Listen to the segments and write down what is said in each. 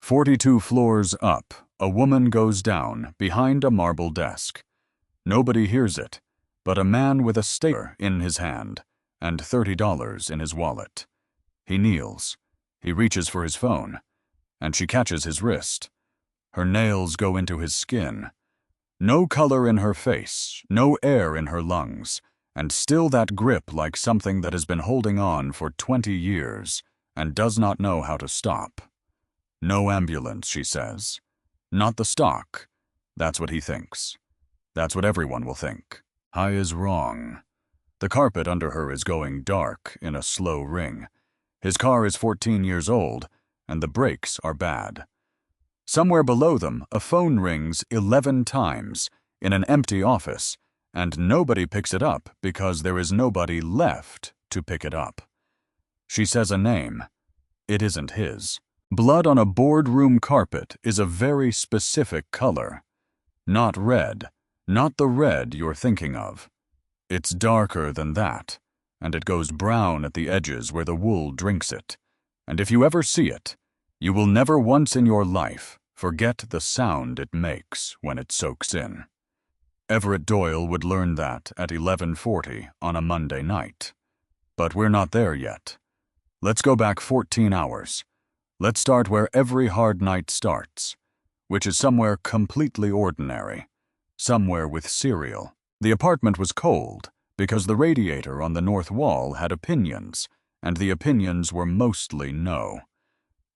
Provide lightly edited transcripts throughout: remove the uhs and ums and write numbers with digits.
42 floors up, a woman goes down behind a marble desk. Nobody hears it, but a man with a stapler in his hand and $30 in his wallet. He kneels. He reaches for his phone, and she catches his wrist. Her nails go into his skin. No color in her face, no air in her lungs, and still that grip like something that has been holding on for 20 years and does not know how to stop. No ambulance, she says. Not the stock. That's what he thinks. That's what everyone will think. I is wrong. The carpet under her is going dark in a slow ring. His car is 14 years old, and the brakes are bad. Somewhere below them, a phone rings 11 times in an empty office, and nobody picks it up because there is nobody left to pick it up. She says a name. It isn't his. Blood on a boardroom carpet is a very specific color. Not red, not the red you're thinking of. It's darker than that, and it goes brown at the edges where the wool drinks it. And if you ever see it, you will never once in your life forget the sound it makes when it soaks in. Everett Doyle would learn that at 11:40 on a Monday night. But we're not there yet. Let's go back 14 hours. Let's start where every hard night starts, which is somewhere completely ordinary, somewhere with cereal. The apartment was cold because the radiator on the north wall had opinions, and the opinions were mostly no.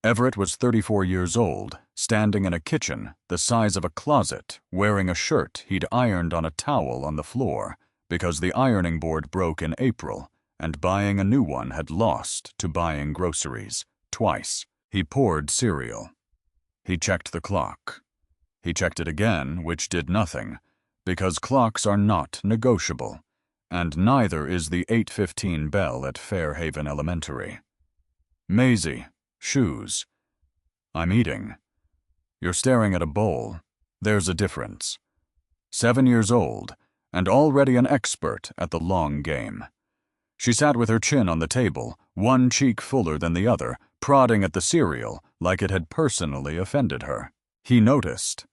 Everett was 34 years old, standing in a kitchen the size of a closet, wearing a shirt he'd ironed on a towel on the floor because the ironing board broke in April, and buying a new one had lost to buying groceries, twice. He poured cereal. He checked the clock. He checked it again, which did nothing, because clocks are not negotiable, and neither is the 8:15 bell at Fairhaven Elementary. Maisie, shoes. I'm eating. You're staring at a bowl. There's a difference. 7 years old, and already an expert at the long game. She sat with her chin on the table, one cheek fuller than the other, prodding at the cereal like it had personally offended her. He noticed.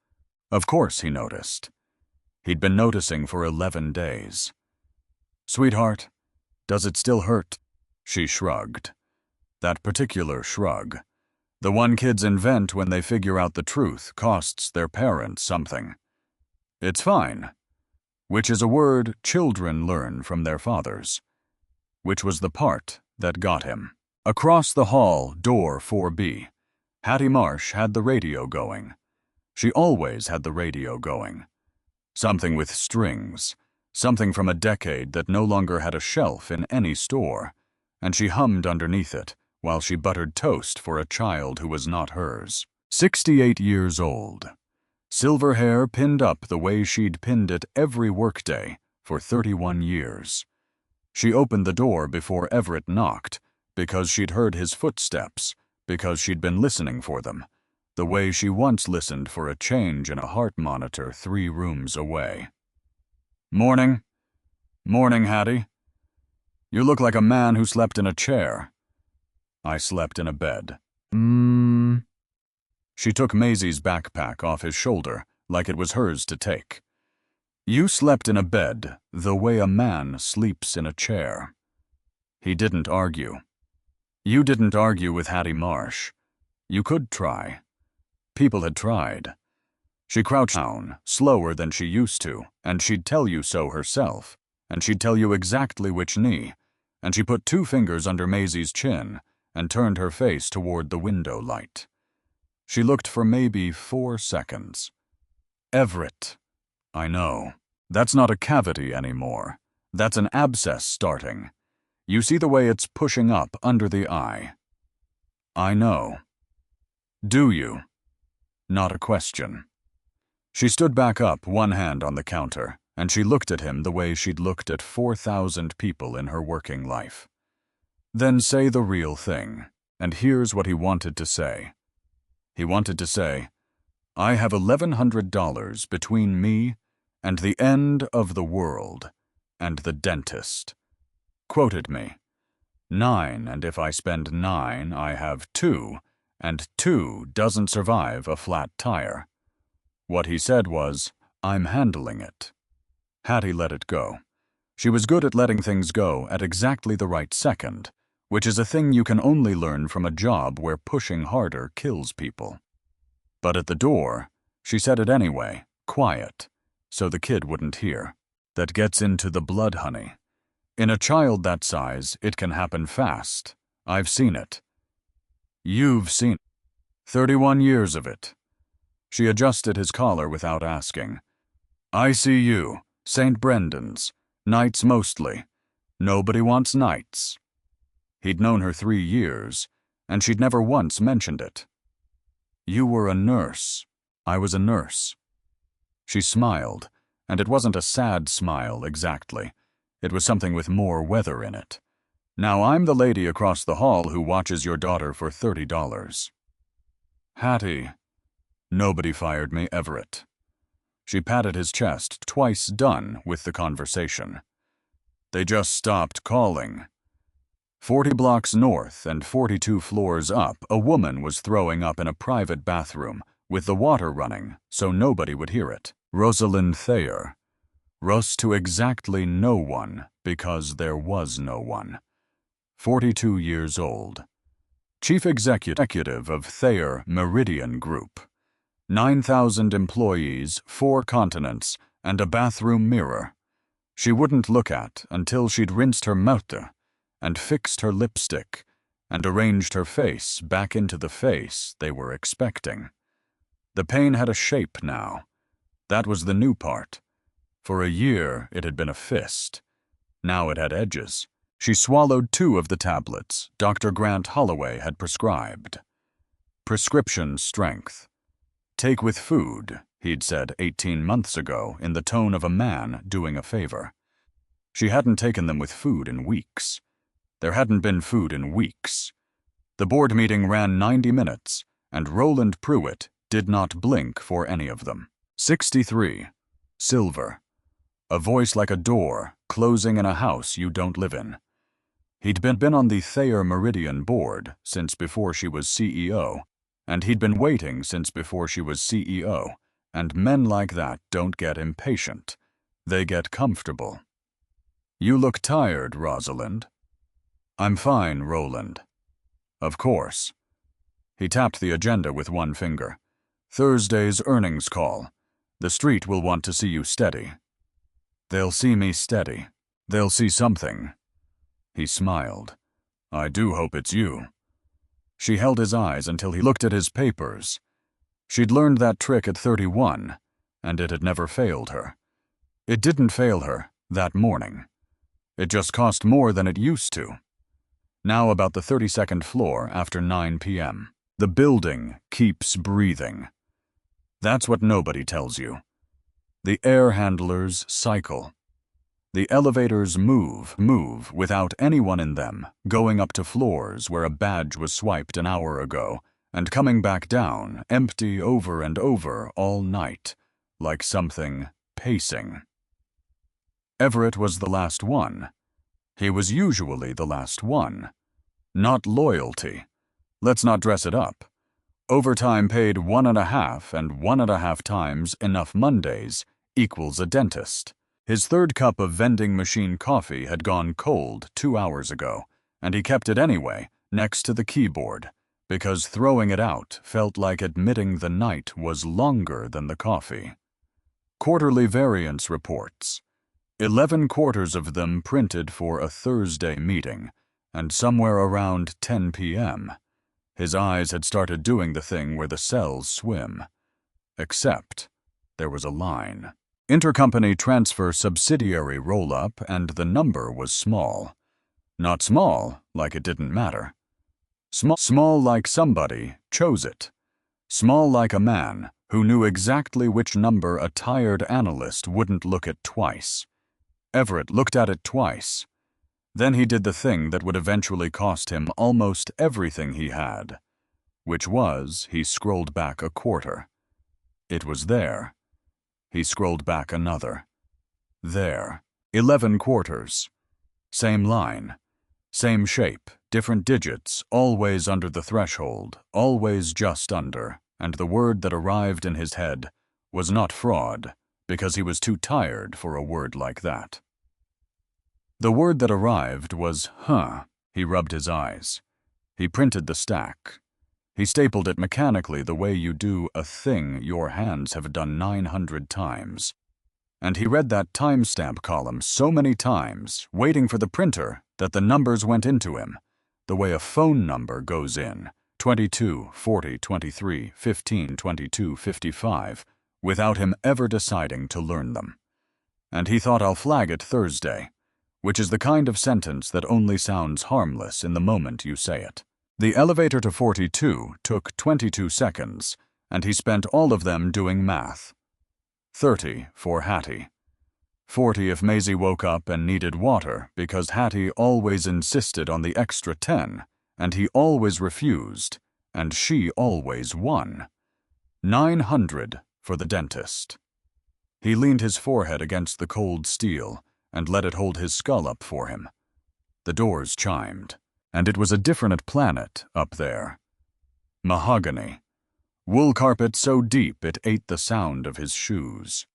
Of course he noticed. He'd been noticing for 11 days. Sweetheart, does it still hurt? She shrugged. That particular shrug. The one kids invent when they figure out the truth costs their parents something. It's fine. Which is a word children learn from their fathers. Which was the part that got him. Across the hall, door 4B, Hattie Marsh had the radio going. She always had the radio going. Something with strings, something from a decade that no longer had a shelf in any store, and she hummed underneath it while she buttered toast for a child who was not hers. 68 years old. Silver hair pinned up the way she'd pinned it every workday for 31 years. She opened the door before Everett knocked, because she'd heard his footsteps, because she'd been listening for them, the way she once listened for a change in a heart monitor 3 rooms away. Morning. Morning, Hattie. You look like a man who slept in a chair. I slept in a bed. She took Maisie's backpack off his shoulder like it was hers to take. You slept in a bed the way a man sleeps in a chair. He didn't argue. You didn't argue with Hattie Marsh. You could try. People had tried. She crouched down, slower than she used to, and she'd tell you so herself, and she'd tell you exactly which knee, and she put 2 fingers under Maisie's chin and turned her face toward the window light. She looked for maybe 4 seconds. Everett. I know. That's not a cavity anymore. That's an abscess starting. You see the way it's pushing up under the eye. I know. Do you? Not a question. She stood back up, one hand on the counter, and she looked at him the way she'd looked at 4,000 people in her working life. Then say the real thing, and here's what he wanted to say. He wanted to say, I have $1,100 between me and the end of the world and the dentist. Quoted me. 9, and if I spend 9, I have 2, and 2 doesn't survive a flat tire. What he said was, "I'm handling it." Hattie let it go. She was good at letting things go at exactly the right second, which is a thing you can only learn from a job where pushing harder kills people. But at the door, she said it anyway, quiet, so the kid wouldn't hear. That gets into the blood, honey. In a child that size, it can happen fast. I've seen it. You've seen 31 years of it. She adjusted his collar without asking. ICU, St. Brendan's, nights mostly. Nobody wants nights. He'd known her 3 years, and she'd never once mentioned it. You were a nurse. I was a nurse. She smiled, and it wasn't a sad smile exactly. It was something with more weather in it. Now I'm the lady across the hall who watches your daughter for $30. Hattie. Nobody fired me, Everett. She patted his chest, twice done with the conversation. They just stopped calling. 40 blocks north and 42 floors up, a woman was throwing up in a private bathroom, with the water running, so nobody would hear it. Rosalind Thayer. Russ to exactly no one, because there was no one. 42 years old. Chief Executive of Thayer Meridian Group. 9,000 employees, 4 continents, and a bathroom mirror. She wouldn't look at until she'd rinsed her mouth and fixed her lipstick and arranged her face back into the face they were expecting. The pain had a shape now. That was the new part. For a year, it had been a fist. Now it had edges. She swallowed 2 of the tablets Dr. Grant Holloway had prescribed. Prescription strength. Take with food, he'd said 18 months ago in the tone of a man doing a favor. She hadn't taken them with food in weeks. There hadn't been food in weeks. The board meeting ran 90 minutes, and Roland Pruitt did not blink for any of them. 63. Silver. A voice like a door, closing in a house you don't live in. He'd been on the Thayer Meridian board since before she was CEO, and he'd been waiting since before she was CEO, and men like that don't get impatient. They get comfortable. You look tired, Rosalind. I'm fine, Roland. Of course. He tapped the agenda with one finger. Thursday's earnings call. The street will want to see you steady. They'll see me steady. They'll see something. He smiled. I do hope it's you. She held his eyes until he looked at his papers. She'd learned that trick at 31, and it had never failed her. It didn't fail her that morning. It just cost more than it used to. Now about the 32nd floor after 9 p.m. The building keeps breathing. That's what nobody tells you. The air handlers cycle. The elevators move without anyone in them, going up to floors where a badge was swiped an hour ago, and coming back down, empty over and over all night, like something pacing. Everett was the last one. He was usually the last one. Not loyalty. Let's not dress it up. Overtime paid 1.5 and 1.5 times enough Mondays equals a dentist. His 3rd cup of vending machine coffee had gone cold 2 hours ago, and he kept it anyway, next to the keyboard, because throwing it out felt like admitting the night was longer than the coffee. Quarterly variance reports. 11 quarters of them printed for a Thursday meeting, and somewhere around 10 p.m., his eyes had started doing the thing where the cells swim. Except there was a line. Intercompany transfer subsidiary roll-up, and the number was small. Not small, like it didn't matter. Small like somebody chose it. Small like a man who knew exactly which number a tired analyst wouldn't look at twice. Everett looked at it twice. Then he did the thing that would eventually cost him almost everything he had, which was he scrolled back a quarter. It was there. He scrolled back another. There. 11 quarters. Same line. Same shape, Different digits, always under the threshold, always just under, and the word that arrived in his head was not fraud, because he was too tired for a word like that. The word that arrived was, huh. He rubbed his eyes. He printed the stack. He stapled it mechanically the way you do a thing your hands have done 900 times. And he read that timestamp column so many times, waiting for the printer, that the numbers went into him, the way a phone number goes in, 22, 40, 23, 15, 22, 55, without him ever deciding to learn them. And he thought, I'll flag it Thursday, which is the kind of sentence that only sounds harmless in the moment you say it. The elevator to 42 took 22 seconds, and he spent all of them doing math. 30 for Hattie. 40 if Maisie woke up and needed water, because Hattie always insisted on the extra 10, and he always refused, and she always won. 900 for the dentist. He leaned his forehead against the cold steel and let it hold his skull up for him. The doors chimed, and it was a different planet up there. Mahogany. Wool carpet so deep it ate the sound of his shoes.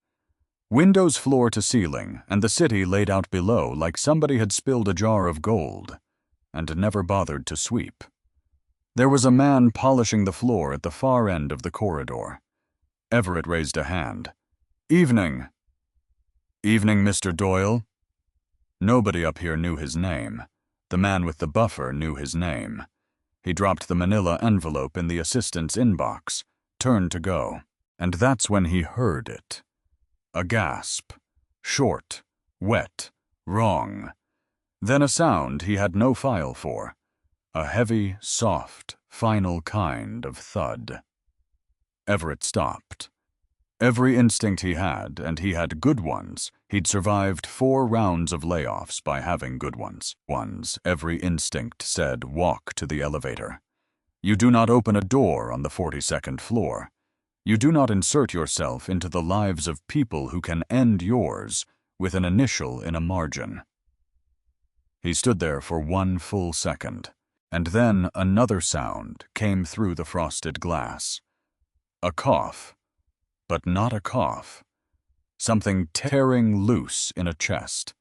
Windows floor to ceiling, and the city laid out below like somebody had spilled a jar of gold, and never bothered to sweep. There was a man polishing the floor at the far end of the corridor. Everett raised a hand. Evening. Evening, Mr. Doyle. Nobody up here knew his name. The man with the buffer knew his name. He dropped the manila envelope in the assistant's inbox, turned to go, and that's when he heard it. A gasp. Short, wet, wrong. Then a sound he had no file for. A heavy, soft, final kind of thud. Everett stopped. Every instinct he had, and he had good ones, he'd survived 4 rounds of layoffs by having good ones. Every instinct said, walk to the elevator. You do not open a door on the 42nd floor. You do not insert yourself into the lives of people who can end yours with an initial in a margin. He stood there for 1 full second, and then another sound came through the frosted glass. A cough. But not a cough. Something tearing loose in a chest.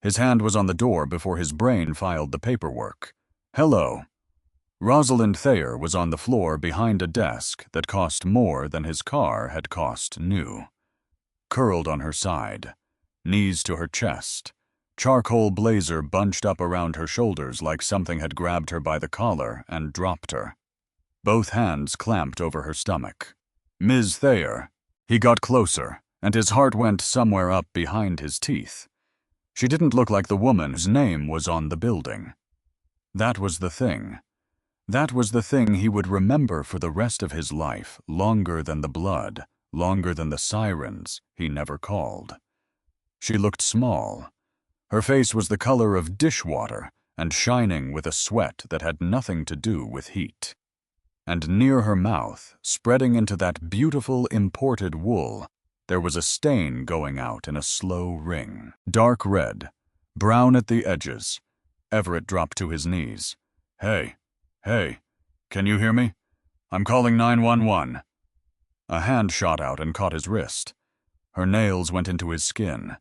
His hand was on the door before his brain filed the paperwork. Hello. Rosalind Thayer was on the floor behind a desk that cost more than his car had cost new. Curled on her side, knees to her chest, charcoal blazer bunched up around her shoulders like something had grabbed her by the collar and dropped her. Both hands clamped over her stomach. Ms. Thayer. He got closer, and his heart went somewhere up behind his teeth. She didn't look like the woman whose name was on the building. That was the thing. That was the thing he would remember for the rest of his life, longer than the blood, longer than the sirens he never called. She looked small. Her face was the color of dishwater and shining with a sweat that had nothing to do with heat. And near her mouth, spreading into that beautiful imported wool, there was a stain going out in a slow ring. Dark red, brown at the edges. Everett dropped to his knees. Hey, can you hear me? I'm calling 911. A hand shot out and caught his wrist. Her nails went into his skin.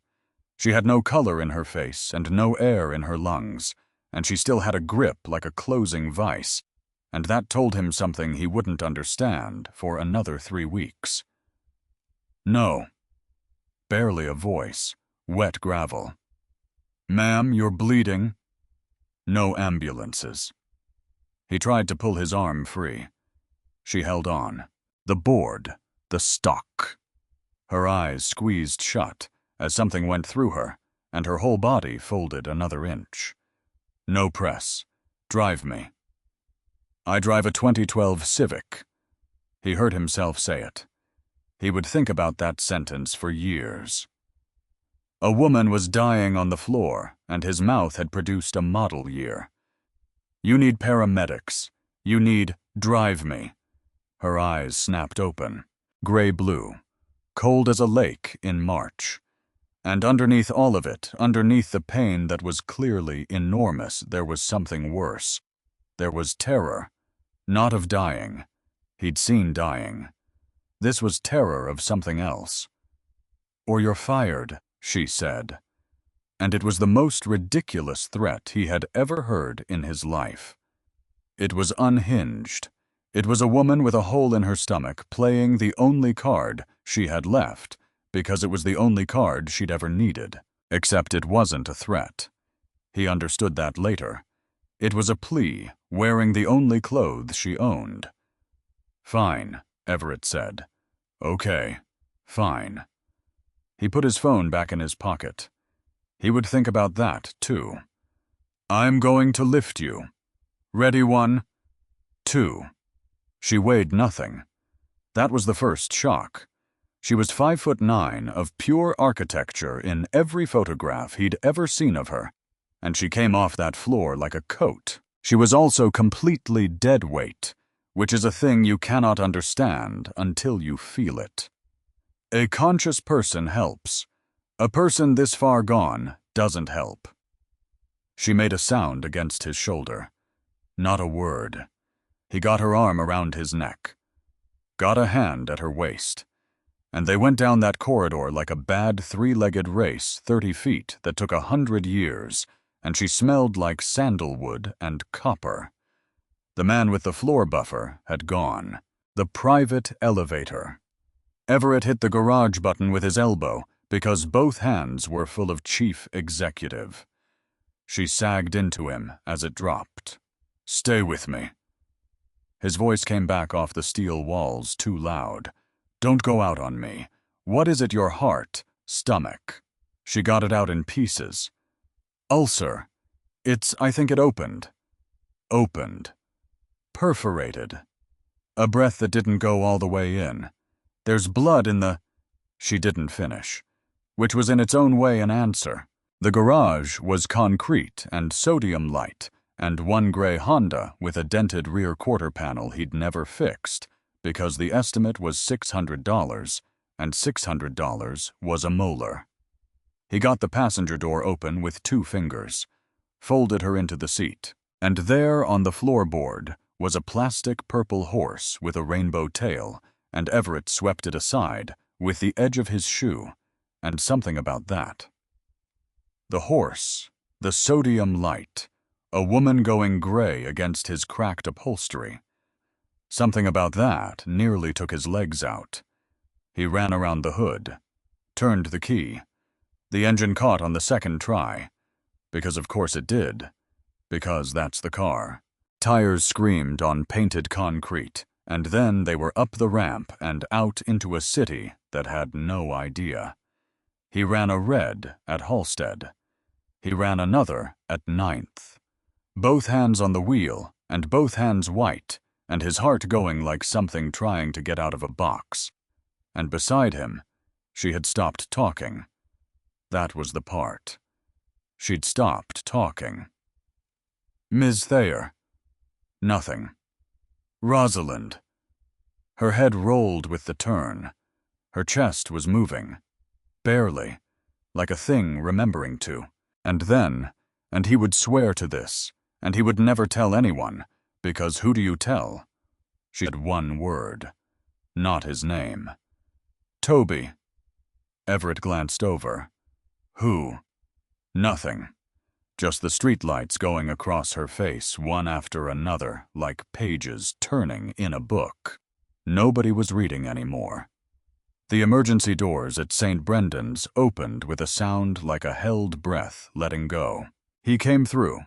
She had no color in her face and no air in her lungs, and she still had a grip like a closing vice. And that told him something he wouldn't understand for another 3 weeks. No. Barely a voice. Wet gravel. Ma'am, you're bleeding. No ambulances. He tried to pull his arm free. She held on. The board. The stock. Her eyes squeezed shut as something went through her, and her whole body folded another inch. No press. Drive me. I drive a 2012 Civic. He heard himself say it. He would think about that sentence for years. A woman was dying on the floor, and his mouth had produced a model year. You need paramedics. You need drive me. Her eyes snapped open. Gray-blue. Cold as a lake in March. And underneath all of it, underneath the pain that was clearly enormous, there was something worse. There was terror, not of dying. He'd seen dying. This was terror of something else. "Or you're fired," she said. And it was the most ridiculous threat he had ever heard in his life. It was unhinged. It was a woman with a hole in her stomach playing the only card she had left because it was the only card she'd ever needed. Except it wasn't a threat. He understood that later. It was a plea, wearing the only clothes she owned. "Fine," Everett said. "Okay, fine." He put his phone back in his pocket. He would think about that, too. "I'm going to lift you. Ready, 1, 2. She weighed nothing. That was the first shock. She was 5'9" of pure architecture in every photograph he'd ever seen of her, and she came off that floor like a coat. She was also completely dead weight, which is a thing you cannot understand until you feel it. A conscious person helps. A person this far gone doesn't help. She made a sound against his shoulder. Not a word. He got her arm around his neck. Got a hand at her waist. And they went down that corridor like a bad three-legged race 30 feet that took 100 years, and she smelled like sandalwood and copper. The man with the floor buffer had gone. The private elevator. Everett hit the garage button with his elbow because both hands were full of chief executive. She sagged into him as it dropped. "Stay with me." His voice came back off the steel walls too loud. "Don't go out on me. What is it, your heart, stomach?" She got it out in pieces. "Ulcer. I think it opened." Opened. Perforated. A breath that didn't go all the way in. "There's blood in the—" She didn't finish, which was in its own way an answer. The garage was concrete and sodium light, and one gray Honda with a dented rear quarter panel he'd never fixed, because the estimate was $600, and $600 was a molar. He got the passenger door open with 2 fingers, folded her into the seat, and there on the floorboard was a plastic purple horse with a rainbow tail, and Everett swept it aside with the edge of his shoe, and something about that. The horse, the sodium light, a woman going gray against his cracked upholstery. Something about that nearly took his legs out. He ran around the hood, turned the key. The engine caught on the second try, because of course it did, because that's the car. Tires screamed on painted concrete, and then they were up the ramp and out into a city that had no idea. He ran a red at Halstead. He ran another at 9th. Both hands on the wheel, and both hands white, and his heart going like something trying to get out of a box. And beside him, she had stopped talking. That was the part. She'd stopped talking. "Ms. Thayer." Nothing. "Rosalind." Her head rolled with the turn. Her chest was moving. Barely. Like a thing remembering to. And then, and he would swear to this, and he would never tell anyone, because who do you tell? She had one word. Not his name. "Toby." Everett glanced over. "Who?" Nothing. Just the streetlights going across her face one after another, like pages turning in a book. Nobody was reading anymore. The emergency doors at St. Brendan's opened with a sound like a held breath letting go. He came through,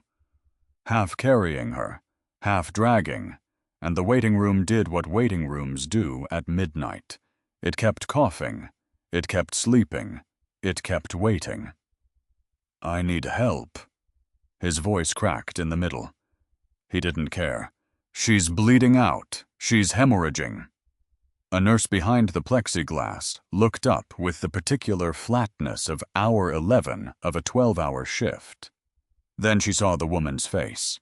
half carrying her, half dragging, and the waiting room did what waiting rooms do at midnight. It kept coughing. It kept sleeping. It kept waiting. "I need help." His voice cracked in the middle. He didn't care. "She's bleeding out. She's hemorrhaging." A nurse behind the plexiglass looked up with the particular flatness of hour 11 of a 12-hour shift. Then she saw the woman's face.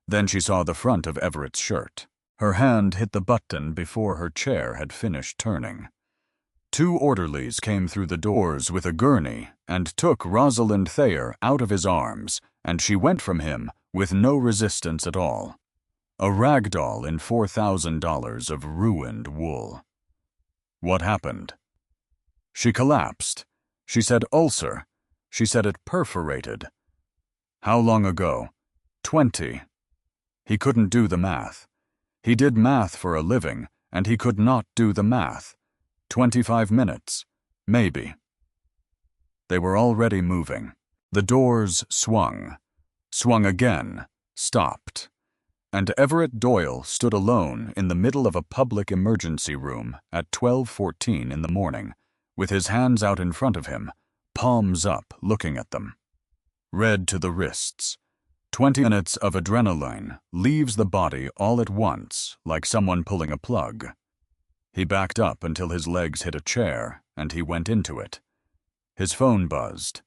Then she saw the front of Everett's shirt. Her hand hit the button before her chair had finished turning. 2 orderlies came through the doors with a gurney and took Rosalind Thayer out of his arms, and she went from him with no resistance at all. A rag doll in $4,000 of ruined wool. What happened? She collapsed. She said ulcer. She said it perforated. How long ago? 20. He couldn't do the math. He did math for a living, and he could not do the math. 25 minutes. Maybe. They were already moving. The doors swung. Swung again. Stopped. And Everett Doyle stood alone in the middle of a public emergency room at 12:14 in the morning, with his hands out in front of him, palms up, looking at them. Red to the wrists. 20 minutes of adrenaline leaves the body all at once, like someone pulling a plug. He backed up until his legs hit a chair, and he went into it. His phone buzzed.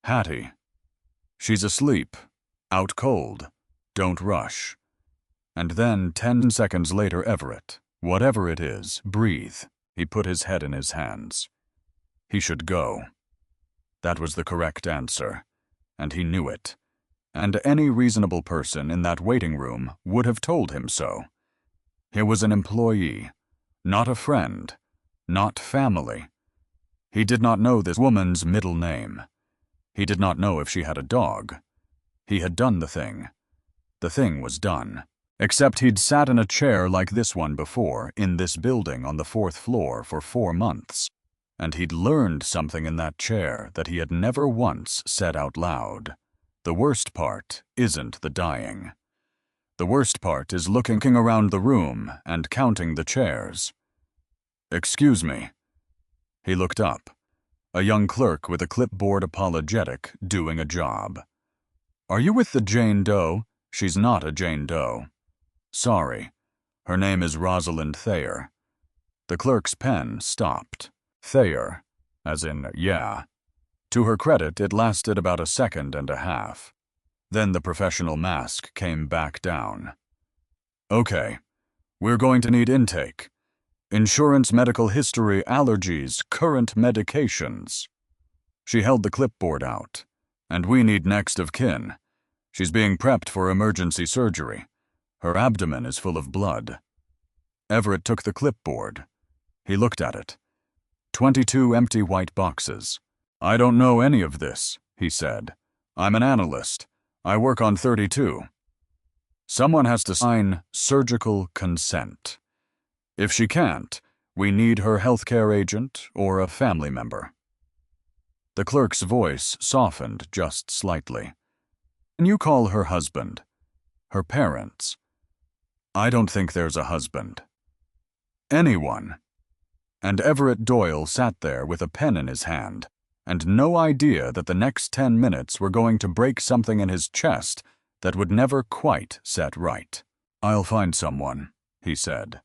Hattie. She's asleep. Out cold. Don't rush. And then 10 seconds later, Everett, whatever it is, breathe. He put his head in his hands. He should go. That was the correct answer, and he knew it. And any reasonable person in that waiting room would have told him so. He was an employee, not a friend, not family. He did not know this woman's middle name. He did not know if she had a dog. He had done the thing. The thing was done. Except he'd sat in a chair like this one before, in this building on the 4th floor for 4 months. And he'd learned something in that chair that he had never once said out loud. The worst part isn't the dying. The worst part is looking around the room and counting the chairs. Excuse me. He looked up. A young clerk with a clipboard, apologetic, doing a job. Are you with the Jane Doe? She's not a Jane Doe. Sorry. Her name is Rosalind Thayer. The clerk's pen stopped. Thayer, as in yeah. To her credit, it lasted about a second and a half. Then the professional mask came back down. Okay, we're going to need intake. Insurance, medical history, allergies, current medications. She held the clipboard out. And we need next of kin. She's being prepped for emergency surgery. Her abdomen is full of blood. Everett took the clipboard. He looked at it. 22 empty white boxes. I don't know any of this, he said. I'm an analyst. I work on 32. Someone has to sign surgical consent. If she can't, we need her healthcare agent or a family member. The clerk's voice softened just slightly. Can you call her husband? Her parents? I don't think there's a husband. Anyone. And Everett Doyle sat there with a pen in his hand, and no idea that the next 10 minutes were going to break something in his chest that would never quite set right. I'll find someone, he said.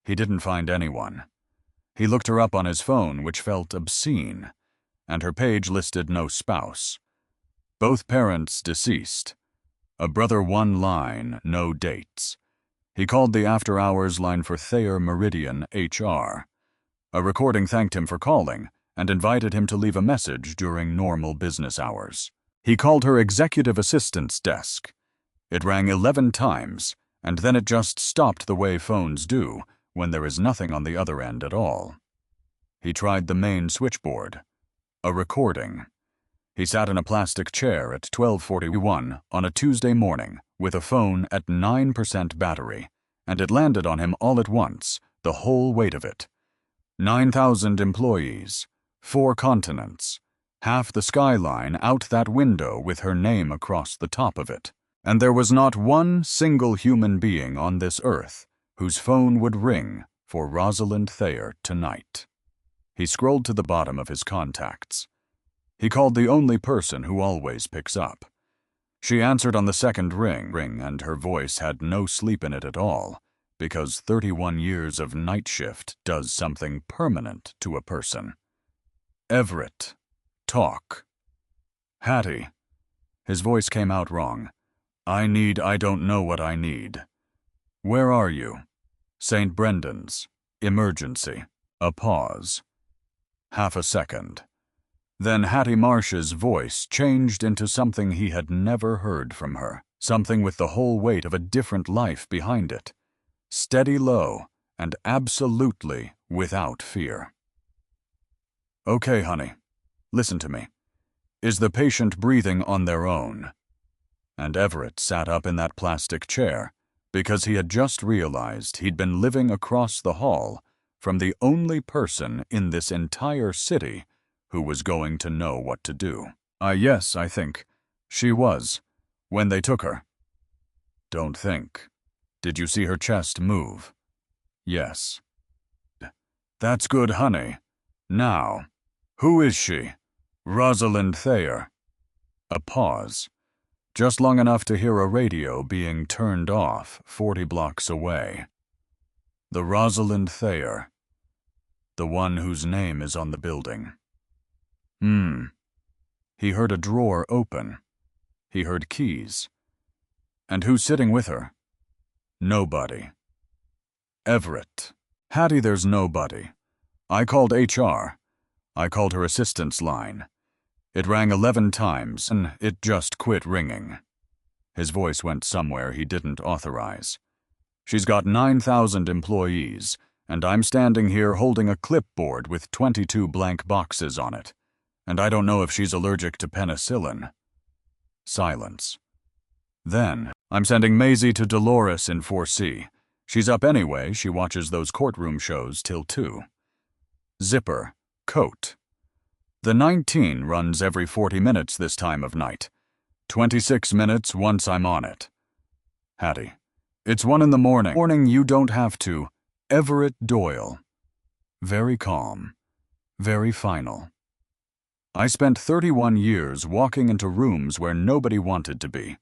He didn't find anyone. He looked her up on his phone, which felt obscene, and her page listed no spouse. Both parents deceased. A brother, 1 line, no dates. He called the after-hours line for Thayer Meridian HR. A recording thanked him for calling and invited him to leave a message during normal business hours. He called her executive assistant's desk. It rang 11 times, and then it just stopped the way phones do when there is nothing on the other end at all. He tried the main switchboard. A recording. He sat in a plastic chair at 12:41 on a Tuesday morning with a phone at 9% battery, and it landed on him all at once, the whole weight of it. 9,000 employees, 4 continents, half the skyline out that window with her name across the top of it. And there was not one single human being on this earth whose phone would ring for Rosalind Thayer tonight. He scrolled to the bottom of his contacts. He called the only person who always picks up. She answered on the second ring, and her voice had no sleep in it at all, because 31 years of night shift does something permanent to a person. Everett. Talk. Hattie. His voice came out wrong. I don't know what I need. Where are you? St. Brendan's. Emergency. A pause. Half a second. Then Hattie Marsh's voice changed into something he had never heard from her, something with the whole weight of a different life behind it. Steady low and absolutely without fear. "Okay, honey, listen to me. Is the patient breathing on their own?" And Everett sat up in that plastic chair because he had just realized he'd been living across the hall from the only person in this entire city who was going to know what to do. Yes, I think. She was, when they took her." "Don't think. Did you see her chest move?" "Yes." "That's good, honey. Now, who is she? Rosalind Thayer." A pause. Just long enough to hear a radio being turned off 40 blocks away. "The Rosalind Thayer. The one whose name is on the building." He heard a drawer open. He heard keys. And who's sitting with her? Nobody. Everett. "Hattie, there's nobody. I called HR. I called her assistance line. It rang 11 times, and it just quit ringing." His voice went somewhere he didn't authorize. "She's got 9,000 employees, and I'm standing here holding a clipboard with 22 blank boxes on it. And I don't know if she's allergic to penicillin." Silence. Then, "I'm sending Maisie to Dolores in 4C. She's up anyway, she watches those courtroom shows till 2. Zipper. Coat. The 19 runs every 40 minutes this time of night. 26 minutes once I'm on it." Hattie. "It's 1 in the morning. Morning, you don't have to. Everett Doyle." Very calm. Very final. "I spent 31 years walking into rooms where nobody wanted to be.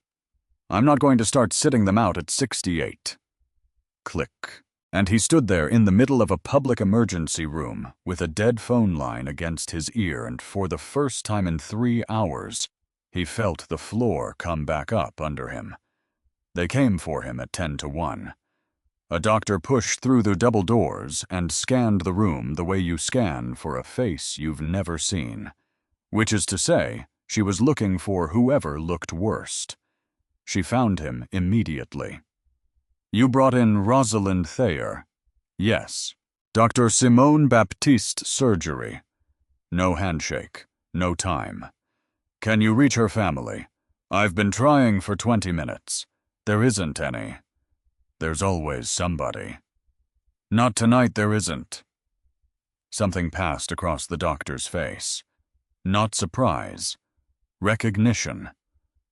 I'm not going to start sitting them out at 68. Click. And he stood there in the middle of a public emergency room with a dead phone line against his ear, and for the first time in 3 hours, he felt the floor come back up under him. They came for him at 10 to 1. A doctor pushed through the double doors and scanned the room the way you scan for a face you've never seen. Which is to say, she was looking for whoever looked worst. She found him immediately. "You brought in Rosalind Thayer?" "Yes. Dr. Simone Baptiste surgery." No handshake. No time. "Can you reach her family?" "I've been trying for 20 minutes. There isn't any." "There's always somebody." "Not tonight, there isn't." Something passed across the doctor's face. Not surprise. Recognition.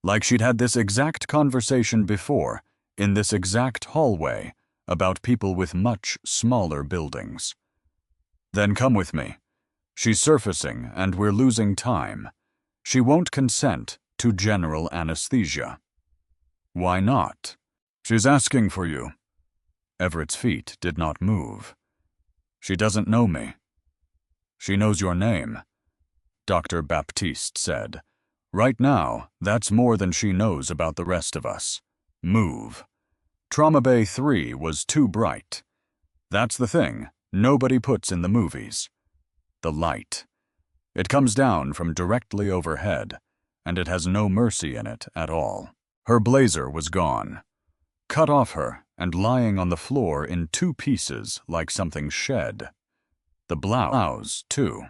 Like she'd had this exact conversation before, in this exact hallway, about people with much smaller buildings. "Then come with me. She's surfacing, and we're losing time. She won't consent to general anesthesia." "Why not?" "She's asking for you." Everett's feet did not move. "She doesn't know me." "She knows your name," Dr. Baptiste said. "Right now, that's more than she knows about the rest of us. Move." Trauma Bay 3 was too bright. That's the thing nobody puts in the movies. The light. It comes down from directly overhead, and it has no mercy in it at all. Her blazer was gone. Cut off her and lying on the floor in 2 pieces like something shed. The blouse, too.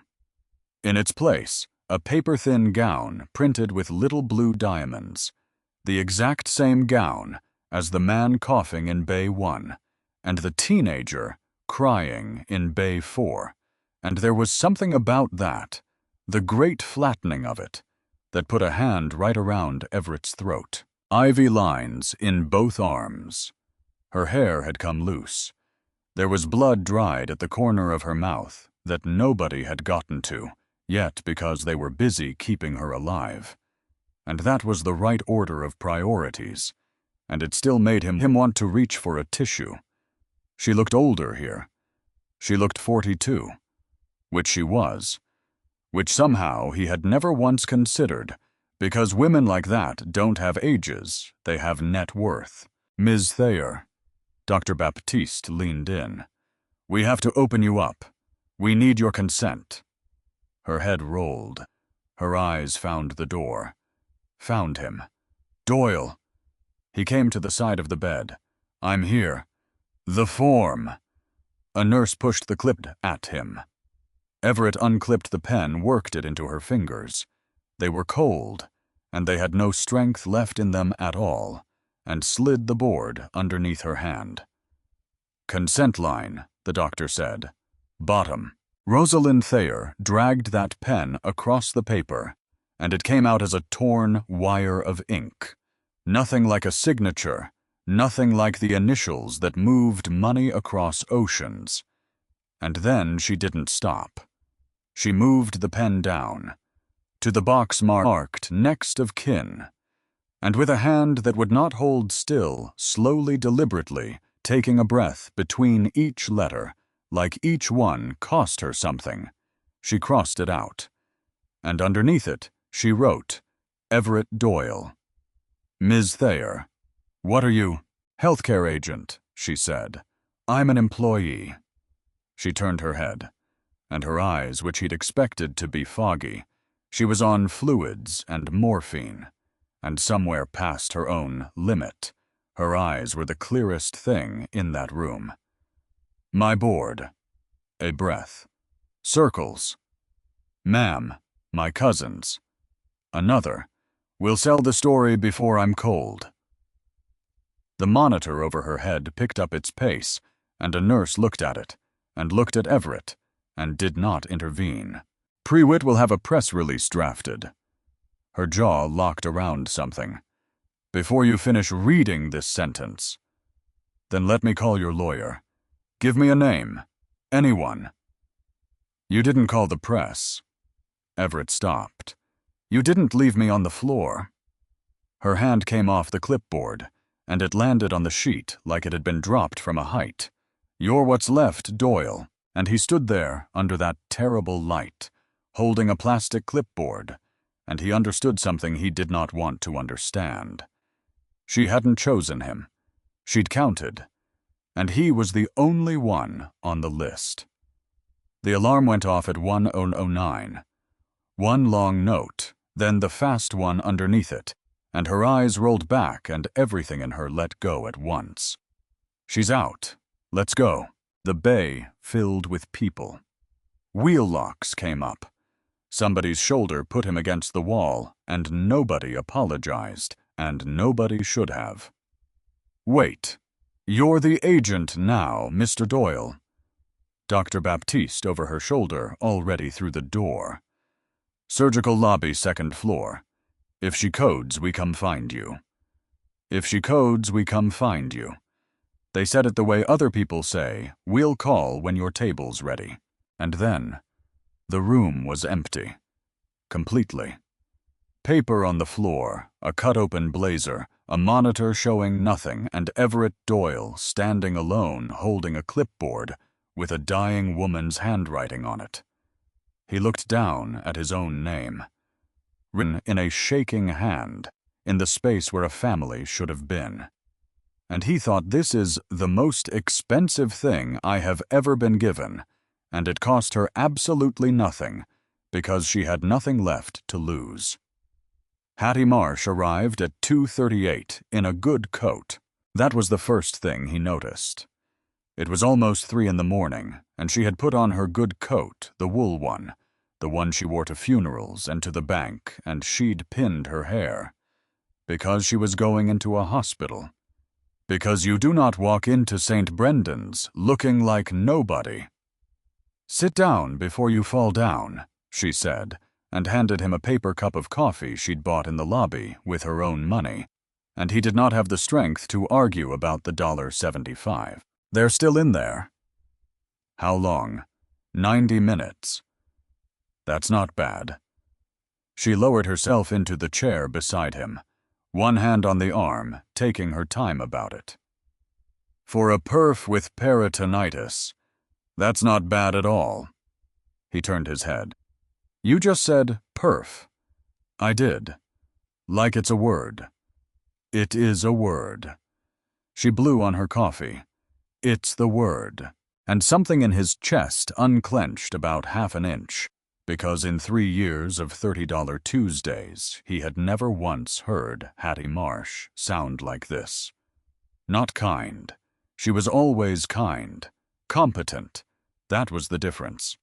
In its place, a paper-thin gown printed with little blue diamonds. The exact same gown as the man coughing in Bay 1, and the teenager crying in Bay 4. And there was something about that, the great flattening of it, that put a hand right around Everett's throat. Ivy lines in both arms. Her hair had come loose. There was blood dried at the corner of her mouth that nobody had gotten to, yet because they were busy keeping her alive. And that was the right order of priorities, and it still made him want to reach for a tissue. She looked older here. She looked 42, which she was, which somehow he had never once considered, because women like that don't have ages, they have net worth. "Ms. Thayer," Dr. Baptiste leaned in. "We have to open you up. We need your consent." Her head rolled. Her eyes found the door. Found him. Doyle! He came to the side of the bed. I'm here. The form! A nurse pushed the clip at him. Everett unclipped the pen, worked it into her fingers. They were cold, and they had no strength left in them at all, and slid the board underneath her hand. Consent line, the doctor said. Bottom. Rosalind Thayer dragged that pen across the paper, and it came out as a torn wire of ink. Nothing like a signature, nothing like the initials that moved money across oceans. And then she didn't stop. She moved the pen down, to the box marked next of kin, and with a hand that would not hold still, slowly, deliberately, taking a breath between each letter, like each one cost her something, she crossed it out. And underneath it, she wrote, Everett Doyle. Ms. Thayer, what are you? Healthcare agent, she said. I'm an employee. She turned her head, and her eyes, which he'd expected to be foggy, she was on fluids and morphine, and somewhere past her own limit, her eyes were the clearest thing in that room. My board. A breath. Circles. Ma'am, my cousins. Another. We'll sell the story before I'm cold. The monitor over her head picked up its pace, and a nurse looked at it, and looked at Everett, and did not intervene. Prewitt will have a press release drafted. Her jaw locked around something. Before you finish reading this sentence. Then let me call your lawyer. Give me a name. Anyone. You didn't call the press. Everett stopped. You didn't leave me on the floor. Her hand came off the clipboard, and it landed on the sheet like it had been dropped from a height. You're what's left, Doyle. And he stood there under that terrible light, holding a plastic clipboard, and he understood something he did not want to understand. She hadn't chosen him. She'd counted, and he was the only one on the list. The alarm went off at 10:09. One long note, then the fast one underneath it, and her eyes rolled back and everything in her let go at once. She's out. Let's go. The bay filled with people. Wheel locks came up. Somebody's shoulder put him against the wall, and nobody apologized, and nobody should have. Wait. You're the agent now, Mr. Doyle. Dr. Baptiste over her shoulder, already through the door. Surgical lobby, second floor. If she codes, we come find you. If she codes, we come find you. They said it the way other people say, we'll call when your table's ready. And then, the room was empty. Completely. Paper on the floor, a cut-open blazer, a monitor showing nothing, and Everett Doyle standing alone holding a clipboard with a dying woman's handwriting on it. He looked down at his own name, written in a shaking hand, in the space where a family should have been. And he thought, this is the most expensive thing I have ever been given, and it cost her absolutely nothing, because she had nothing left to lose. Hattie Marsh arrived at 2:38 in a good coat. That was the first thing he noticed. It was almost 3 in the morning, and she had put on her good coat, the wool one, the one she wore to funerals and to the bank, and she'd pinned her hair. Because she was going into a hospital. Because you do not walk into St. Brendan's looking like nobody. Sit down before you fall down, she said, and handed him a paper cup of coffee she'd bought in the lobby with her own money, and he did not have the strength to argue about the $1.75. They're still in there. How long? 90 minutes. That's not bad. She lowered herself into the chair beside him, one hand on the arm, taking her time about it. For a perf with peritonitis, that's not bad at all. He turned his head. You just said perf. I did. Like it's a word. It is a word. She blew on her coffee. It's the word. And something in his chest unclenched about half an inch. because in 3 years of $30 Tuesdays, he had never once heard Hattie Marsh sound like this. Not kind. She was always kind. Competent. That was the difference.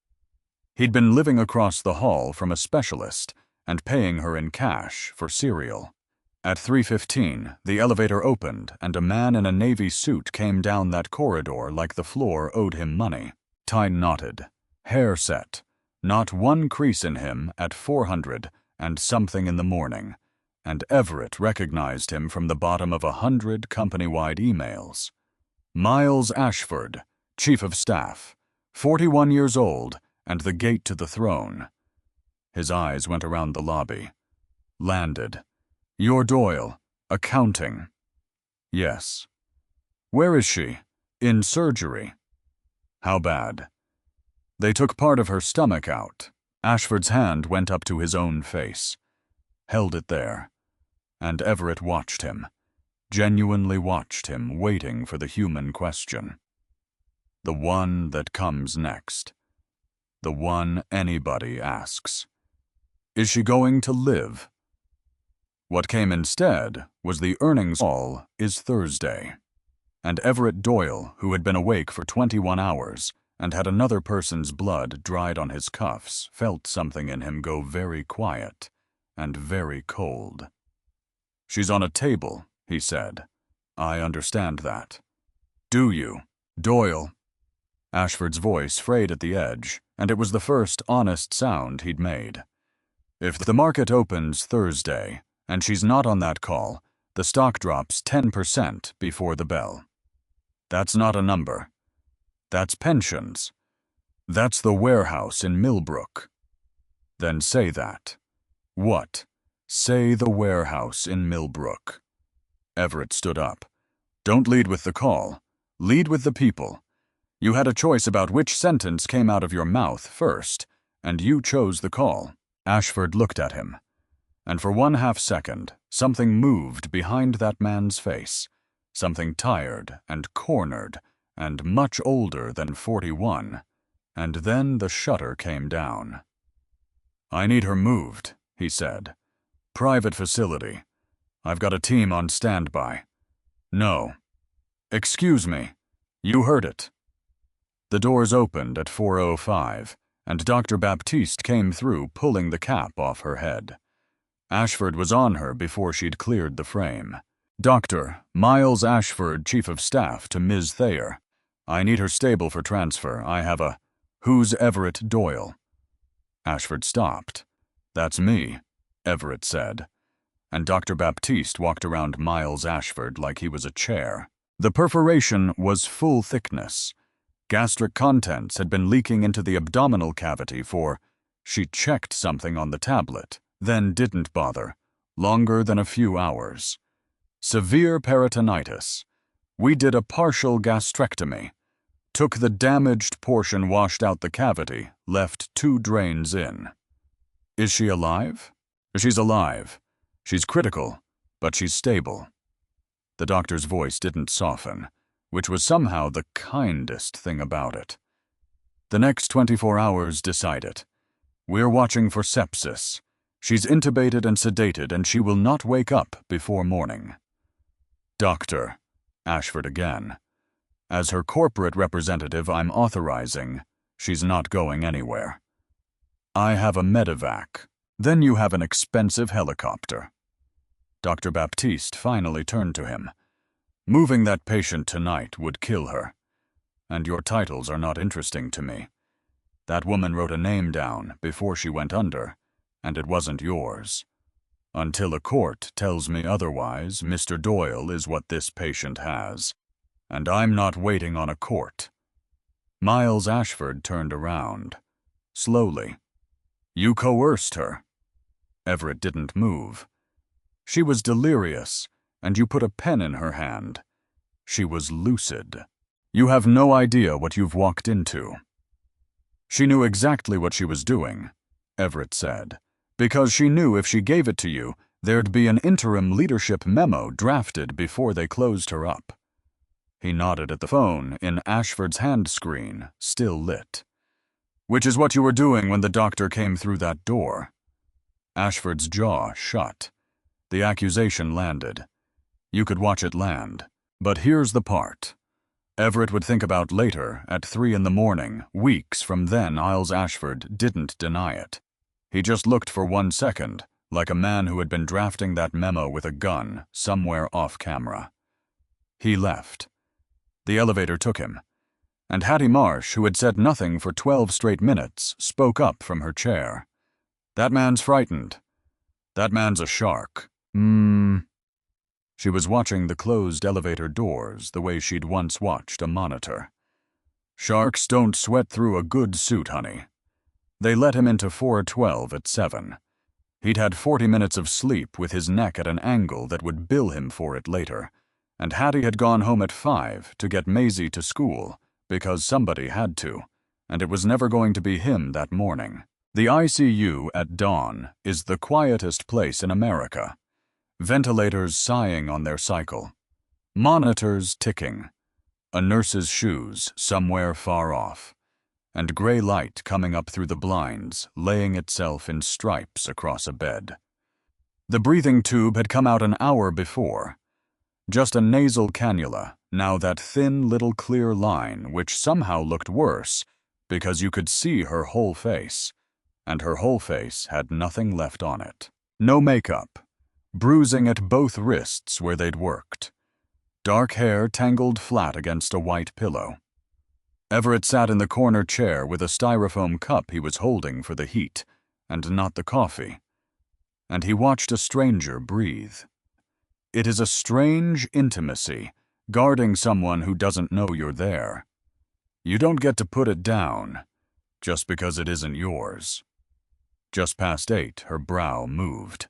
He'd been living across the hall from a specialist and paying her in cash for cereal. At 3:15, the elevator opened and a man in a navy suit came down that corridor like the floor owed him money. Tie knotted, hair set, not one crease in him at 400 and something in the morning, and Everett recognized him from the bottom of 100 company-wide emails. Miles Ashford, Chief of Staff, 41 years old, and the gate to the throne. His eyes went around the lobby. Landed. You're Doyle. Accounting. Yes. Where is she? In surgery. How bad? They took part of her stomach out. Ashford's hand went up to his own face. Held it there. And Everett watched him. Genuinely watched him, waiting for the human question. The one that comes next. The one anybody asks. Is she going to live? What came instead was the earnings call is Thursday. And Everett Doyle, who had been awake for 21 hours and had another person's blood dried on his cuffs, felt something in him go very quiet and very cold. She's on a table, he said. I understand that. Do you, Doyle? Ashford's voice frayed at the edge, and it was the first honest sound he'd made. If the market opens Thursday, and she's not on that call, the stock drops 10% before the bell. That's not a number. That's pensions. That's the warehouse in Millbrook. Then say that. What? Say the warehouse in Millbrook. Everett stood up. Don't lead with the call. Lead with the people. You had a choice about which sentence came out of your mouth first, and you chose the call. Ashford looked at him. And for 1/2 second, something moved behind that man's face, something tired and cornered and much older than 41, and then the shutter came down. I need her moved, he said. Private facility. I've got a team on standby. No. Excuse me. You heard it. The doors opened at 4:05, and Dr. Baptiste came through, pulling the cap off her head. Ashford was on her before she'd cleared the frame. Dr. Miles Ashford, Chief of Staff to Ms. Thayer. I need her stable for transfer. I have a... Who's Everett Doyle? Ashford stopped. That's me, Everett said. And Dr. Baptiste walked around Miles Ashford like he was a chair. The perforation was full thickness. Gastric contents had been leaking into the abdominal cavity for... She checked something on the tablet, then didn't bother. Longer than a few hours. Severe peritonitis. We did a partial gastrectomy. Took the damaged portion, washed out the cavity, left 2 drains in. Is she alive? She's alive. She's critical, but she's stable. The doctor's voice didn't soften, which was somehow the kindest thing about it. The next 24 hours decide it. We're watching for sepsis. She's intubated and sedated, and she will not wake up before morning. Doctor, Ashford again. As her corporate representative, I'm authorizing. She's not going anywhere. I have a medevac. Then you have an expensive helicopter. Dr. Baptiste finally turned to him. Moving that patient tonight would kill her. And your titles are not interesting to me. That woman wrote a name down before she went under, and it wasn't yours. Until a court tells me otherwise, Mr. Doyle is what this patient has. And I'm not waiting on a court. Miles Ashford turned around. Slowly. You coerced her. Everett didn't move. She was delirious, and you put a pen in her hand. She was lucid. You have no idea what you've walked into. She knew exactly what she was doing, Everett said, because she knew if she gave it to you, there'd be an interim leadership memo drafted before they closed her up. He nodded at the phone in Ashford's hand screen, still lit. Which is what you were doing when the doctor came through that door. Ashford's jaw shut. The accusation landed. You could watch it land. But here's the part. Everett would think about later, at 3 in the morning, weeks from then Isles Ashford didn't deny it. He just looked for 1 second, like a man who had been drafting that memo with a gun, somewhere off camera. He left. The elevator took him. And Hattie Marsh, who had said nothing for 12 straight minutes, spoke up from her chair. That man's frightened. That man's a shark. She was watching the closed elevator doors the way she'd once watched a monitor. Sharks don't sweat through a good suit, honey. They let him into 412 at 7. He'd had 40 minutes of sleep with his neck at an angle that would bill him for it later, and Hattie had gone home at 5 to get Maisie to school, because somebody had to, and it was never going to be him that morning. The ICU at dawn is the quietest place in America. Ventilators sighing on their cycle. Monitors ticking. A nurse's shoes somewhere far off. And gray light coming up through the blinds, laying itself in stripes across a bed. The breathing tube had come out an hour before. Just a nasal cannula, now that thin little clear line which somehow looked worse because you could see her whole face, and her whole face had nothing left on it. No makeup. Bruising at both wrists where they'd worked. Dark hair tangled flat against a white pillow. Everett sat in the corner chair with a styrofoam cup he was holding for the heat, and not the coffee. And he watched a stranger breathe. It is a strange intimacy, guarding someone who doesn't know you're there. You don't get to put it down, just because it isn't yours. Just past 8, her brow moved.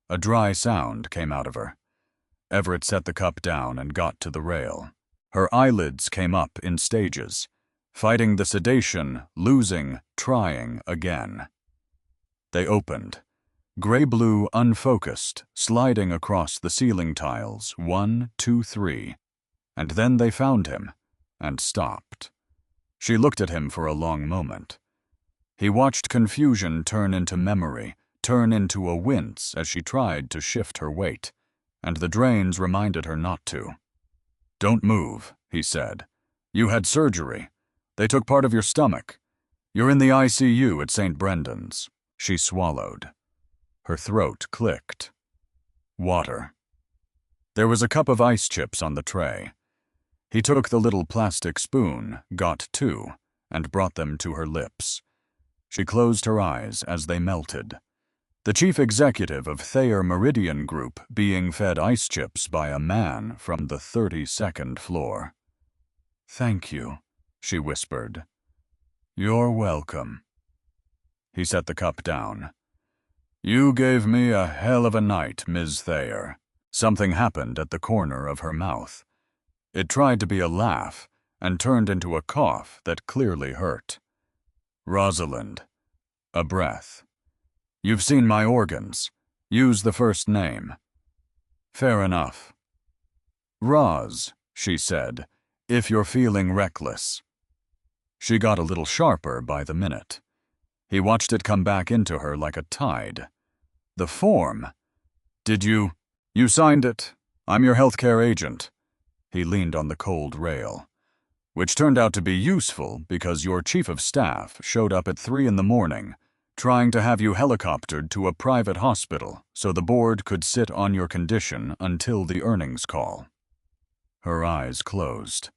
A dry sound came out of her. Everett set the cup down and got to the rail. Her eyelids came up in stages, fighting the sedation, losing, trying again. They opened. Gray-blue, unfocused, sliding across the ceiling tiles, 1, 2, 3. And then they found him, and stopped. She looked at him for a long moment. He watched confusion turn into memory, turn into a wince as she tried to shift her weight, and the drains reminded her not to. Don't move, he said. You had surgery. They took part of your stomach. You're in the ICU at St. Brendan's. She swallowed. Her throat clicked. Water. There was a cup of ice chips on the tray. He took the little plastic spoon, got 2, and brought them to her lips. She closed her eyes as they melted. The chief executive of Thayer Meridian Group being fed ice chips by a man from the 32nd floor. Thank you, she whispered. You're welcome. He set the cup down. You gave me a hell of a night, Ms. Thayer. Something happened at the corner of her mouth. It tried to be a laugh and turned into a cough that clearly hurt. Rosalind. A breath. You've seen my organs. Use the first name. Fair enough. Roz, she said, if you're feeling reckless. She got a little sharper by the minute. He watched it come back into her like a tide. The form. Did you? You signed it. I'm your healthcare agent. He leaned on the cold rail. Which turned out to be useful because your chief of staff showed up at 3 in the morning, trying to have you helicoptered to a private hospital so the board could sit on your condition until the earnings call. Her eyes closed.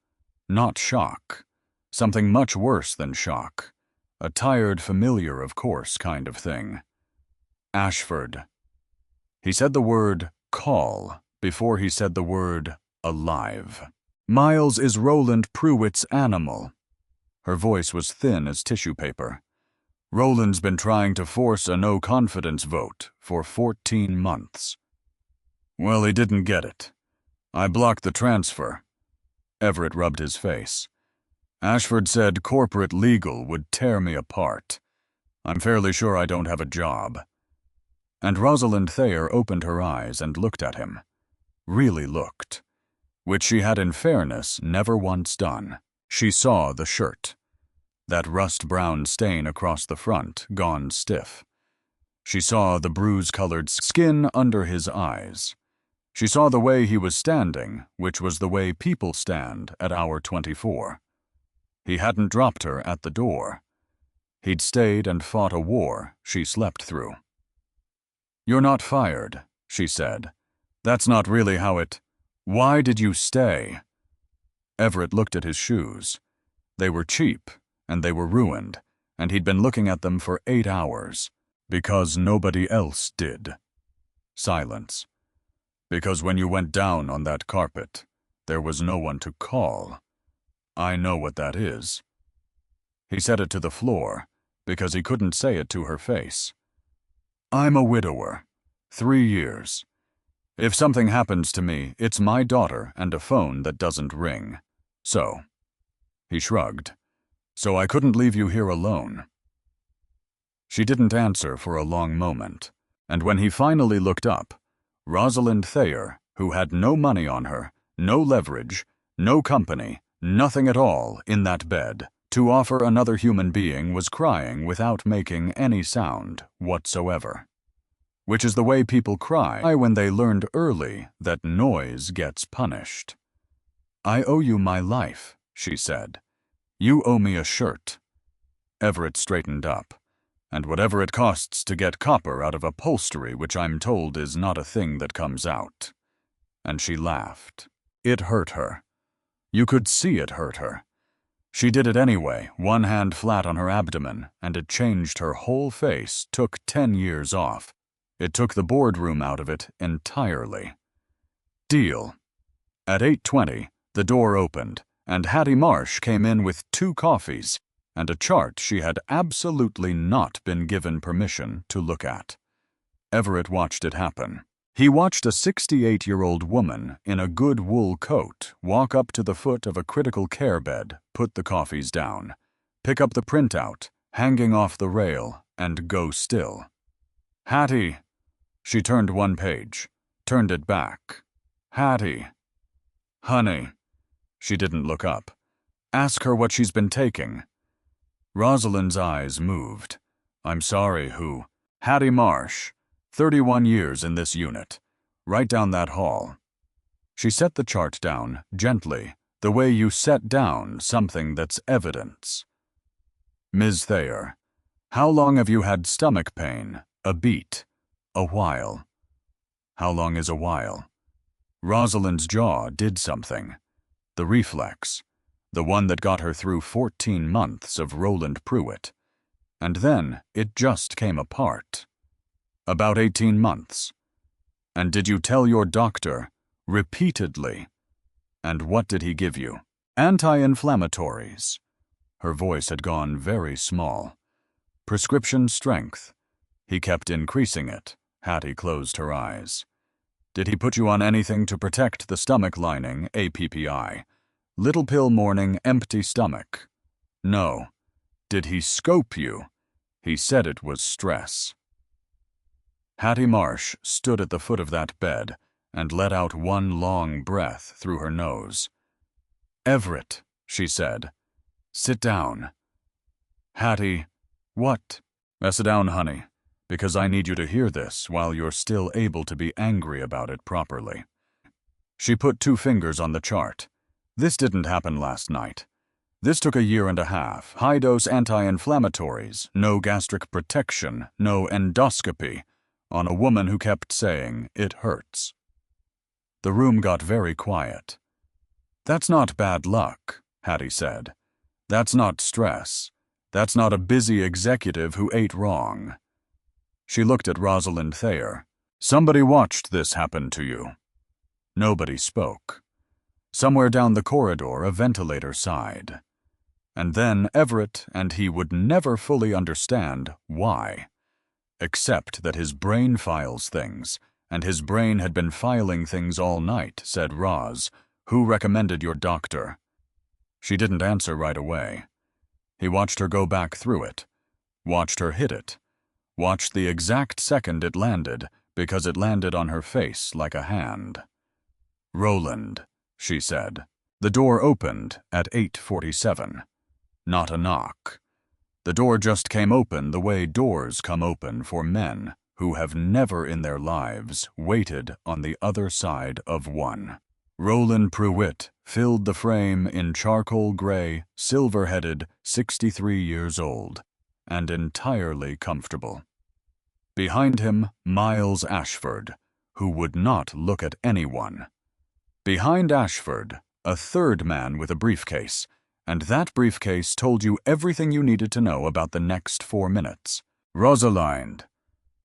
Not shock. Something much worse than shock. A tired, familiar, of course, kind of thing. Ashford. He said the word call before he said the word alive. Miles is Roland Pruitt's animal. Her voice was thin as tissue paper. Roland's been trying to force a no-confidence vote for 14 months. Well, he didn't get it. I blocked the transfer. Everett rubbed his face. Ashford said corporate legal would tear me apart. I'm fairly sure I don't have a job. And Rosalind Thayer opened her eyes and looked at him. Really looked. Which she had in fairness never once done. She saw the shirt. that rust-brown stain across the front gone stiff. She saw the bruise-colored skin under his eyes. She saw the way he was standing, which was the way people stand at hour 24. He hadn't dropped her at the door. He'd stayed and fought a war she slept through. "You're not fired," she said. "That's not really how it— Why did you stay?" Everett looked at his shoes. They were cheap, and they were ruined, and he'd been looking at them for 8 hours, because nobody else did. Silence. "Because when you went down on that carpet, there was no one to call. I know what that is." He said it to the floor, because he couldn't say it to her face. "I'm a widower. 3 years. If something happens to me, it's my daughter and a phone that doesn't ring. So." He shrugged. "So I couldn't leave you here alone." She didn't answer for a long moment, and when he finally looked up, Rosalind Thayer, who had no money on her, no leverage, no company, nothing at all in that bed to offer another human being, was crying without making any sound whatsoever. Which is the way people cry when they learned early that noise gets punished. "I owe you my life," she said. "You owe me a shirt." Everett straightened up. "And whatever it costs to get copper out of upholstery, which I'm told is not a thing that comes out." And she laughed. It hurt her. You could see it hurt her. She did it anyway, one hand flat on her abdomen, and it changed her whole face, took 10 years off. It took the boardroom out of it entirely. Deal. At 8:20, the door opened, and Hattie Marsh came in with 2 coffees and a chart she had absolutely not been given permission to look at. Everett watched it happen. He watched a 68-year-old woman in a good wool coat walk up to the foot of a critical care bed, put the coffees down, pick up the printout, hanging off the rail, and go still. "Hattie." She turned one page, turned it back. "Hattie." "Honey." She didn't look up. "Ask her what she's been taking." Rosalind's eyes moved. "I'm sorry, who?" "Hattie Marsh. 31 years in this unit. Right down that hall." She set the chart down, gently, the way you set down something that's evidence. "Ms. Thayer, how long have you had stomach pain? A beat. A while." How long is a while? Rosalind's jaw did something. The reflex. The one that got her through 14 months of Roland Pruitt. And then it just came apart. About 18 months. "And did you tell your doctor?" "Repeatedly." "And what did he give you?" "Anti-inflammatories." Her voice had gone very small. "Prescription strength." He kept increasing it. Hattie closed her eyes. "Did he put you on anything to protect the stomach lining, APPI? Little pill morning, empty stomach?" "No." "Did he scope you?" "He said it was stress." Hattie Marsh stood at the foot of that bed and let out one long breath through her nose. "Everett," she said. "Sit down." "Hattie." "What?" "Sit down, honey, because I need you to hear this while you're still able to be angry about it properly." She put 2 fingers on the chart. "This didn't happen last night. This took a year and a half. High-dose anti-inflammatories, no gastric protection, no endoscopy, on a woman who kept saying, 'It hurts.'" The room got very quiet. "That's not bad luck," Hattie said. "That's not stress. That's not a busy executive who ate wrong." She looked at Rosalind Thayer. "Somebody watched this happen to you." Nobody spoke. Somewhere down the corridor, a ventilator sighed. And then Everett and he would never fully understand why. Except that his brain files things, and his brain had been filing things all night, said Roz. "Who recommended your doctor?" She didn't answer right away. He watched her go back through it, watched her hit it, watched the exact second it landed, because it landed on her face like a hand. "Roland," she said. The door opened at 8:47. not a knock. The door just came open the way doors come open for men who have never in their lives waited on the other side of one. Roland Pruitt filled the frame in charcoal gray, silver-headed, 63 years old, and entirely comfortable. Behind him, Miles Ashford, who would not look at anyone. Behind Ashford, a third man with a briefcase, and that briefcase told you everything you needed to know about the next 4 minutes. Rosalind.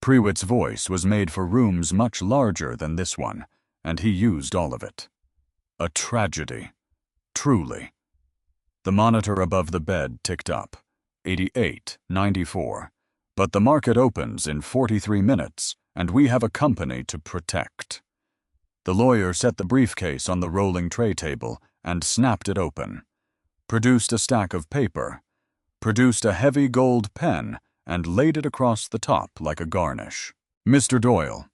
Pruitt's voice was made for rooms much larger than this one, and he used all of it. A tragedy. Truly. The monitor above the bed ticked up. 88.94. But the market opens in 43 minutes, and we have a company to protect. The lawyer set the briefcase on the rolling tray table and snapped it open, produced a stack of paper, produced a heavy gold pen, and laid it across the top like a garnish. Mr. Doyle.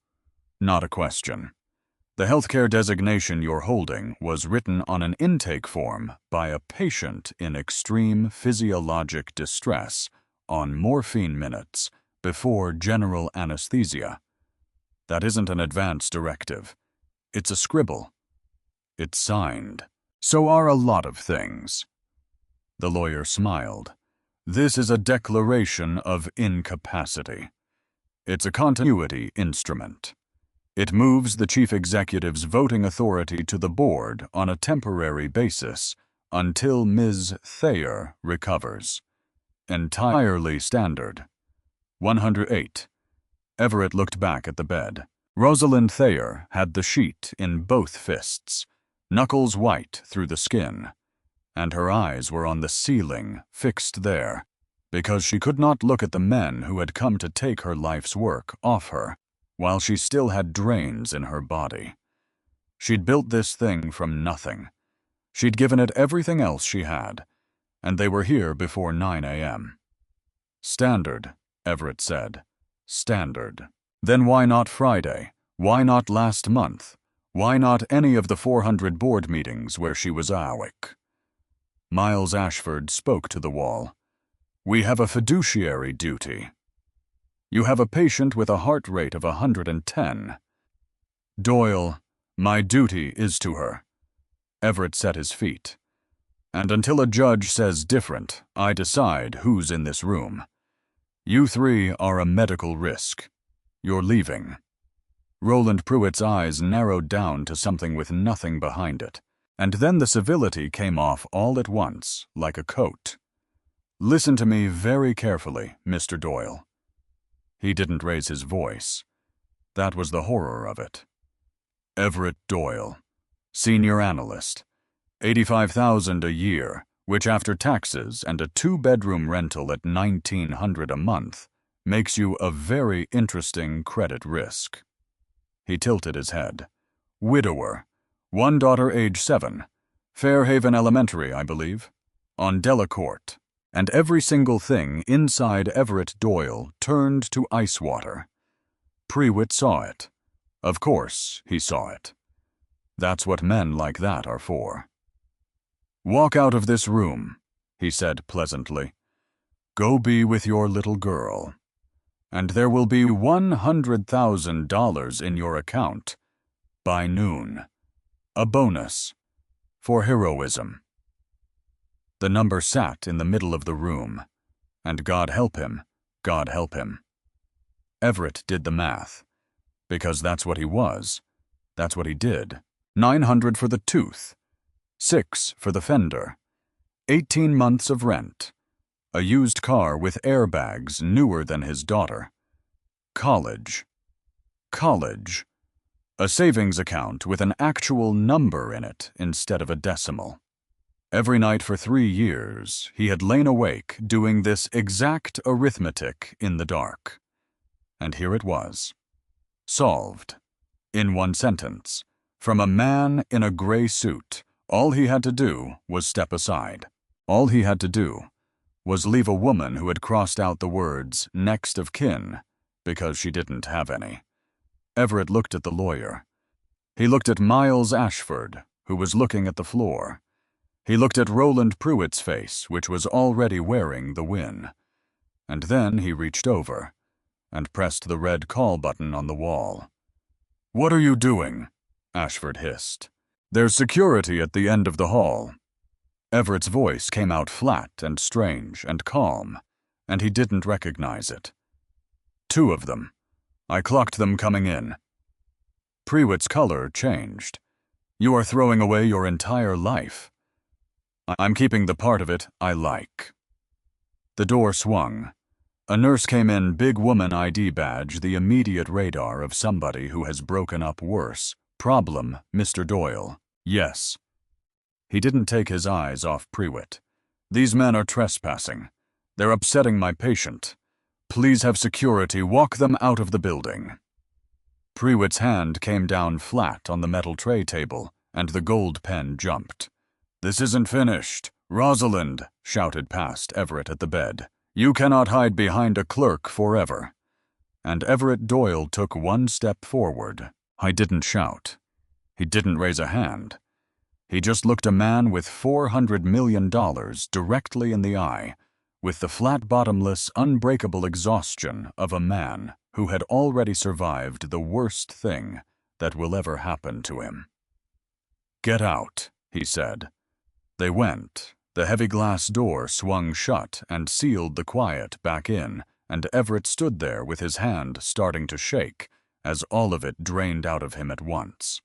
Not a question. The healthcare designation you're holding was written on an intake form by a patient in extreme physiologic distress on morphine minutes before general anesthesia. That isn't an advance directive. It's a scribble. It's signed. So are a lot of things. The lawyer smiled. This is a declaration of incapacity. It's a continuity instrument. It moves the chief executive's voting authority to the board on a temporary basis until Ms. Thayer recovers. Entirely standard. 108. Everett looked back at the bed. Rosalind Thayer had the sheet in both fists, knuckles white through the skin, and her eyes were on the ceiling, fixed there, because she could not look at the men who had come to take her life's work off her while she still had drains in her body. She'd built this thing from nothing. She'd given it everything else she had, and they were here before 9 a.m. Standard, Everett said. Standard. Then why not Friday? Why not last month? Why not any of the 400 board meetings where she was awake? Miles Ashford spoke to the wall. We have a fiduciary duty. You have a patient with a heart rate of 110. Doyle, my duty is to her. Everett set his feet. And until a judge says different, I decide who's in this room. You 3 are a medical risk. You're leaving. Roland Pruitt's eyes narrowed down to something with nothing behind it, and then the civility came off all at once, like a coat. Listen to me very carefully, Mr. Doyle. He didn't raise his voice. That was the horror of it. Everett Doyle, senior analyst, $85,000 a year, which after taxes and a 2-bedroom rental at $1,900 a month makes you a very interesting credit risk. He tilted his head. Widower, 1 daughter age 7, Fairhaven Elementary, I believe, on Delacourt. And every single thing inside Everett Doyle turned to ice water. Pruitt saw it. Of course he saw it. That's what men like that are for. Walk out of this room, he said pleasantly. Go be with your little girl. And there will be $100,000 in your account by noon. A bonus for heroism. The number sat in the middle of the room, and God help him, God help him. Everett did the math, because that's what he was, that's what he did. 900 for the tooth, 6 for the fender, 18 months of rent, a used car with airbags newer than his daughter, college, a savings account with an actual number in it instead of a decimal. Every night for 3 years, he had lain awake doing this exact arithmetic in the dark. And here it was. Solved. In 1 sentence. From a man in a gray suit, all he had to do was step aside. All he had to do was leave a woman who had crossed out the words next of kin because she didn't have any. Everett looked at the lawyer. He looked at Miles Ashford, who was looking at the floor. He looked at Roland Pruitt's face, which was already wearing the win. And then he reached over and pressed the red call button on the wall. "What are you doing?" Ashford hissed. "There's security at the end of the hall." Everett's voice came out flat and strange and calm, and he didn't recognize it. "2 of them. I clocked them coming in." Pruitt's color changed. "You are throwing away your entire life." "I'm keeping the part of it I like." The door swung. A nurse came in, big woman ID badge, the immediate radar of somebody who has broken up worse. "Problem, Mr. Doyle." "Yes." He didn't take his eyes off Pruitt. "These men are trespassing. They're upsetting my patient. Please have security walk them out of the building." Pruitt's hand came down flat on the metal tray table, and the gold pen jumped. "This isn't finished." "Rosalind," shouted past Everett at the bed. "You cannot hide behind a clerk forever." And Everett Doyle took 1 step forward. I didn't shout. He didn't raise a hand. He just looked a man with $400 million directly in the eye, with the flat, bottomless, unbreakable exhaustion of a man who had already survived the worst thing that will ever happen to him. "Get out," he said. They went. The heavy glass door swung shut and sealed the quiet back in, and Everett stood there with his hand starting to shake as all of it drained out of him at once.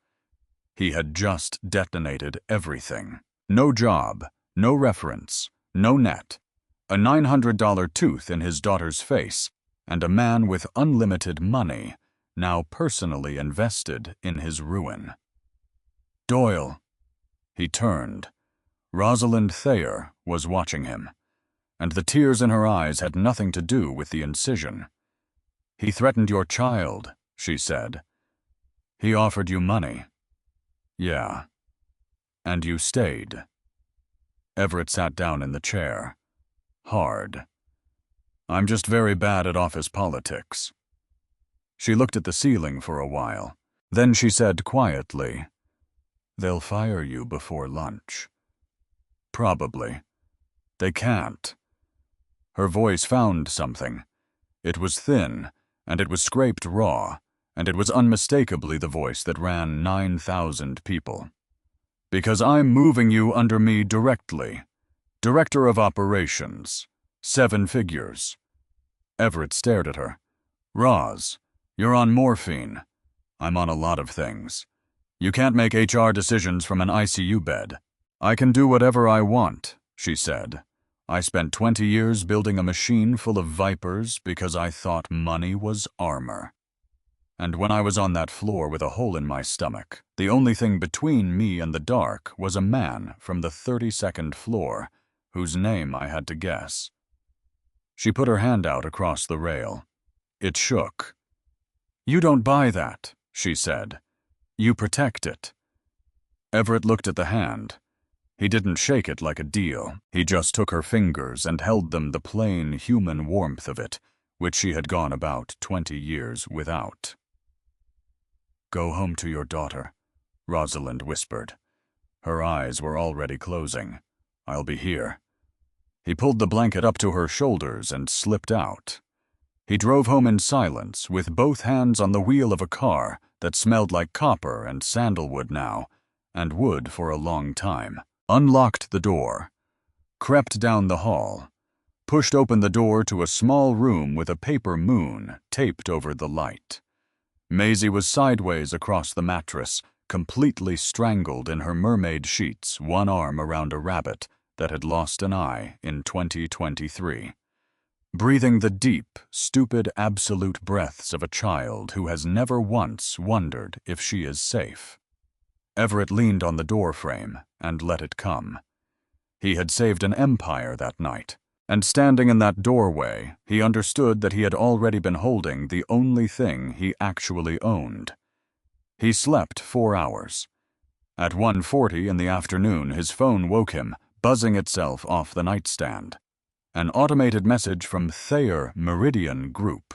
He had just detonated everything. No job, no reference, no net, a $900 tooth in his daughter's face, and a man with unlimited money, now personally invested in his ruin. "Doyle." He turned. Rosalind Thayer was watching him, and the tears in her eyes had nothing to do with the incision. "He threatened your child," she said. "He offered you money." "Yeah. And you stayed." Everett sat down in the chair. Hard. "I'm just very bad at office politics." She looked at the ceiling for a while. Then she said quietly, "They'll fire you before lunch." "Probably. They can't." Her voice found something. It was thin, and it was scraped raw, and it was unmistakably the voice that ran 9,000 people. "Because I'm moving you under me directly. Director of Operations. 7 figures. Everett stared at her. "Roz, you're on morphine. I'm on a lot of things. You can't make HR decisions from an ICU bed." "I can do whatever I want," she said. "I spent 20 years building a machine full of vipers because I thought money was armor. And when I was on that floor with a hole in my stomach, the only thing between me and the dark was a man from the 32nd floor, whose name I had to guess." She put her hand out across the rail. It shook. "You don't buy that," she said. "You protect it." Everett looked at the hand. He didn't shake it like a deal. He just took her fingers and held them the plain human warmth of it, which she had gone about 20 years without. "Go home to your daughter," Rosalind whispered. Her eyes were already closing. "I'll be here." He pulled the blanket up to her shoulders and slipped out. He drove home in silence, with both hands on the wheel of a car that smelled like copper and sandalwood now, and would for a long time. Unlocked the door, crept down the hall, pushed open the door to a small room with a paper moon taped over the light. Maisie was sideways across the mattress, completely strangled in her mermaid sheets, one arm around a rabbit that had lost an eye in 2023. Breathing the deep, stupid, absolute breaths of a child who has never once wondered if she is safe. Everett leaned on the door frame and let it come. He had saved an empire that night, and standing in that doorway, he understood that he had already been holding the only thing he actually owned. He slept 4 hours. At 1:40 in the afternoon, his phone woke him, buzzing itself off the nightstand. An automated message from Thayer Meridian Group.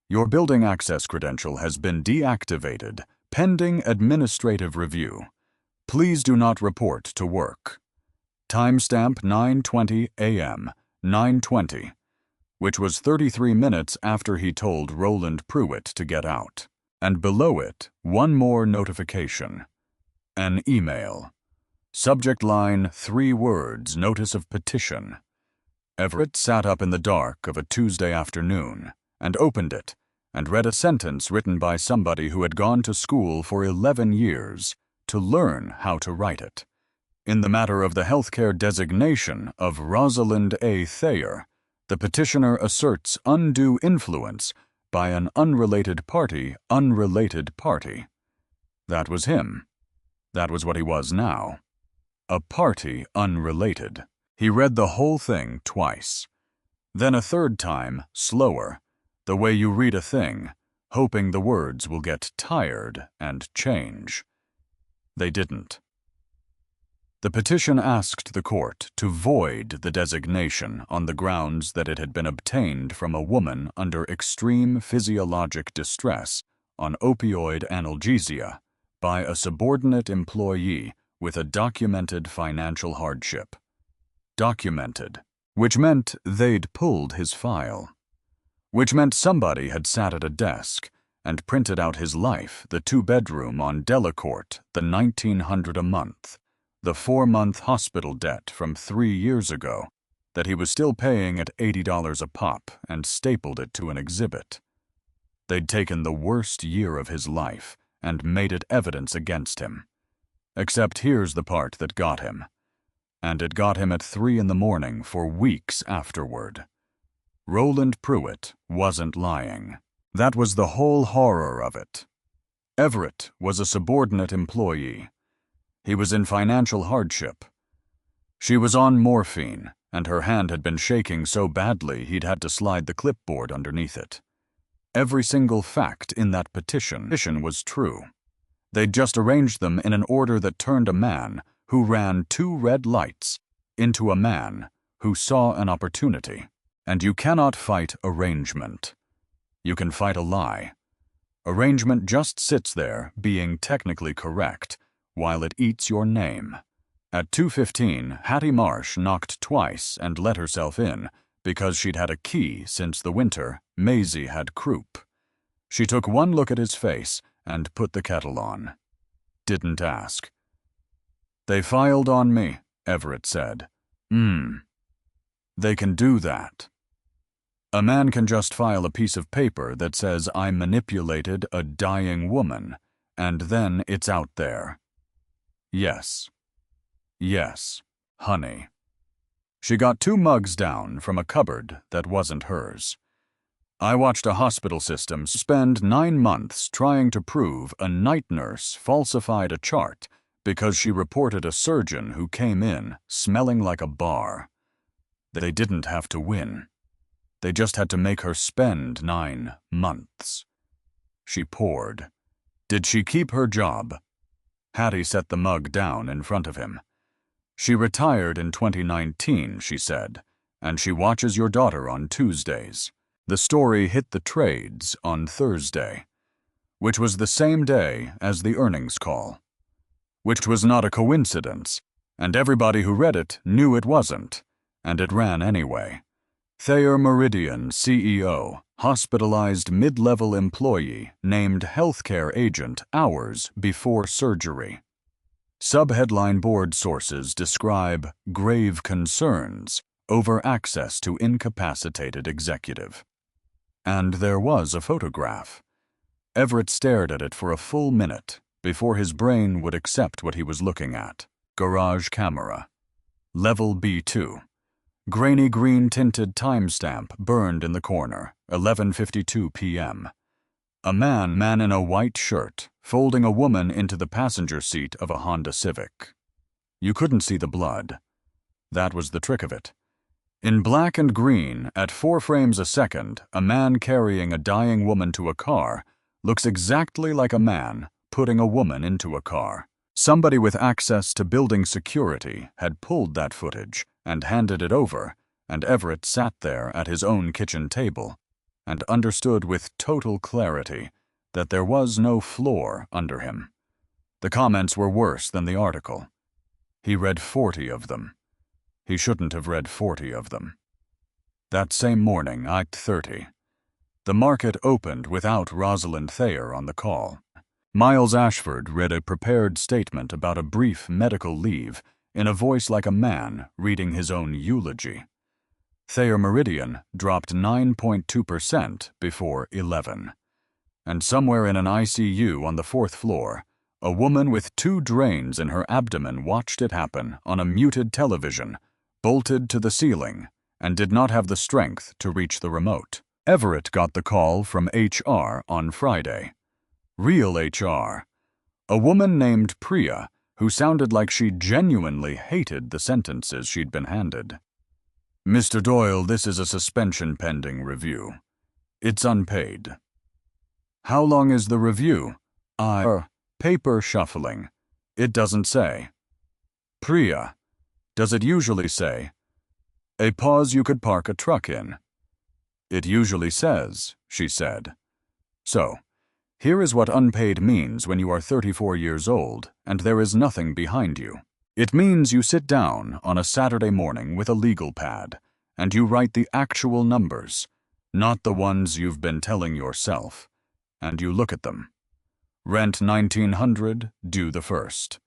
"Your building access credential has been deactivated, pending administrative review. Please do not report to work." Timestamp 9:20 a.m., 9:20, which was 33 minutes after he told Roland Pruitt to get out. And below it, one more notification. An email. Subject line 3 words, notice of petition. Everett sat up in the dark of a Tuesday afternoon and opened it and read a sentence written by somebody who had gone to school for 11 years to learn how to write it. In the matter of the healthcare designation of Rosalind A. Thayer, the petitioner asserts undue influence by an unrelated party. That was him. That was what he was now. A party unrelated. He read the whole thing twice. Then a third time, slower, the way you read a thing, hoping the words will get tired and change. They didn't. The petition asked the court to void the designation on the grounds that it had been obtained from a woman under extreme physiologic distress on opioid analgesia by a subordinate employee with a documented financial hardship. Documented, which meant they'd pulled his file. Which meant somebody had sat at a desk and printed out his life, the 2-bedroom on Delacourt, the $1,900 a month, the 4-month hospital debt from 3 years ago that he was still paying at $80 a pop, and stapled it to an exhibit. They'd taken the worst year of his life and made it evidence against him. Except here's the part that got him. And it got him at 3 a.m. for weeks afterward. Roland Pruitt wasn't lying. That was the whole horror of it. Everett was a subordinate employee. He was in financial hardship. She was on morphine, and her hand had been shaking so badly he'd had to slide the clipboard underneath it. Every single fact in that petition was true. They'd just arranged them in an order that turned a man who ran 2 red lights into a man who saw an opportunity. And you cannot fight arrangement. You can fight a lie. Arrangement just sits there, being technically correct, while it eats your name. At 2:15, Hattie Marsh knocked twice and let herself in, because she'd had a key since the winter Maisie had croup. She took one look at his face and put the kettle on. Didn't ask. "They filed on me," Everett said. They can do that. A man can just file a piece of paper that says I manipulated a dying woman, and then it's out there. Yes. Yes, honey. She got 2 mugs down from a cupboard that wasn't hers. I watched a hospital system spend 9 months trying to prove a night nurse falsified a chart because she reported a surgeon who came in smelling like a bar. They didn't have to win. They just had to make her spend 9 months. She poured. Did she keep her job? Hattie set the mug down in front of him. She retired in 2019, she said, and she watches your daughter on Tuesdays. The story hit the trades on Thursday, which was the same day as the earnings call. Which was not a coincidence, and everybody who read it knew it wasn't, and it ran anyway. Thayer Meridian CEO, hospitalized mid-level employee named healthcare agent hours before surgery. Subheadline board sources describe grave concerns over access to incapacitated executive. And there was a photograph. Everett stared at it for a full minute before his brain would accept what he was looking at. Garage camera. Level B2. Grainy green-tinted timestamp burned in the corner, 11:52 p.m. A man in a white shirt, folding a woman into the passenger seat of a Honda Civic. You couldn't see the blood. That was the trick of it. In black and green, at 4 frames a second, a man carrying a dying woman to a car looks exactly like a man putting a woman into a car. Somebody with access to building security had pulled that footage and handed it over, and Everett sat there at his own kitchen table and understood with total clarity that there was no floor under him. The comments were worse than the article. He read 40 of them. He shouldn't have read 40 of them. That same morning, at 30, the market opened without Rosalind Thayer on the call. Miles Ashford read a prepared statement about a brief medical leave in a voice like a man reading his own eulogy. Thayer Meridian dropped 9.2% before 11. And somewhere in an ICU on the 4th floor, a woman with 2 drains in her abdomen watched it happen on a muted television, bolted to the ceiling, and did not have the strength to reach the remote. Everett got the call from HR on Friday. Real HR. A woman named Priya, who sounded like she genuinely hated the sentences she'd been handed. Mr. Doyle, this is a suspension pending review. It's unpaid. How long is the review? Paper shuffling. It doesn't say. Priya. Does it usually say? A pause you could park a truck in. It usually says, she said. So, here is what unpaid means when you are 34 years old and there is nothing behind you. It means you sit down on a Saturday morning with a legal pad and you write the actual numbers, not the ones you've been telling yourself, and you look at them. Rent $1,900, due the 1st.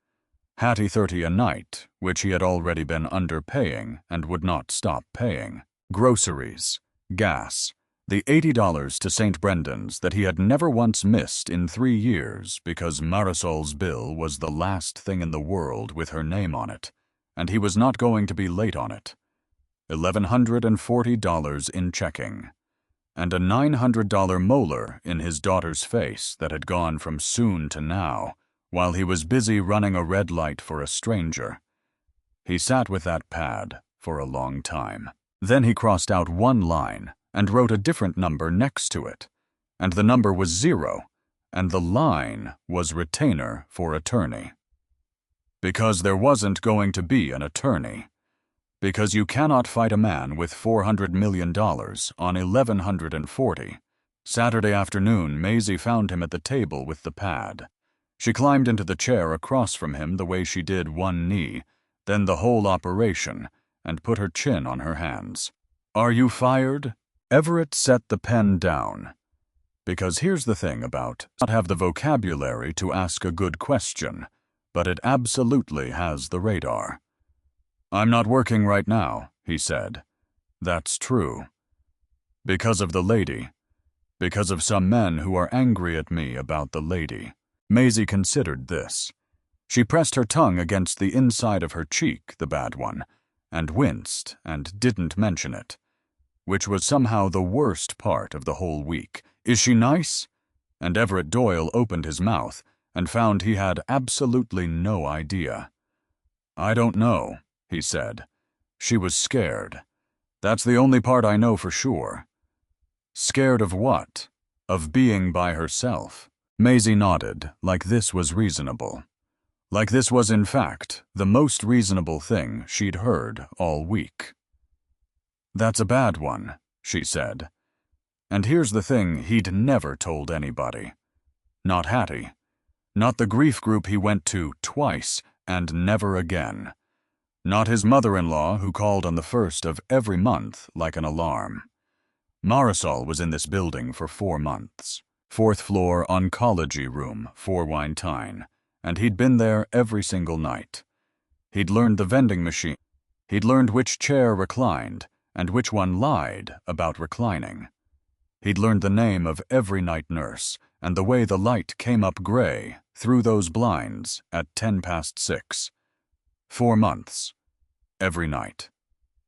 Hattie $30 a night, which he had already been underpaying and would not stop paying. Groceries, gas, the $80 to St. Brendan's that he had never once missed in 3 years because Marisol's bill was the last thing in the world with her name on it, and he was not going to be late on it. $1,140 in checking, and a $900 molar in his daughter's face that had gone from soon to now, while he was busy running a red light for a stranger. He sat with that pad for a long time. Then he crossed out one line and wrote a different number next to it, and the number was 0, and the line was retainer for attorney. Because there wasn't going to be an attorney. Because you cannot fight a man with $400 million on $1,140. Saturday afternoon, Maisie found him at the table with the pad. She climbed into the chair across from him the way she did one knee, then the whole operation, and put her chin on her hands. Are you fired? Everett set the pen down. Because here's the thing about not have the vocabulary to ask a good question, but it absolutely has the radar. I'm not working right now, he said. That's true. Because of the lady. Because of some men who are angry at me about the lady. Maisie considered this. She pressed her tongue against the inside of her cheek, the bad one, and winced and didn't mention it, which was somehow the worst part of the whole week. Is she nice? And Everett Doyle opened his mouth and found he had absolutely no idea. I don't know, he said. She was scared. That's the only part I know for sure. Scared of what? Of being by herself. Maisie nodded, like this was reasonable. Like this was, in fact, the most reasonable thing she'd heard all week. That's a bad one, she said. And here's the thing he'd never told anybody. Not Hattie. Not the grief group he went to twice and never again. Not his mother-in-law who called on the 1st of every month like an alarm. Marisol was in this building for 4 months. 4th floor oncology room, 4 Winetine, and he'd been there every single night. He'd learned the vending machine. He'd learned which chair reclined and which one lied about reclining. He'd learned the name of every night nurse and the way the light came up gray through those blinds at 6:10. 4 months. Every night.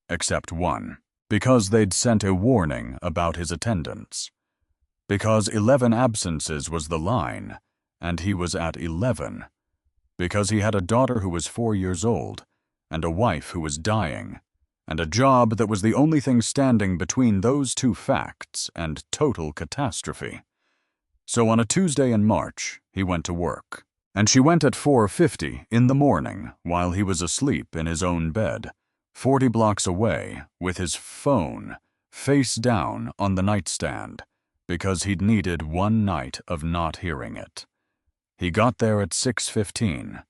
Except one. Because they'd sent a warning about his attendance. Because 11 absences was the line, and he was at 11. Because he had a daughter who was 4 years old, and a wife who was dying, and a job that was the only thing standing between those two facts and total catastrophe. So on a Tuesday in March, he went to work. And she went at 4:50 in the morning while he was asleep in his own bed, 40 blocks away, with his phone face down on the nightstand, because he'd needed one night of not hearing it. He got there at 6:15.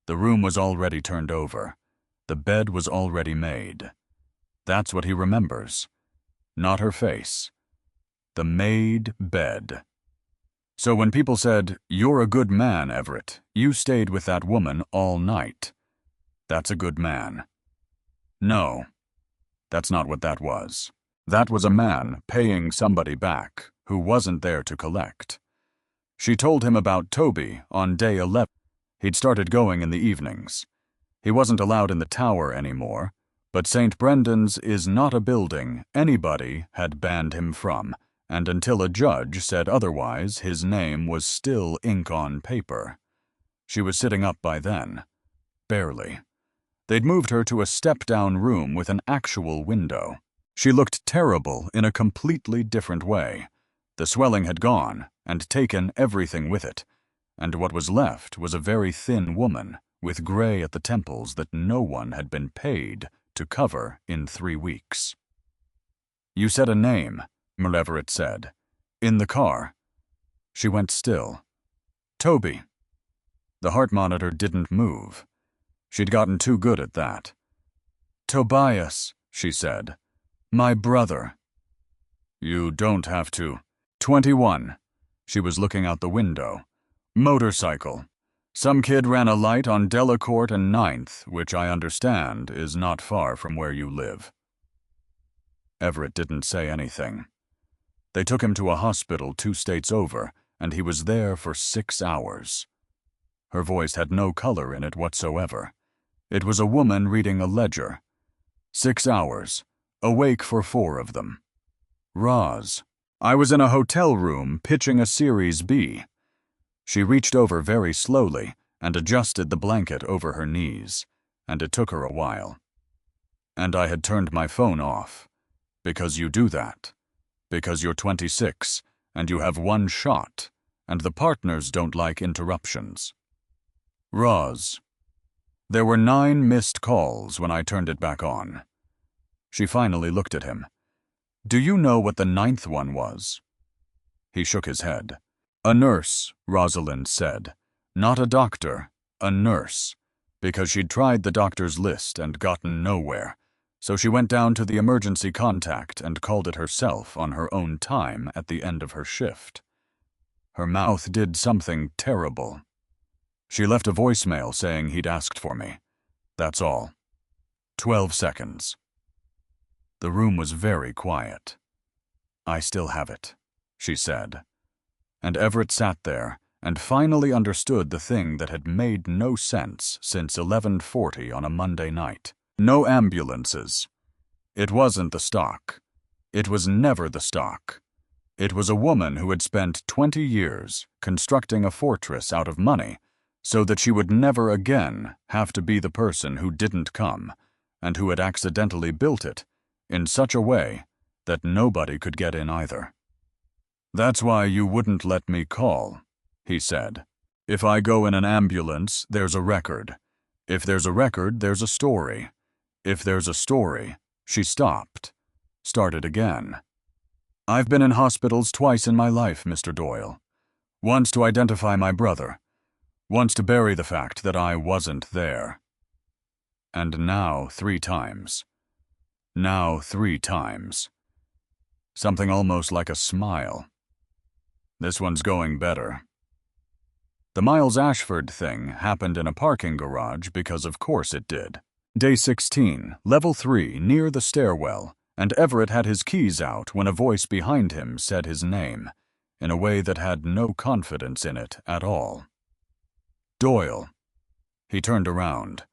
The room was already turned over. The bed was already made. That's what he remembers. Not her face. The made bed. So when people said, "You're a good man, Everett. You stayed with that woman all night," that's a good man. No, that's not what that was. That was a man paying somebody back who wasn't there to collect. She told him about Toby on day 11. He'd started going in the evenings. He wasn't allowed in the tower anymore, but St. Brendan's is not a building anybody had banned him from, and until a judge said otherwise, his name was still ink on paper. She was sitting up by then. Barely. They'd moved her to a step-down room with an actual window. She looked terrible in a completely different way. The swelling had gone and taken everything with it, and what was left was a very thin woman with gray at the temples that no one had been paid to cover in 3 weeks. "You said a name," Everett said. "In the car." She went still. "Toby." The heart monitor didn't move. She'd gotten too good at that. "Tobias," she said. "My brother." "You don't have to." 21. She was looking out the window. "Motorcycle. Some kid ran a light on Delacourt and 9th, which I understand is not far from where you live." Everett didn't say anything. They took him to a hospital 2 states over, and he was there for 6 hours. Her voice had no color in it whatsoever. It was a woman reading a ledger. 6 hours, awake for 4 of them. Roz. "I was in a hotel room pitching a Series B." She reached over very slowly and adjusted the blanket over her knees, and it took her a while. "And I had turned my phone off. Because you do that. Because you're 26, and you have 1 shot, and the partners don't like interruptions." "Roz." "There were 9 missed calls when I turned it back on." She finally looked at him. "Do you know what the 9th one was?" He shook his head. "A nurse," Rosalind said. "Not a doctor, a nurse. Because she'd tried the doctor's list and gotten nowhere. So she went down to the emergency contact and called it herself on her own time at the end of her shift. Her mouth did something terrible. She left a voicemail saying he'd asked for me. That's all. 12 seconds. The room was very quiet. "I still have it," she said. And Everett sat there and finally understood the thing that had made no sense since 11:40 on a Monday night. No ambulances. It wasn't the stock. It was never the stock. It was a woman who had spent 20 years constructing a fortress out of money so that she would never again have to be the person who didn't come, and who had accidentally built it in such a way that nobody could get in either. "That's why you wouldn't let me call," he said. "If I go in an ambulance, there's a record. If there's a record, there's a story. If there's a story..." She stopped. Started again. "I've been in hospitals twice in my life, Mr. Doyle. Once to identify my brother. Once to bury the fact that I wasn't there. And now 3 times. Now 3 times. Something almost like a smile. This one's going better." The Miles Ashford thing happened in a parking garage because of course it did. Day 16, level 3, near the stairwell, and Everett had his keys out when a voice behind him said his name, in a way that had no confidence in it at all. "Doyle." He turned around.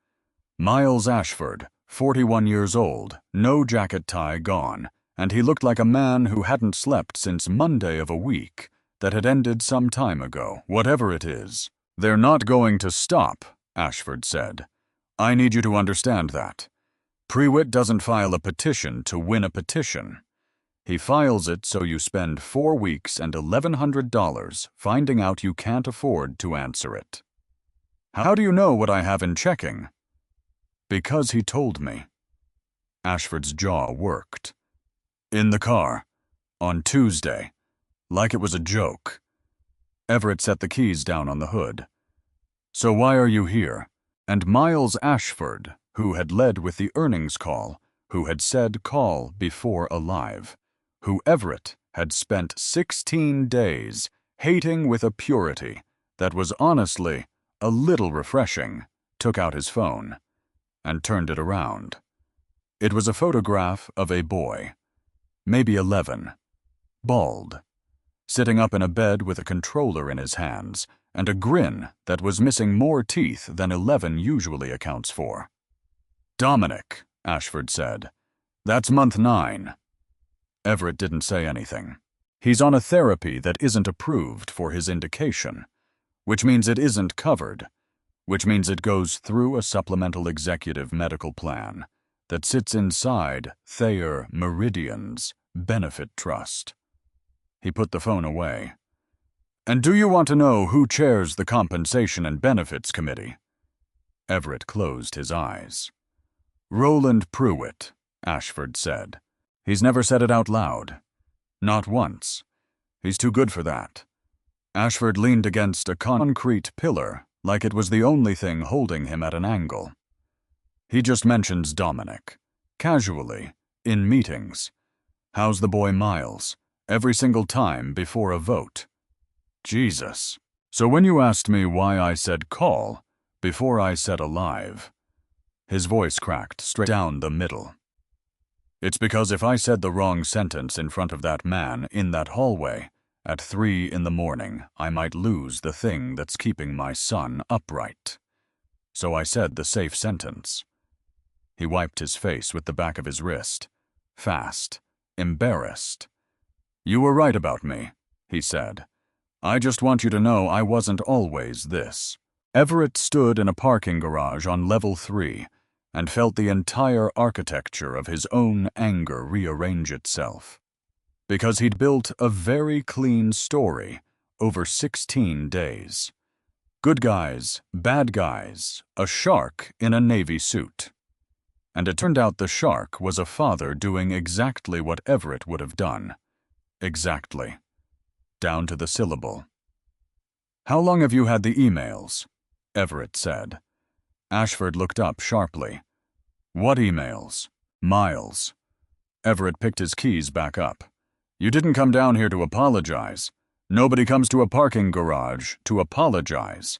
Miles Ashford, 41 years old, no jacket tie gone, and he looked like a man who hadn't slept since Monday of a week that had ended some time ago. "Whatever it is, they're not going to stop," Ashford said. "I need you to understand that. Prewitt doesn't file a petition to win a petition. He files it so you spend 4 weeks and $1,100 finding out you can't afford to answer it." "How do you know what I have in checking?" "Because he told me." Ashford's jaw worked. "In the car. On Tuesday. Like it was a joke." Everett set the keys down on the hood. "So why are you here? And Miles Ashford, who had led with the earnings call, who had said call before alive, who Everett had spent 16 days hating with a purity that was honestly a little refreshing, took out his phone and turned it around. It was a photograph of a boy, maybe 11, bald, sitting up in a bed with a controller in his hands and a grin that was missing more teeth than 11 usually accounts for. "Dominic," Ashford said. "That's month 9. Everett didn't say anything. He's on a therapy that isn't approved for his indication, which means it isn't covered, which means it goes through a supplemental executive medical plan that sits inside Thayer Meridian's benefit trust. He put the phone away. "And do you want to know who chairs the Compensation and Benefits Committee?" Everett closed his eyes. "Roland Pruitt," Ashford said. "He's never said it out loud. Not once. He's too good for that." Ashford leaned against a concrete pillar like it was the only thing holding him at an angle. "He just mentions Dominic. Casually, in meetings. How's the boy Miles? Every single time before a vote." Jesus. So when you asked me why I said call before I said alive, his voice cracked straight down the middle. It's because if I said the wrong sentence in front of that man in that hallway at 3 in the morning, I might lose the thing that's keeping my son upright. So I said the safe sentence. He wiped his face with the back of his wrist. Fast. Embarrassed. "You were right about me," he said. "I just want you to know I wasn't always this." Everett stood in a parking garage on level 3 and felt the entire architecture of his own anger rearrange itself. Because he'd built a very clean story over 16 days. Good guys, bad guys, a shark in a Navy suit. And it turned out the shark was a father doing exactly what Everett would have done. Exactly. Down to the syllable. "How long have you had the emails?" Everett said. Ashford looked up sharply. "What emails?" "Miles." Everett picked his keys back up. "You didn't come down here to apologize. Nobody comes to a parking garage to apologize.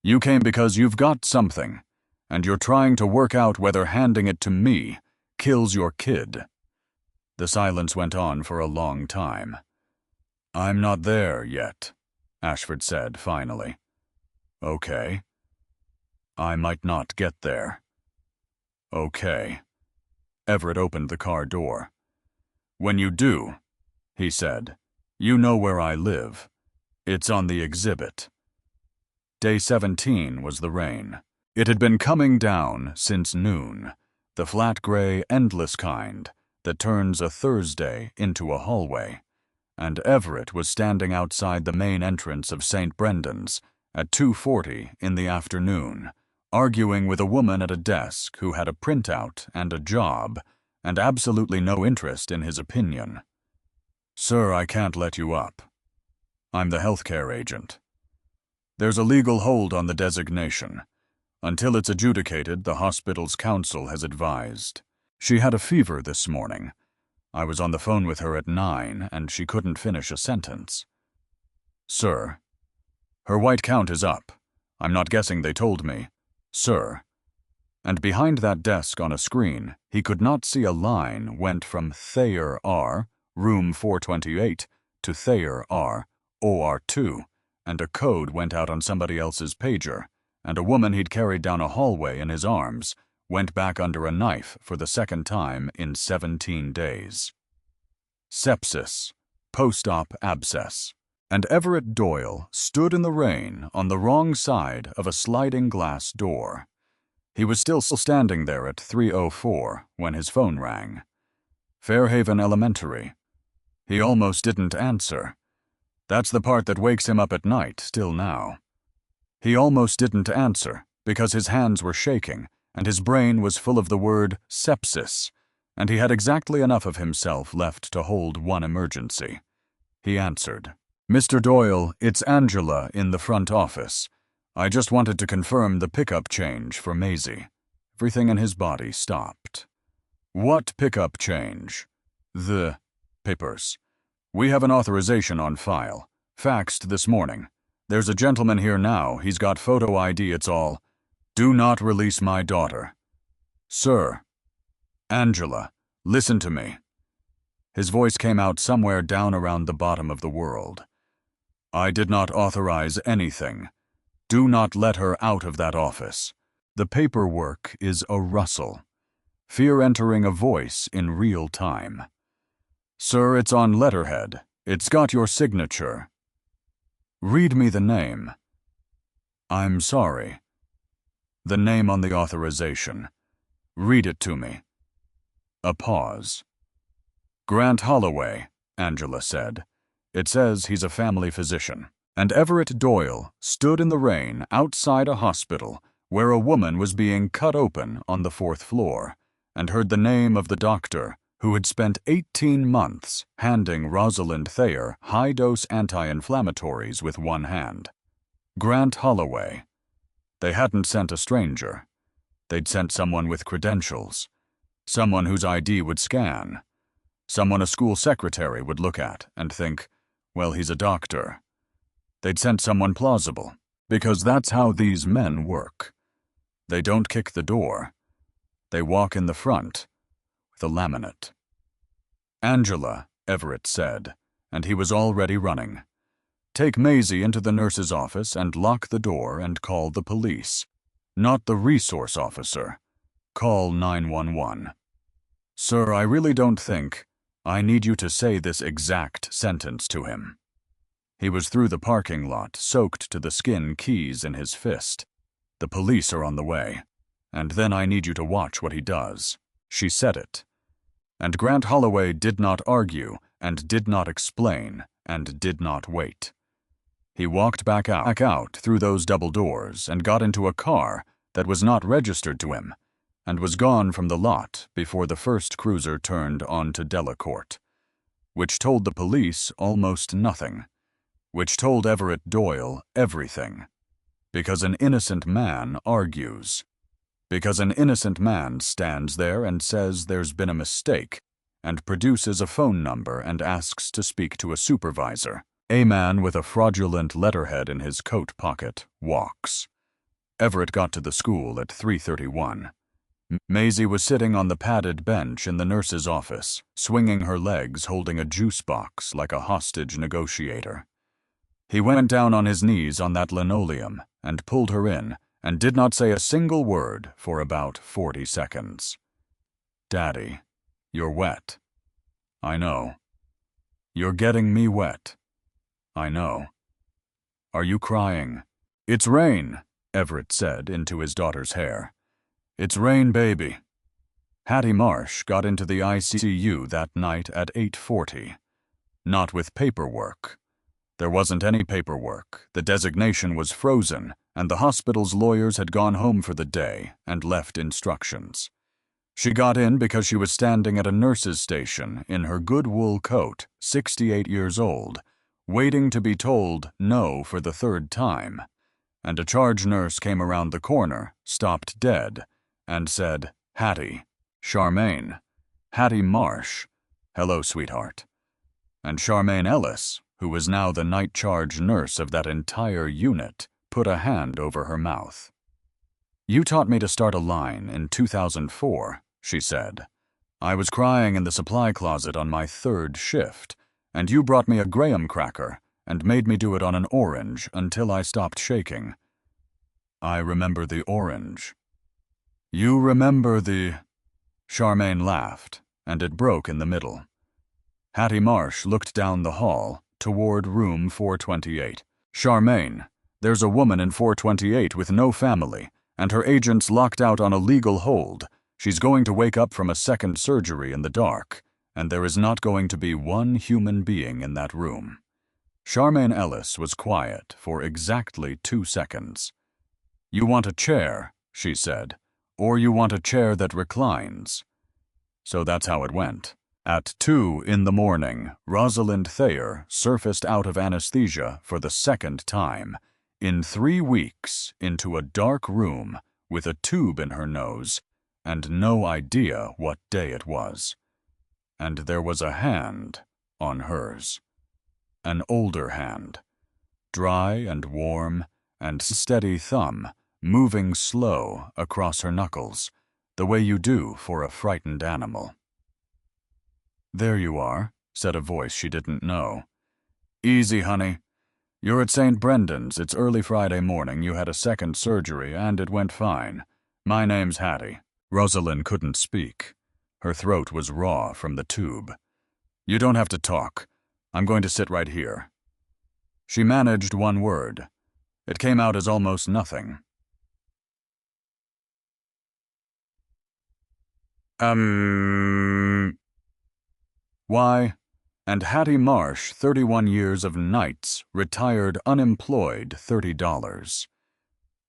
You came because you've got something, and you're trying to work out whether handing it to me kills your kid." The silence went on for a long time. "I'm not there yet," Ashford said finally. "Okay. I might not get there." "Okay." Everett opened the car door. "When you do," he said, "you know where I live. It's on the exhibit." Day 17 was the rain. It had been coming down since noon, the flat gray, endless kind that turns a Thursday into a hallway, and Everett was standing outside the main entrance of St. Brendan's at 2:40 in the afternoon, arguing with a woman at a desk who had a printout and a job and absolutely no interest in his opinion. "Sir, I can't let you up. I'm the healthcare agent. There's a legal hold on the designation. Until it's adjudicated, the hospital's counsel has advised. She had a fever this morning. I was on the phone with her at 9 and she couldn't finish a sentence. Sir, her white count is up. I'm not guessing they told me. Sir." And behind that desk on a screen, he could not see a line went from Thayer R, room 428, to Thayer R, OR2, and a code went out on somebody else's pager, and a woman he'd carried down a hallway in his arms went back under a knife for the second time in 17 days. Sepsis, post-op abscess. And Everett Doyle stood in the rain on the wrong side of a sliding glass door. He was still standing there at 3:04 when his phone rang. Fairhaven Elementary. He almost didn't answer. That's the part that wakes him up at night, still now. He almost didn't answer because his hands were shaking and his brain was full of the word sepsis, and he had exactly enough of himself left to hold one emergency. He answered. "Mr. Doyle, it's Angela in the front office. I just wanted to confirm the pickup change for Maisie." Everything in his body stopped. What pickup change? The papers. We have an authorization on file. Faxed this morning. There's a gentleman here now. He's got photo ID, it's all. Do not release my daughter. Sir. Angela, listen to me. His voice came out somewhere down around the bottom of the world. I did not authorize anything. Do not let her out of that office. The paperwork is a rustle. Fear entering a voice in real time. Sir, it's on letterhead. It's got your signature. Read me the name. I'm sorry. The name on the authorization. Read it to me. A pause. Grant Holloway, Angela said. It says he's a family physician. And Everett Doyle stood in the rain outside a hospital where a woman was being cut open on the 4th floor, and heard the name of the doctor who had spent 18 months handing Rosalind Thayer high-dose anti-inflammatories with one hand. Grant Holloway. They hadn't sent a stranger. They'd sent someone with credentials. Someone whose ID would scan. Someone a school secretary would look at and think, well, he's a doctor. They'd sent someone plausible, because that's how these men work. They don't kick the door. They walk in the front with a laminate. Angela, Everett said, and he was already running. Take Maisie into the nurse's office and lock the door and call the police. Not the resource officer. Call 911. Sir, I really don't think I need you to say this exact sentence to him. He was through the parking lot, soaked to the skin, keys in his fist. The police are on the way. And then I need you to watch what he does. She said it. And Grant Holloway did not argue, and did not explain, and did not wait. He walked back out through those double doors and got into a car that was not registered to him, and was gone from the lot before the first cruiser turned onto Delacourt, which told the police almost nothing, which told Everett Doyle everything, because an innocent man argues, because an innocent man stands there and says there's been a mistake, and produces a phone number and asks to speak to a supervisor. A man with a fraudulent letterhead in his coat pocket walks. Everett got to the school at 3:31. Maisie was sitting on the padded bench in the nurse's office, swinging her legs, holding a juice box like a hostage negotiator. He went down on his knees on that linoleum and pulled her in, and did not say a single word for about 40 seconds. Daddy, you're wet. I know. You're getting me wet. I know. Are you crying? It's rain, Everett said into his daughter's hair. It's rain, baby. Hattie Marsh got into the ICU that night at 8:40. Not with paperwork. There wasn't any paperwork. The designation was frozen, and the hospital's lawyers had gone home for the day and left instructions. She got in because she was standing at a nurse's station in her good wool coat, 68 years old, waiting to be told no for the 3rd time, and a charge nurse came around the corner, stopped dead, and said, Hattie, Charmaine, Hattie Marsh, hello, sweetheart. And Charmaine Ellis, who was now the night charge nurse of that entire unit, put a hand over her mouth. You taught me to start a line in 2004, she said. I was crying in the supply closet on my 3rd shift, and you brought me a graham cracker and made me do it on an orange until I stopped shaking. I remember the orange. You remember the... Charmaine laughed, and it broke in the middle. Hattie Marsh looked down the hall toward room 428. Charmaine, there's a woman in 428 with no family, and her agent's locked out on a legal hold. She's going to wake up from a second surgery in the dark, and there is not going to be one human being in that room. Charmaine Ellis was quiet for exactly 2 seconds. You want a chair, she said, or you want a chair that reclines. So that's how it went. At 2 in the morning, Rosalind Thayer surfaced out of anesthesia for the 2nd time, in 3 weeks, into a dark room with a tube in her nose and no idea what day it was. And there was a hand on hers. An older hand, dry and warm, and steady thumb moving slow across her knuckles, the way you do for a frightened animal. "There you are," said a voice she didn't know. "Easy, honey. You're at St. Brendan's. It's early Friday morning. You had a second surgery, and it went fine. My name's Hattie." Rosalind couldn't speak. Her throat was raw from the tube. "You don't have to talk. I'm going to sit right here." She managed one word. It came out as almost nothing. Why? And Hattie Marsh, 31 years of nights, retired unemployed, $30.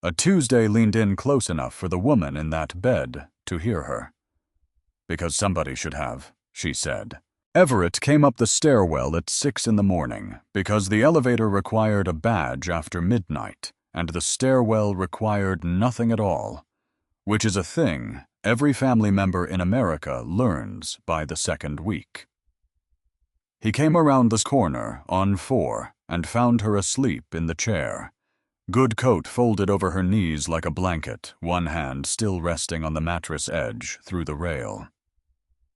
A Tuesday leaned in close enough for the woman in that bed to hear her. "Because somebody should have," she said. Everett came up the stairwell at 6 in the morning because the elevator required a badge after midnight, and the stairwell required nothing at all, which is a thing every family member in America learns by the second week. He came around this corner on 4 and found her asleep in the chair. Good coat folded over her knees like a blanket, one hand still resting on the mattress edge through the rail.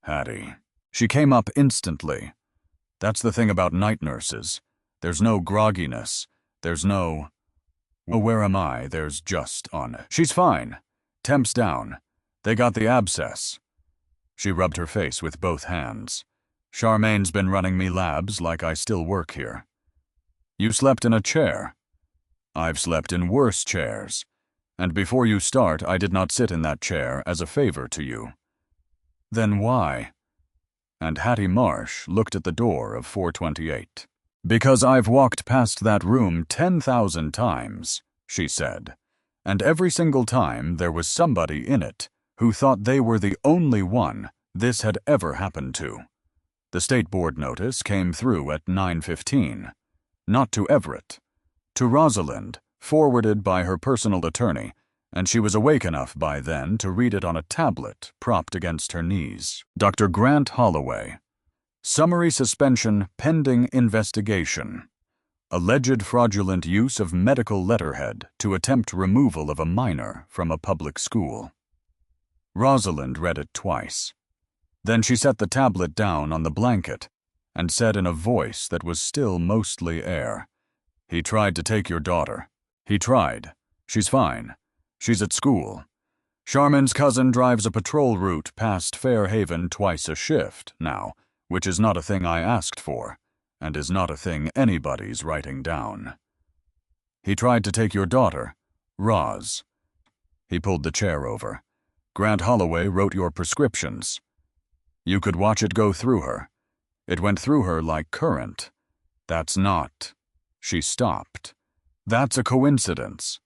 "Hattie." She came up instantly. That's the thing about night nurses. There's no grogginess. There's no, "Well, where am I?" There's just on. "She's fine. Temp's down. They got the abscess." She rubbed her face with both hands. "Charmaine's been running me labs like I still work here." "You slept in a chair." "I've slept in worse chairs. And before you start, I did not sit in that chair as a favor to you." "Then why?" And Hattie Marsh looked at the door of 428. "Because I've walked past that room 10,000 times, she said. And every single time there was somebody in it who thought they were the only one this had ever happened to. The state board notice came through at 9:15. Not to Everett. To Rosalind, forwarded by her personal attorney, and she was awake enough by then to read it on a tablet propped against her knees. Dr. Grant Holloway. Summary suspension pending investigation. Alleged fraudulent use of medical letterhead to attempt removal of a minor from a public school. Rosalind read it twice. Then she set the tablet down on the blanket and said in a voice that was still mostly air, "He tried to take your daughter. He tried. She's fine. She's at school. Charmin's cousin drives a patrol route past Fairhaven twice a shift now, which is not a thing I asked for, and is not a thing anybody's writing down. He tried to take your daughter, Roz." He pulled the chair over. "Grant Holloway wrote your prescriptions. You could watch it go through her. It went through her like current. That's not." She stopped. "That's a coincidence."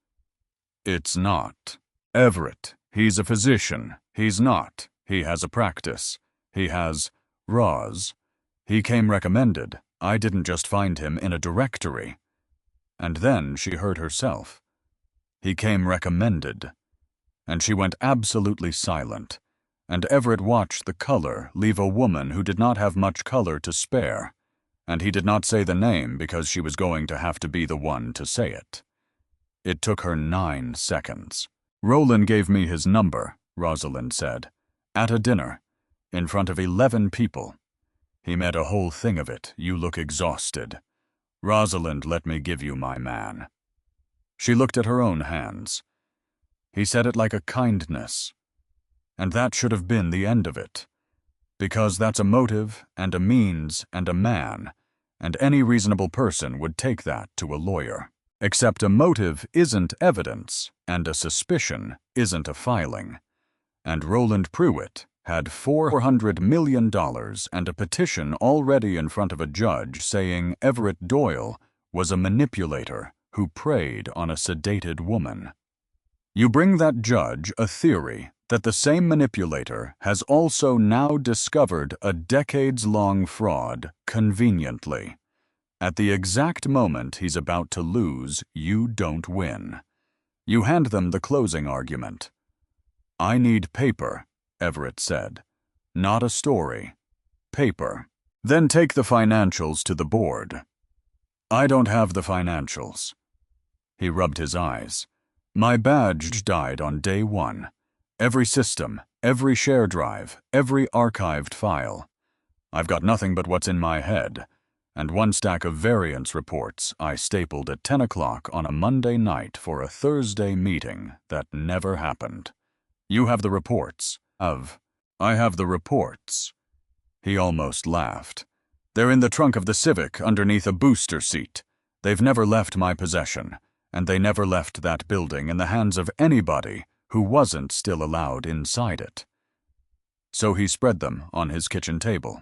"It's not. Everett, he's a physician. He's not. He has a practice. He has Roz. He came recommended. I didn't just find him in a directory." And then she heard herself. "He came recommended." And she went absolutely silent, and Everett watched the color leave a woman who did not have much color to spare, and he did not say the name because she was going to have to be the one to say it. It took her 9 seconds. "Roland gave me his number," Rosalind said, "at a dinner, in front of 11 people. He made a whole thing of it. You look exhausted. Rosalind, let me give you my man." She looked at her own hands. "He said it like a kindness. And that should have been the end of it. Because that's a motive and a means and a man, and any reasonable person would take that to a lawyer. Except a motive isn't evidence, and a suspicion isn't a filing. And Roland Pruitt had $400 million and a petition already in front of a judge saying Everett Doyle was a manipulator who preyed on a sedated woman. You bring that judge a theory that the same manipulator has also now discovered a decades-long fraud conveniently. At the exact moment he's about to lose, you don't win. You hand them the closing argument. I need paper, Everett said. Not a story. Paper. Then take the financials to the board. I don't have the financials. He rubbed his eyes. My badge died on day 1. Every system, every share drive, every archived file. I've got nothing but what's in my head, and 1 stack of variance reports I stapled at 10 o'clock on a Monday night for a Thursday meeting that never happened. You have the reports. I have the reports. He almost laughed. They're in the trunk of the Civic underneath a booster seat. They've never left my possession, and they never left that building in the hands of anybody who wasn't still allowed inside it. So he spread them on his kitchen table.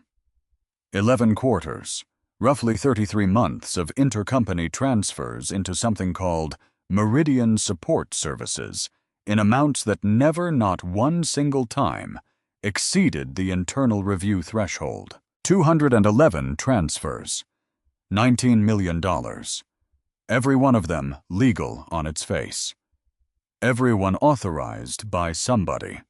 11 quarters, roughly 33 months of intercompany transfers into something called Meridian Support Services in amounts that never, not one single time, exceeded the internal review threshold. 211 transfers. $19 million. Every one of them legal on its face. Every one authorized by somebody.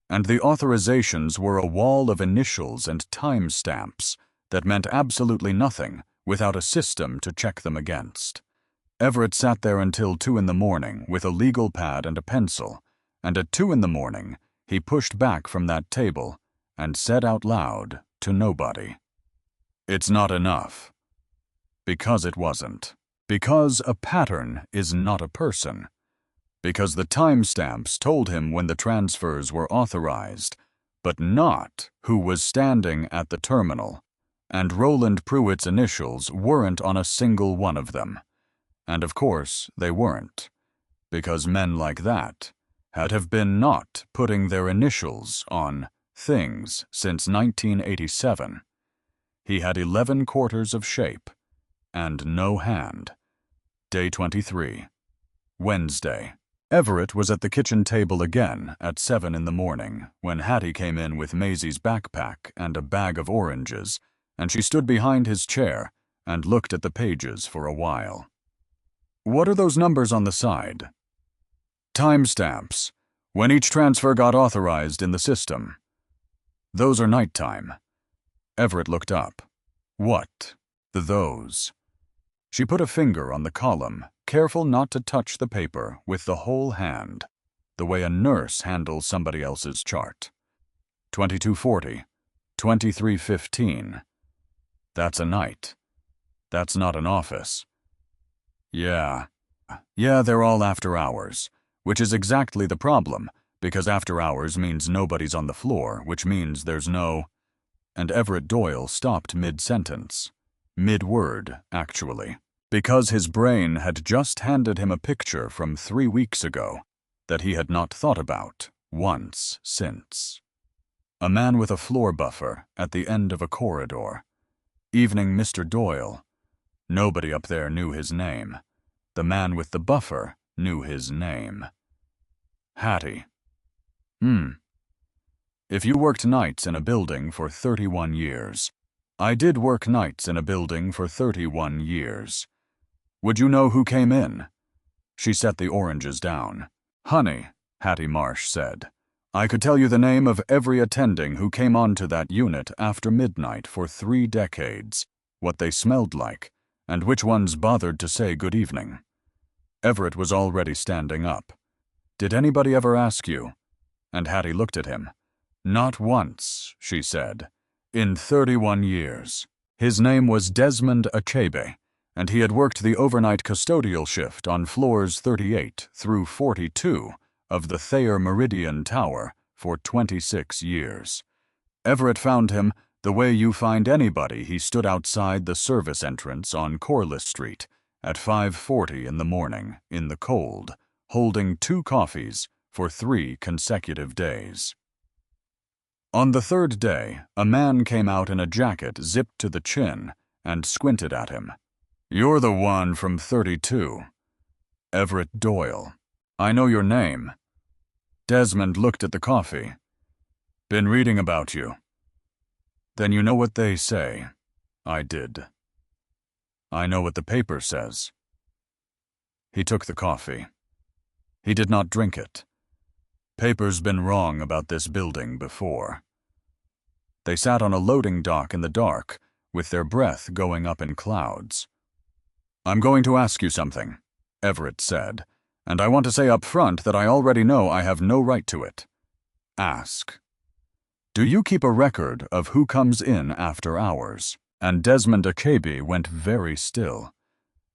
And the authorizations were a wall of initials and timestamps that meant absolutely nothing without a system to check them against. Everett sat there until 2 in the morning with a legal pad and a pencil, and at 2 in the morning he pushed back from that table and said out loud to nobody, "It's not enough." Because it wasn't. Because a pattern is not a person. Because the timestamps told him when the transfers were authorized, but not who was standing at the terminal, and Roland Pruitt's initials weren't on a single one of them. And of course they weren't, because men like that have been not putting their initials on things since 1987. He had 11 quarters of shape, and no hand. Day 23. Wednesday. Everett was at the kitchen table again at 7 in the morning when Hattie came in with Maisie's backpack and a bag of oranges, and she stood behind his chair and looked at the pages for a while. "What are those numbers on the side?" "Timestamps. When each transfer got authorized in the system." "Those are nighttime." Everett looked up. "What? Those?" She put a finger on the column, careful not to touch the paper with the whole hand, the way a nurse handles somebody else's chart. 2240, 2315. That's a night. That's not an office. Yeah, they're all after hours, which is exactly the problem, because after hours means nobody's on the floor, which means there's no... And Everett Doyle stopped mid-sentence. Mid-word, actually, because his brain had just handed him a picture from 3 weeks ago that he had not thought about once since. A man with a floor buffer at the end of a corridor. Evening Mr. Doyle. Nobody up there knew his name. The man with the buffer knew his name. Hattie. If you worked nights in a building for 31 years, I did work nights in a building for 31 years. Would you know who came in? She set the oranges down. Honey, Hattie Marsh said, I could tell you the name of every attending who came onto that unit after midnight for 3 decades, what they smelled like, and which ones bothered to say good evening. Everett was already standing up. Did anybody ever ask you? And Hattie looked at him. Not once, she said, in 31 years. His name was Desmond Achebe, and he had worked the overnight custodial shift on floors 38 through 42 of the Thayer Meridian Tower for 26 years. Everett found him the way you find anybody. He stood outside the service entrance on Corliss Street at 5:40 in the morning, in the cold, holding 2 coffees for 3 consecutive days. On the 3rd day, a man came out in a jacket zipped to the chin and squinted at him. You're the one from 32. Everett Doyle. I know your name. Desmond looked at the coffee. Been reading about you. Then you know what they say. I did. I know what the paper says. He took the coffee. He did not drink it. Paper's been wrong about this building before. They sat on a loading dock in the dark, with their breath going up in clouds. I'm going to ask you something, Everett said, and I want to say up front that I already know I have no right to it. Ask. Do you keep a record of who comes in after hours? And Desmond Achebe went very still.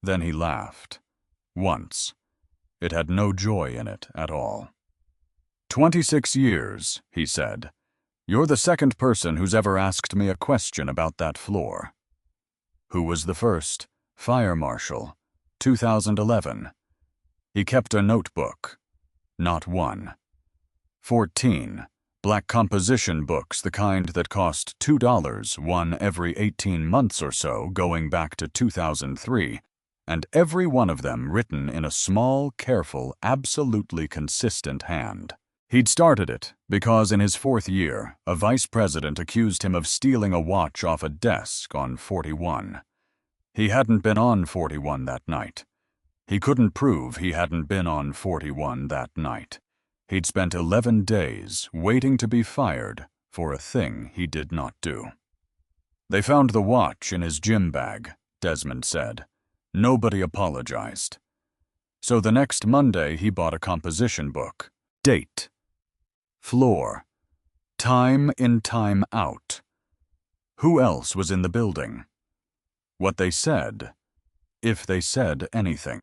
Then he laughed. Once. It had no joy in it at all. 26 years, he said. You're the second person who's ever asked me a question about that floor. Who was the first? Fire Marshal. 2011. He kept a notebook. Not one. 14. Black composition books, the kind that cost $2, one every 18 months or so, going back to 2003, and every one of them written in a small, careful, absolutely consistent hand. He'd started it because in his 4th year, a vice president accused him of stealing a watch off a desk on 41. He hadn't been on 41 that night. He couldn't prove he hadn't been on 41 that night. He'd spent 11 days waiting to be fired for a thing he did not do. They found the watch in his gym bag, Desmond said. Nobody apologized. So the next Monday he bought a composition book. Date. Floor. Time in, time out. Who else was in the building? What they said, if they said anything.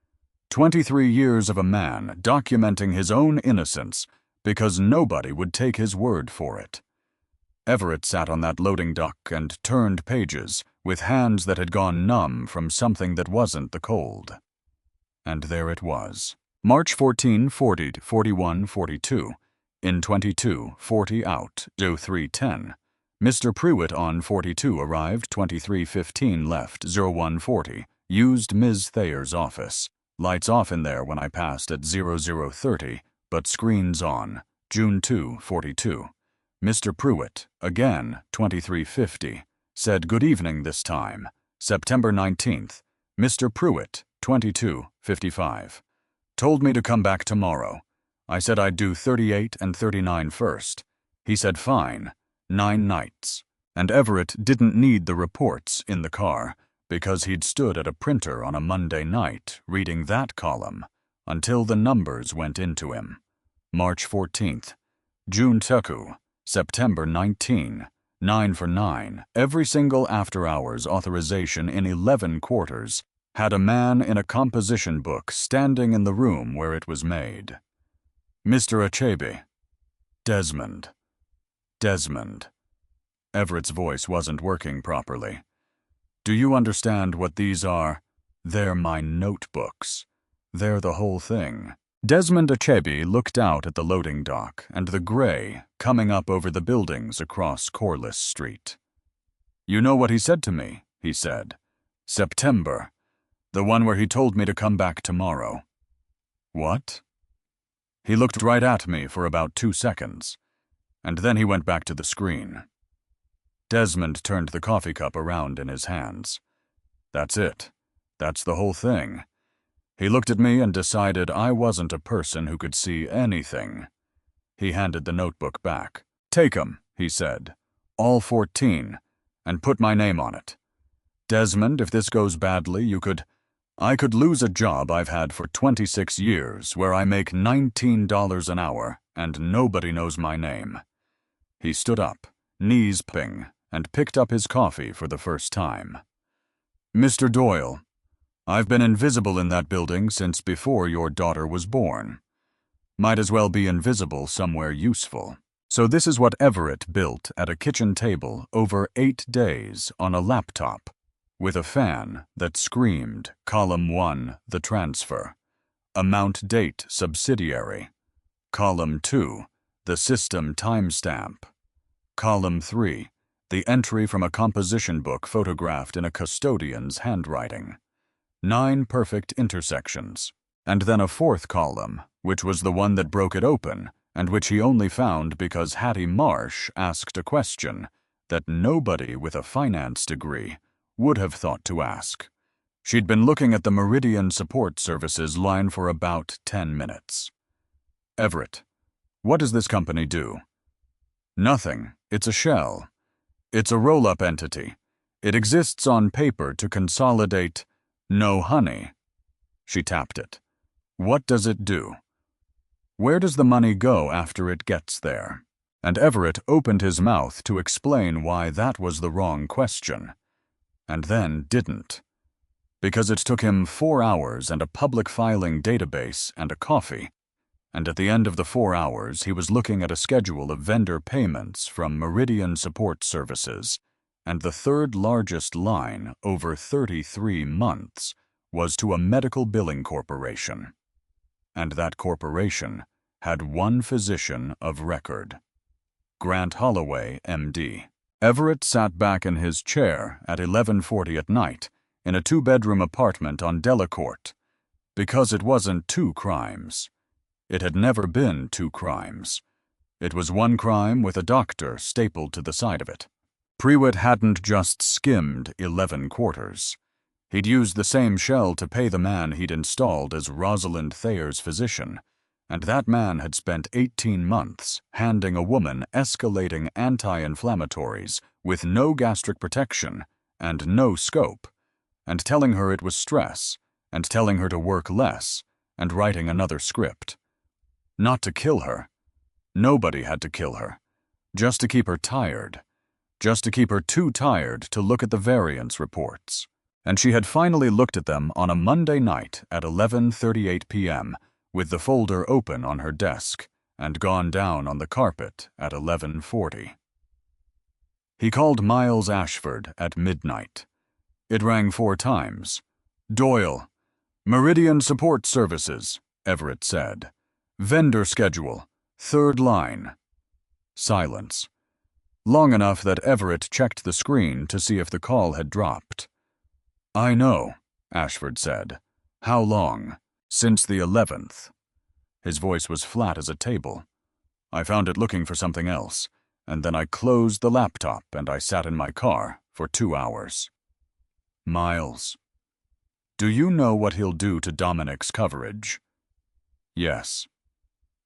23 years of a man documenting his own innocence because nobody would take his word for it. Everett sat on that loading dock and turned pages with hands that had gone numb from something that wasn't the cold. And there it was. March 14, 40 to 41, 42. In 22, 40 out, 0310. Mr. Pruitt on 42 arrived, 23:15 left, 0140. Used Ms. Thayer's office. Lights off in there when I passed at 0030, but screens on, June 2, 42. Mr. Pruitt, again, 23:50. Said good evening this time, September 19th. Mr. Pruitt, 22:55. Told me to come back tomorrow. I said I'd do 38 and 39 first. He said fine, 9 nights. And Everett didn't need the reports in the car, because he'd stood at a printer on a Monday night reading that column until the numbers went into him. March 14th. June 2, September 19, 9 for 9. Every single after-hours authorization in 11 quarters had a man in a composition book standing in the room where it was made. Mr. Achebe. Desmond. Desmond. Everett's voice wasn't working properly. Do you understand what these are? They're my notebooks. They're the whole thing. Desmond Achebe looked out at the loading dock and the gray coming up over the buildings across Corliss Street. You know what he said to me, he said. September. The one where he told me to come back tomorrow. What? He looked right at me for about 2 seconds, and then he went back to the screen. Desmond turned the coffee cup around in his hands. That's it. That's the whole thing. He looked at me and decided I wasn't a person who could see anything. He handed the notebook back. Take 'em, he said. All 14, and put my name on it. Desmond, if this goes badly, I could lose a job I've had for 26 years where I make $19 an hour and nobody knows my name. He stood up, knees ping, and picked up his coffee for the first time. Mr. Doyle, I've been invisible in that building since before your daughter was born. Might as well be invisible somewhere useful. So this is what Everett built at a kitchen table over 8 days on a laptop, with a fan that screamed Column 1, the transfer. Amount date subsidiary. Column 2, the system timestamp. Column 3, the entry from a composition book photographed in a custodian's handwriting. 9 perfect intersections. And then a 4th column, which was the one that broke it open, and which he only found because Hattie Marsh asked a question that nobody with a finance degree would have thought to ask. She'd been looking at the Meridian Support Services line for about 10 minutes. Everett, What does this company do? Nothing. It's a shell. It's a roll-up entity. It exists on paper to consolidate. No honey. She tapped it. What does it do? Where does the money go after it gets there? And Everett opened his mouth to explain why that was the wrong question. And then didn't. Because it took him 4 hours and a public filing database and a coffee. And at the end of the 4 hours, he was looking at a schedule of vendor payments from Meridian Support Services, and the third largest line over 33 months was to a medical billing corporation. And that corporation had one physician of record. Grant Holloway, M.D. Everett sat back in his chair at 11:40 at night in a 2-bedroom apartment on Delacourt, because it wasn't 2 crimes. It had never been 2 crimes. It was 1 crime with a doctor stapled to the side of it. Prewitt hadn't just skimmed 11 quarters. He'd used the same shell to pay the man he'd installed as Rosalind Thayer's physician, and that man had spent 18 months handing a woman escalating anti-inflammatories with no gastric protection and no scope, and telling her it was stress, and telling her to work less, and writing another script. Not to kill her. Nobody had to kill her. Just to keep her tired. Just to keep her too tired to look at the variance reports. And she had finally looked at them on a Monday night at 11:38 p.m., with the folder open on her desk, and gone down on the carpet at 11:40. He called Miles Ashford at midnight. It rang 4 times. "Doyle. Meridian Support Services," Everett said. "Vendor schedule. 3rd line." Silence. Long enough that Everett checked the screen to see if the call had dropped. "I know," Ashford said. "How long?" "Since the 11th. His voice was flat as a table. "I found it looking for something else, and then I closed the laptop and I sat in my car for 2 hours. "Miles. Do you know what he'll do to Dominic's coverage?" "Yes."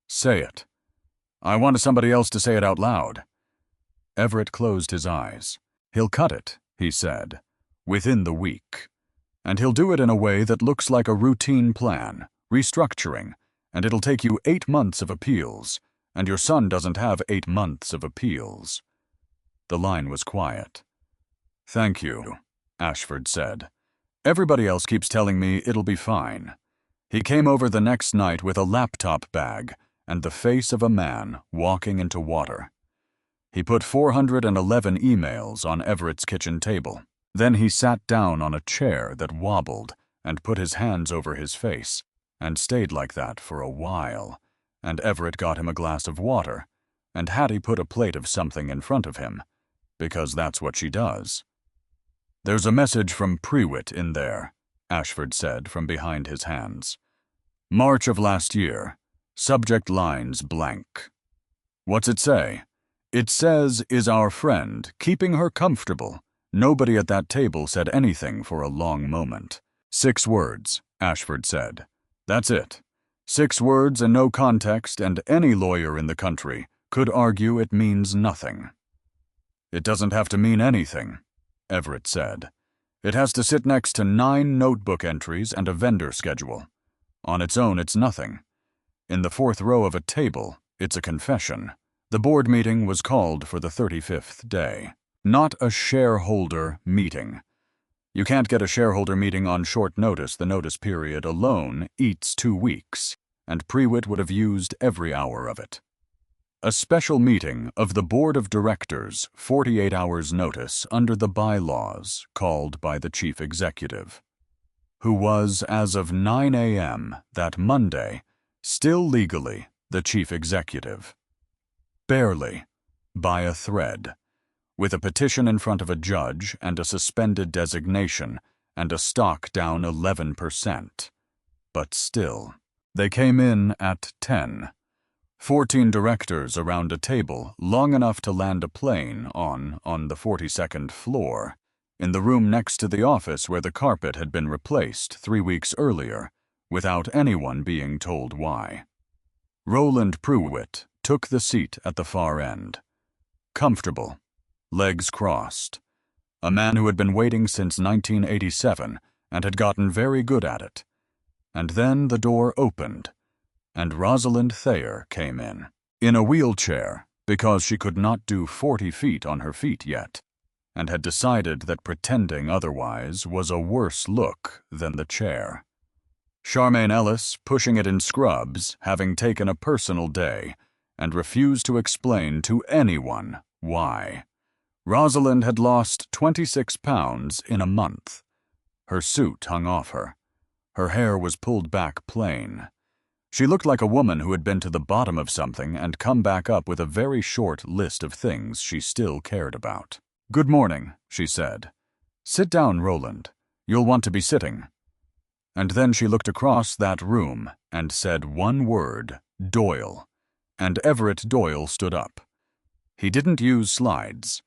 "Say it. I want somebody else to say it out loud." Everett closed his eyes. "He'll cut it," he said, "within the week. And he'll do it in a way that looks like a routine plan, restructuring, and it'll take you 8 months of appeals, and your son doesn't have 8 months of appeals." The line was quiet. "Thank you," Ashford said. "Everybody else keeps telling me it'll be fine." He came over the next night with a laptop bag and the face of a man walking into water. He put 411 emails on Everett's kitchen table. Then he sat down on a chair that wobbled and put his hands over his face, and stayed like that for a while, and Everett got him a glass of water, and Hattie put a plate of something in front of him, because that's what she does. "There's a message from Prewitt in there," Ashford said from behind his hands. "March of last year. Subject lines blank. What's it say? It says, 'Is our friend keeping her comfortable?'" Nobody at that table said anything for a long moment. 6 words, Ashford said. "That's it. 6 words and no context, and any lawyer in the country could argue it means nothing." "It doesn't have to mean anything," Everett said. "It has to sit next to 9 notebook entries and a vendor schedule. On its own, it's nothing. In the 4th row of a table, it's a confession. The board meeting was called for the 35th day. Not a shareholder meeting. You can't get a shareholder meeting on short notice. The notice period alone eats 2 weeks, and Prewitt would have used every hour of it. A special meeting of the Board of Directors, 48 hours notice under the bylaws, called by the chief executive, who was, as of 9 a.m. that Monday, still legally the chief executive. Barely, by a thread, with a petition in front of a judge and a suspended designation and a stock down 11%. But still, they came in at 10. 14 directors around a table long enough to land a plane on the 42nd floor, in the room next to the office where the carpet had been replaced 3 weeks earlier, without anyone being told why. Roland Prewitt took the seat at the far end. Comfortable, legs crossed. A man who had been waiting since 1987 and had gotten very good at it. And then the door opened, and Rosalind Thayer came in a wheelchair, because she could not do 40 feet on her feet yet, and had decided that pretending otherwise was a worse look than the chair. Charmaine Ellis, pushing it in scrubs, having taken a personal day, and refused to explain to anyone why. Rosalind had lost 26 pounds in a month. Her suit hung off her. Her hair was pulled back plain. She looked like a woman who had been to the bottom of something and come back up with a very short list of things she still cared about. "Good morning," she said. "Sit down, Roland. You'll want to be sitting." And then she looked across that room and said one word, "Doyle." And Everett Doyle stood up. He didn't use slides.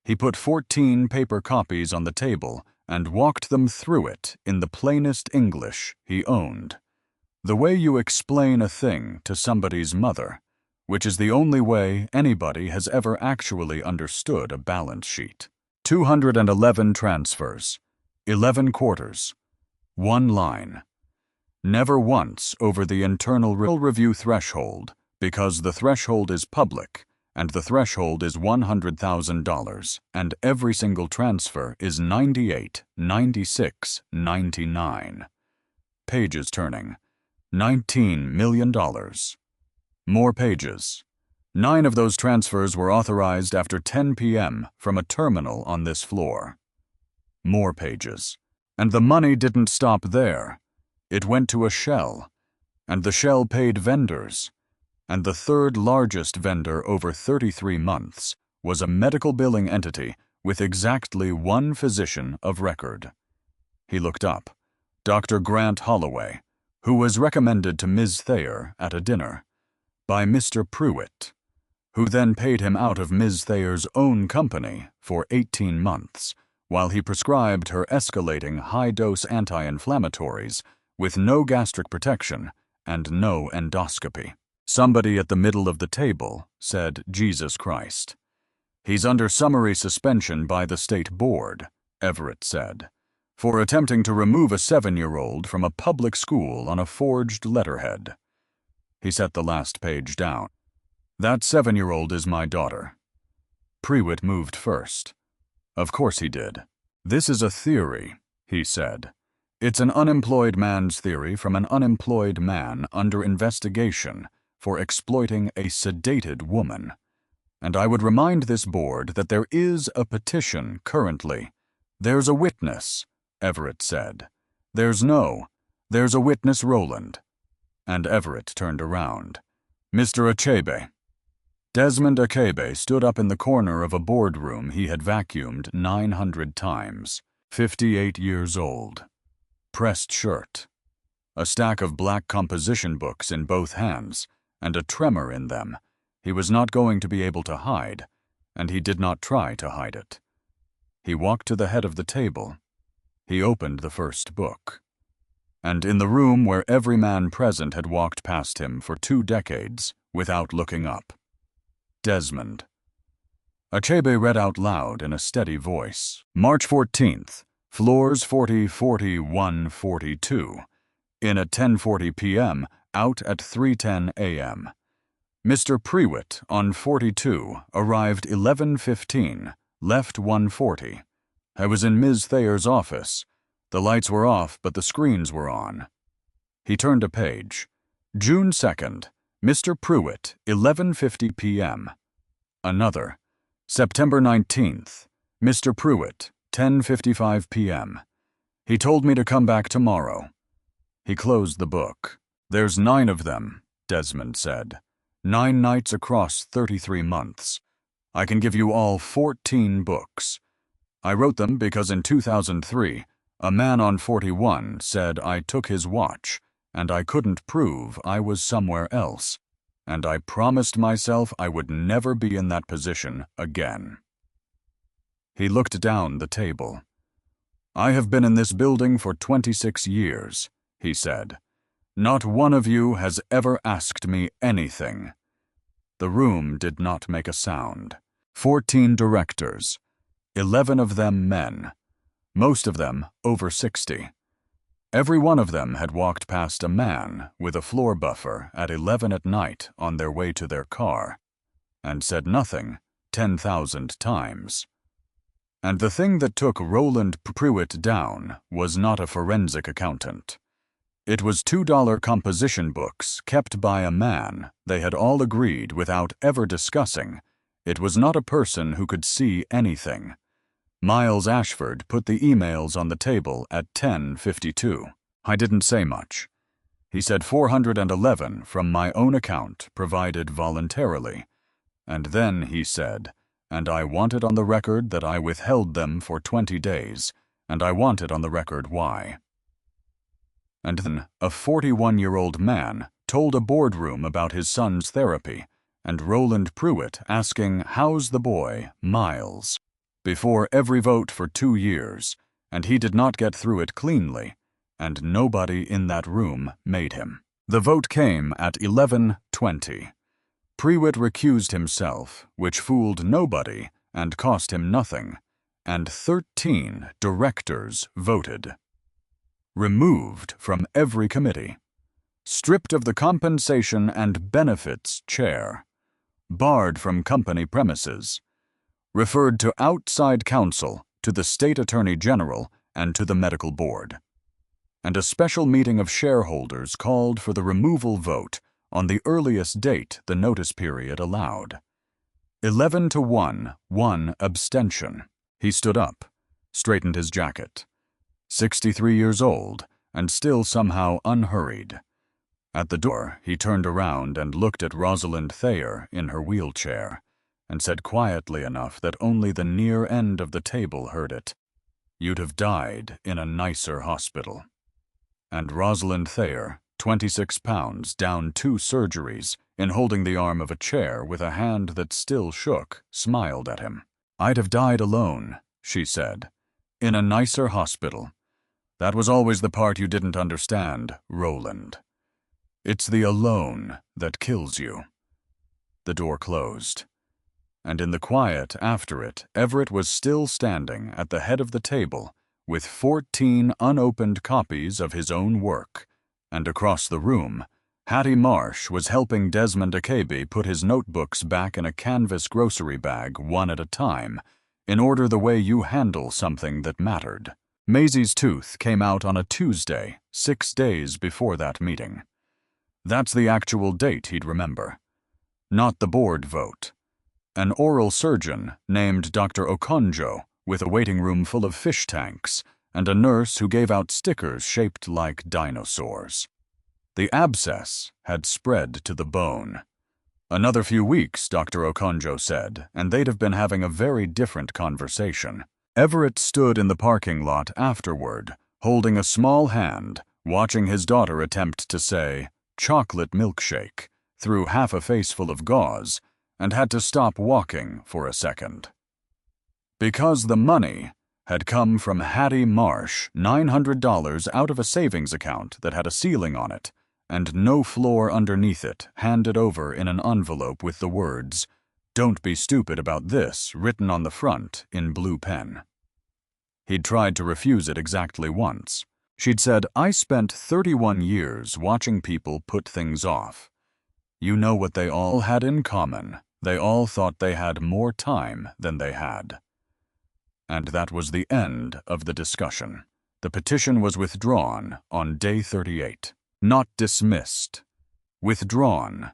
He put 14 paper copies on the table and walked them through it in the plainest English he owned. The way you explain a thing to somebody's mother, which is the only way anybody has ever actually understood a balance sheet. 211 transfers, 11 quarters, 1 line. Never once over the internal review threshold, because the threshold is public, and the threshold is $100,000, and every single transfer is 98, 96, 99. Pages turning. $19 million. More pages. 9 of those transfers were authorized after 10 p.m. from a terminal on this floor. More pages. And the money didn't stop there. It went to a shell, and the shell paid vendors. And the third largest vendor over 33 months was a medical billing entity with exactly 1 physician of record. He looked up. Dr. Grant Holloway, who was recommended to Ms. Thayer at a dinner by Mr. Pruitt, who then paid him out of Ms. Thayer's own company for 18 months, while he prescribed her escalating high-dose anti-inflammatories with no gastric protection and no endoscopy. Somebody at the middle of the table said, "Jesus Christ." "He's under summary suspension by the state board," Everett said, "for attempting to remove a 7-year-old from a public school on a forged letterhead." He set the last page down. "That 7-year-old is my daughter." Pruitt moved first. Of course he did. "This is a theory," he said. "It's an unemployed man's theory from an unemployed man under investigation for exploiting a sedated woman. And I would remind this board that there is a petition currently." "There's a witness," Everett said. There's a witness, Roland." And Everett turned around. "Mr. Achebe." Desmond Achebe stood up in the corner of a boardroom he had vacuumed 900 times. 58 years old. Pressed shirt. A stack of black composition books in both hands, and a tremor in them. He was not going to be able to hide, and he did not try to hide it. He walked to the head of the table. He opened the first book. And in the room where every man present had walked past him for 2 decades without looking up. Desmond. Achebe read out loud in a steady voice. "March 14th, floors 40, 41, 42. In at 10:40 p.m., out at 3:10 a.m. Mr. Pruitt on 42 arrived 11:15, left 1:40. I was in Ms. Thayer's office. The lights were off, but the screens were on." He turned a page. "June 2nd, Mr. Pruitt, 11:50 p.m. Another. September 19th, Mr. Pruitt, 10:55 p.m. He told me to come back tomorrow." He closed the book. "There's 9 of them," Desmond said. 9 nights across 33 months. I can give you all 14 books. I wrote them because in 2003, a man on 41 said I took his watch, and I couldn't prove I was somewhere else, and I promised myself I would never be in that position again." He looked down the table. "I have been in this building for 26 years, he said. "Not one of you has ever asked me anything. The room did not make a sound. 14 directors, 11 of them men, most of them over 60. Every one of them had walked past a man with a floor buffer at 11 at night on their way to their car, and said nothing 10,000 times. And the thing that took Roland Pruitt down was not a forensic accountant. It was $2 composition books kept by a man they had all agreed without ever discussing. It was not a person who could see anything. Miles Ashford put the emails on the table at 10:52. I didn't say much. He said 411 from my own account provided voluntarily. And then he said, and I want it on the record that I withheld them for 20 days, and I want it on the record why. And then a 41-year-old man told a boardroom about his son's therapy, and Roland Pruitt asking, "How's the boy, Miles?" before every vote for 2 years, and he did not get through it cleanly, and nobody in that room made him. The vote came at 11:20. Pruitt recused himself, which fooled nobody and cost him nothing, and 13 directors voted. Removed from every committee, stripped of the compensation and benefits chair, barred from company premises, referred to outside counsel, to the state attorney general, and to the medical board. And a special meeting of shareholders called for the removal vote on the earliest date the notice period allowed. 11-1, 1 abstention. He stood up, straightened his jacket. 63 years old, and still somehow unhurried. At the door, he turned around and looked at Rosalind Thayer in her wheelchair, and said quietly enough that only the near end of the table heard it, "You'd have died in a nicer hospital." And Rosalind Thayer, 26 pounds, down 2 surgeries, in holding the arm of a chair with a hand that still shook, smiled at him. "I'd have died alone," she said, "in a nicer hospital. That was always the part you didn't understand, Roland. It's the alone that kills you." The door closed. And in the quiet after it, Everett was still standing at the head of the table with 14 unopened copies of his own work, and across the room, Hattie Marsh was helping Desmond Akabe put his notebooks back in a canvas grocery bag one at a time, in order the way you handle something that mattered. Maisie's tooth came out on a Tuesday, 6 days before that meeting. That's the actual date he'd remember. Not the board vote. An oral surgeon named Dr. Okonjo, with a waiting room full of fish tanks, and a nurse who gave out stickers shaped like dinosaurs. The abscess had spread to the bone. Another few weeks, Dr. Okonjo said, and they'd have been having a very different conversation. Everett stood in the parking lot afterward, holding a small hand, watching his daughter attempt to say, "chocolate milkshake," through half a face full of gauze, and had to stop walking for a second. Because the money had come from Hattie Marsh, $900 out of a savings account that had a ceiling on it, and no floor underneath it, handed over in an envelope with the words, "Don't be stupid about this," written on the front in blue pen. He'd tried to refuse it exactly once. She'd said, "I spent 31 years watching people put things off. You know what they all had in common. They all thought they had more time than they had." And that was the end of the discussion. The petition was withdrawn on day 38. Not dismissed. Withdrawn,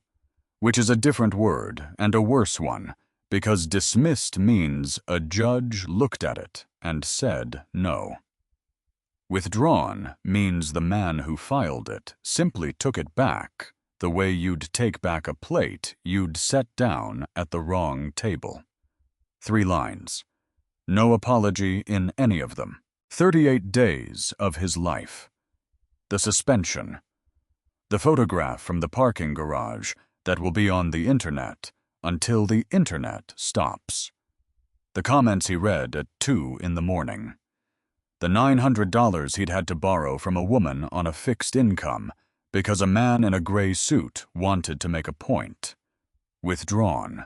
which is a different word and a worse one, because dismissed means a judge looked at it and said no. Withdrawn means the man who filed it simply took it back, the way you'd take back a plate you'd set down at the wrong table. 3 lines. No apology in any of them. 38 days of his life. The suspension. The photograph from the parking garage that will be on the internet until the internet stops. The comments he read at 2 in the morning. The $900 he'd had to borrow from a woman on a fixed income because a man in a gray suit wanted to make a point. withdrawn.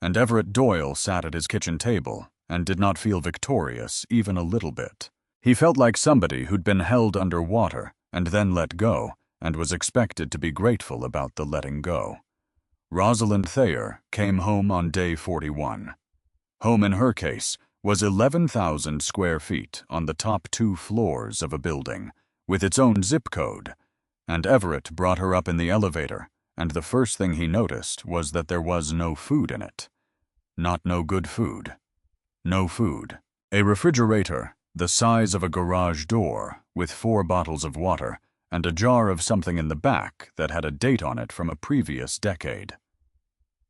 And Everett Doyle sat at his kitchen table and did not feel victorious even a little bit. He felt like somebody who'd been held under water and then let go and was expected to be grateful about the letting go. Rosalind Thayer came home on day 41. Home in her case was 11,000 square feet on the top 2 floors of a building, with its own zip code, and Everett brought her up in the elevator, and the first thing he noticed was that there was no food in it. Not no good food. No food. A refrigerator, the size of a garage door, with 4 bottles of water, and a jar of something in the back that had a date on it from a previous decade.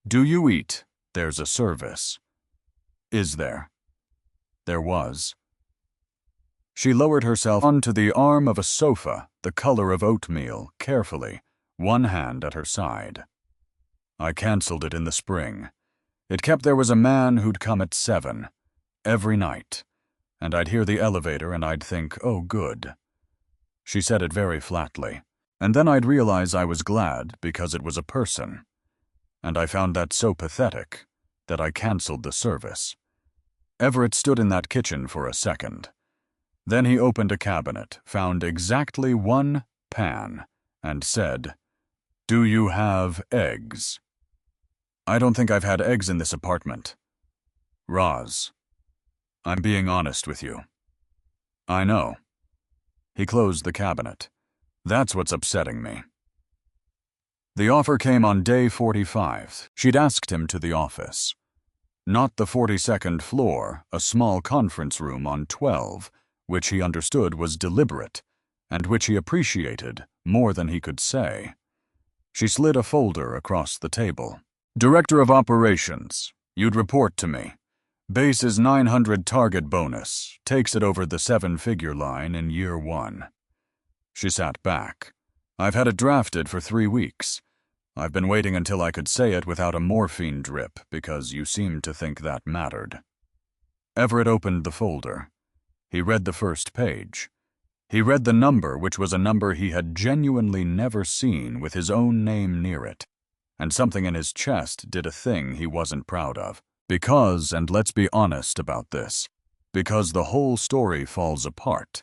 Do you eat? There's a service. Is there? There was. She lowered herself onto the arm of a sofa, the color of oatmeal, carefully, one hand at her side. I canceled it in the spring. It kept there was a man who'd come at 7, every night, and I'd hear the elevator and I'd think, oh good. She said it very flatly, and then I'd realize I was glad because it was a person. And I found that so pathetic that I canceled the service. Everett stood in that kitchen for a second. Then he opened a cabinet, found exactly 1 pan, and said, "Do you have eggs?" "I don't think I've had eggs in this apartment." "Roz, I'm being honest with you." "I know." He closed the cabinet. "That's what's upsetting me." The offer came on day 45. She'd asked him to the office. Not the 42nd floor, a small conference room on 12, which he understood was deliberate, and which he appreciated more than he could say. She slid a folder across the table. "Director of Operations, you'd report to me. Base is 900 target bonus, takes it over the 7-figure line in year 1. She sat back. "I've had it drafted for 3 weeks. I've been waiting until I could say it without a morphine drip because you seemed to think that mattered." Everett opened the folder. He read the first page. He read the number, which was a number he had genuinely never seen with his own name near it, and something in his chest did a thing he wasn't proud of. Because, and let's be honest about this, because the whole story falls apart.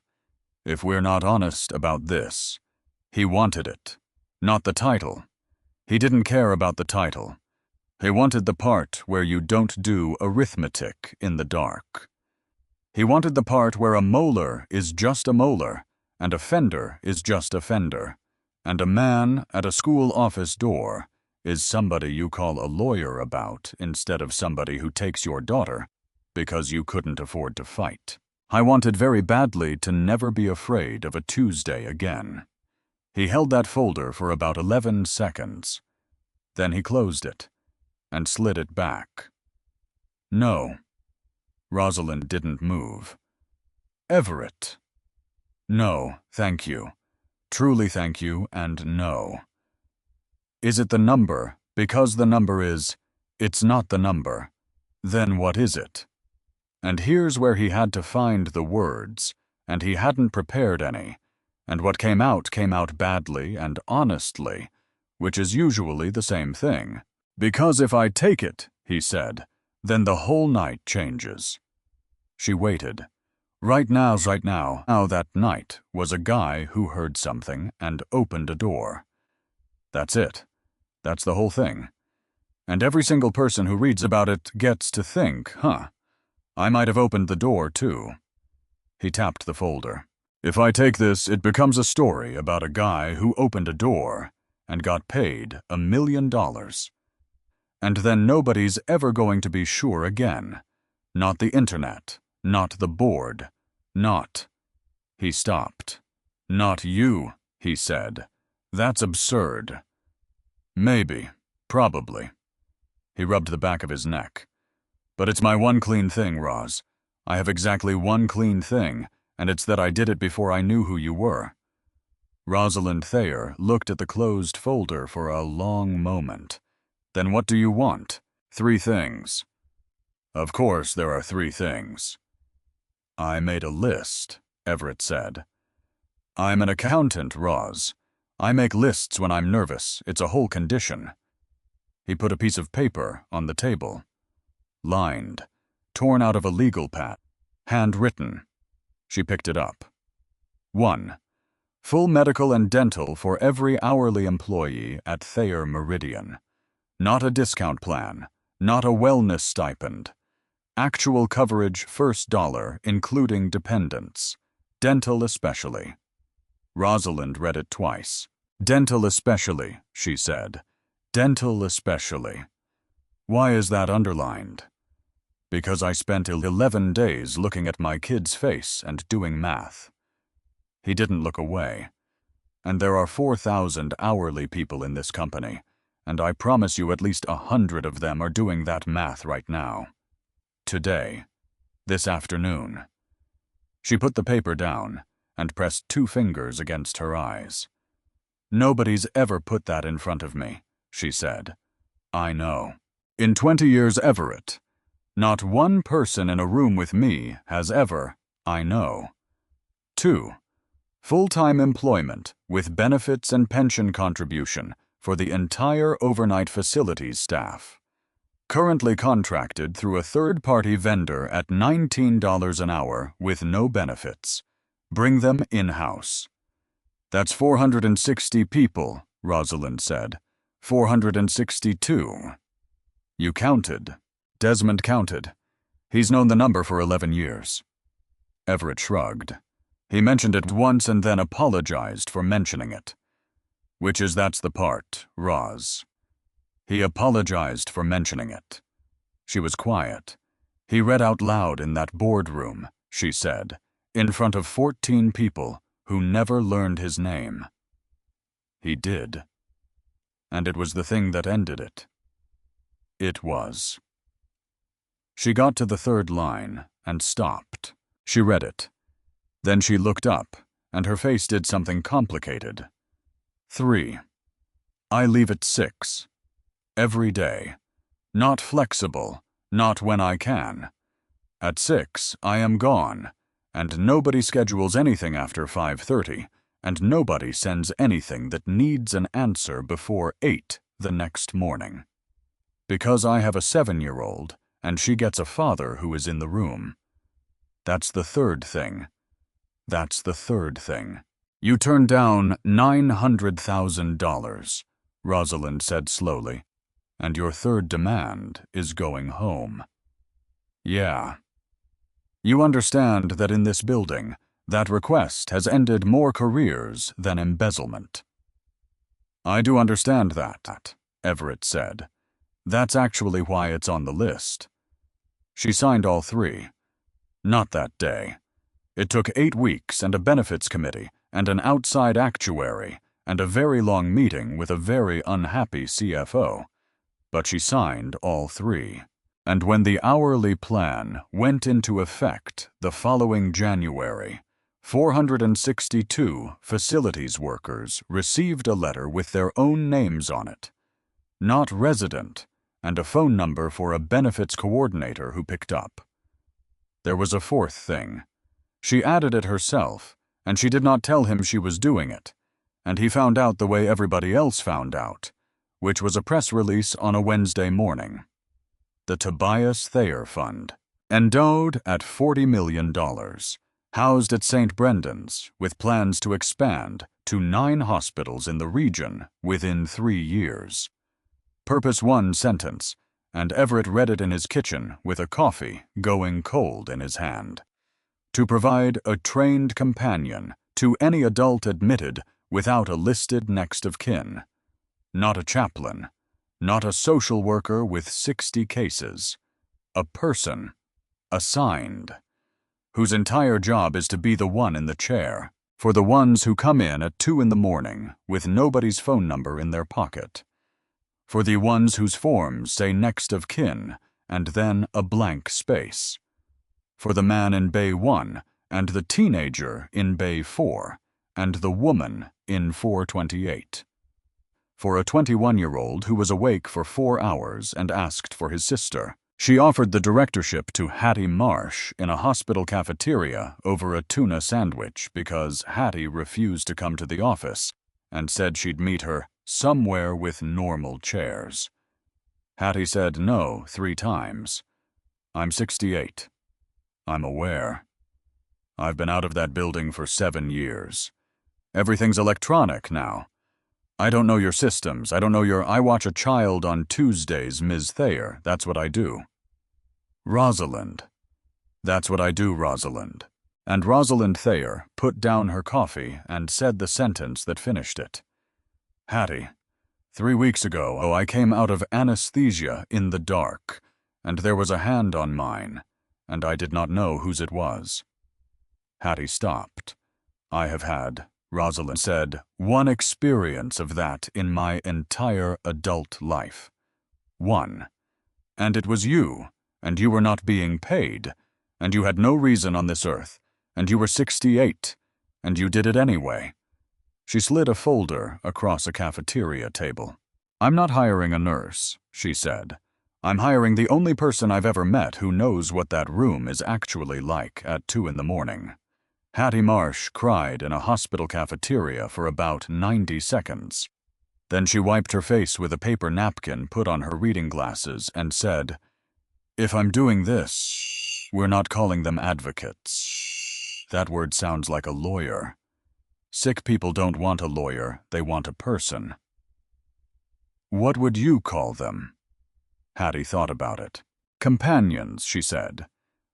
If we're not honest about this, he wanted it, not the title. He didn't care about the title. He wanted the part where you don't do arithmetic in the dark. He wanted the part where a molar is just a molar, and a fender is just a fender, and a man at a school office door is somebody you call a lawyer about instead of somebody who takes your daughter because you couldn't afford to fight. I wanted very badly to never be afraid of a Tuesday again. He held that folder for about 11 seconds. Then he closed it and slid it back. "No." Rosalind didn't move. "Everett." "No, thank you. Truly thank you, and no." "Is it the number? Because the number is, it's not the number. Then what is it?" And here's where he had to find the words, and he hadn't prepared any, and what came out badly and honestly, which is usually the same thing. "Because if I take it," he said, "then the whole night changes." She waited. Right now, that night was a guy who heard something and opened a door. That's it. That's the whole thing. And every single person who reads about it gets to think, I might have opened the door too. He tapped the folder. "If I take this, it becomes a story about a guy who opened a door and got paid $1 million. And then nobody's ever going to be sure again. Not the internet, not the board, not..." He stopped. "Not you," he said. "That's absurd." "Maybe. Probably." He rubbed the back of his neck. "But it's my one clean thing, Roz. I have exactly one clean thing, and it's that I did it before I knew who you were." Rosalind Thayer looked at the closed folder for a long moment. "Then what do you want?" "3 things." "Of course there are 3 things." "I made a list," Everett said. "I'm an accountant, Roz. I make lists when I'm nervous. It's a whole condition." He put a piece of paper on the table. Lined, torn out of a legal pad, handwritten. She picked it up. 1. Full medical and dental for every hourly employee at Thayer Meridian. Not a discount plan, not a wellness stipend. Actual coverage first dollar, including dependents. Dental especially. Rosalind read it twice. Dental especially, she said. Dental especially. Why is that underlined? Because I spent 11 days looking at my kid's face and doing math. He didn't look away. And there are 4,000 hourly people in this company, and I promise you at least 100 of them are doing that math right now. Today. This afternoon. She put the paper down and pressed 2 fingers against her eyes. Nobody's ever put that in front of me, she said. I know. In 20 years, Everett, not one person in a room with me has ever, I know. 2. Full-time employment with benefits and pension contribution for the entire overnight facilities staff. Currently contracted through a third-party vendor at $19 an hour with no benefits. Bring them in-house. That's 460 people, Rosalind said. 462. You counted. Desmond counted. He's known the number for 11 years. Everett shrugged. He mentioned it once and then apologized for mentioning it. That's the part, Roz. He apologized for mentioning it. She was quiet. He read out loud in that boardroom, she said, in front of 14 people who never learned his name. He did. And it was the thing that ended it. It was. She got to the 3rd line and stopped. She read it. Then she looked up, and her face did something complicated. 3. I leave at 6. Every day. Not flexible, not when I can. At 6, I am gone, and nobody schedules anything after 5:30, and nobody sends anything that needs an answer before 8 the next morning. Because I have a 7-year-old, and she gets a father who is in the room. That's the 3rd thing. That's the 3rd thing. You turned down $900,000, Rosalind said slowly, and your 3rd demand is going home. Yeah. You understand that in this building, that request has ended more careers than embezzlement. I do understand that, Everett said. That's actually why it's on the list. She signed all 3. Not that day. It took 8 weeks and a benefits committee and an outside actuary and a very long meeting with a very unhappy CFO. But she signed all 3. And when the hourly plan went into effect the following January, 462 facilities workers received a letter with their own names on it. Not resident, and a phone number for a benefits coordinator who picked up. There was a 4th thing. She added it herself, and she did not tell him she was doing it, and he found out the way everybody else found out, which was a press release on a Wednesday morning. The Tobias Thayer Fund, endowed at $40 million, housed at St. Brendan's with plans to expand to 9 hospitals in the region within 3 years. Purpose 1 sentence, and Everett read it in his kitchen with a coffee going cold in his hand. To provide a trained companion to any adult admitted without a listed next of kin. Not a chaplain, not a social worker with 60 cases. A person, assigned, whose entire job is to be the one in the chair, for the ones who come in at 2 in the morning with nobody's phone number in their pocket. For the ones whose forms say next of kin and then a blank space. For the man in Bay 1 and the teenager in Bay 4 and the woman in 428. For a 21-year-old who was awake for 4 hours and asked for his sister. She offered the directorship to Hattie Marsh in a hospital cafeteria over a tuna sandwich because Hattie refused to come to the office and said she'd meet her somewhere with normal chairs. Hattie said no 3 times. I'm 68. I'm aware. I've been out of that building for 7 years. Everything's electronic now. I don't know your systems. I don't know your... I watch a child on Tuesdays, Ms. Thayer. That's what I do. Rosalind. That's what I do, Rosalind. And Rosalind Thayer put down her coffee and said the sentence that finished it. Hattie, 3 weeks ago, I came out of anesthesia in the dark, and there was a hand on mine, and I did not know whose it was. Hattie stopped. I have had, Rosalind said, 1 experience of that in my entire adult life. 1. And it was you, and you were not being paid, and you had no reason on this earth, and you were 68, and you did it anyway. She slid a folder across a cafeteria table. I'm not hiring a nurse, she said. I'm hiring the only person I've ever met who knows what that room is actually like at 2 in the morning. Hattie Marsh cried in a hospital cafeteria for about 90 seconds. Then she wiped her face with a paper napkin, put on her reading glasses, and said, If I'm doing this, we're not calling them advocates. That word sounds like a lawyer. Sick people don't want a lawyer, they want a person. What would you call them? Hattie thought about it. Companions, she said.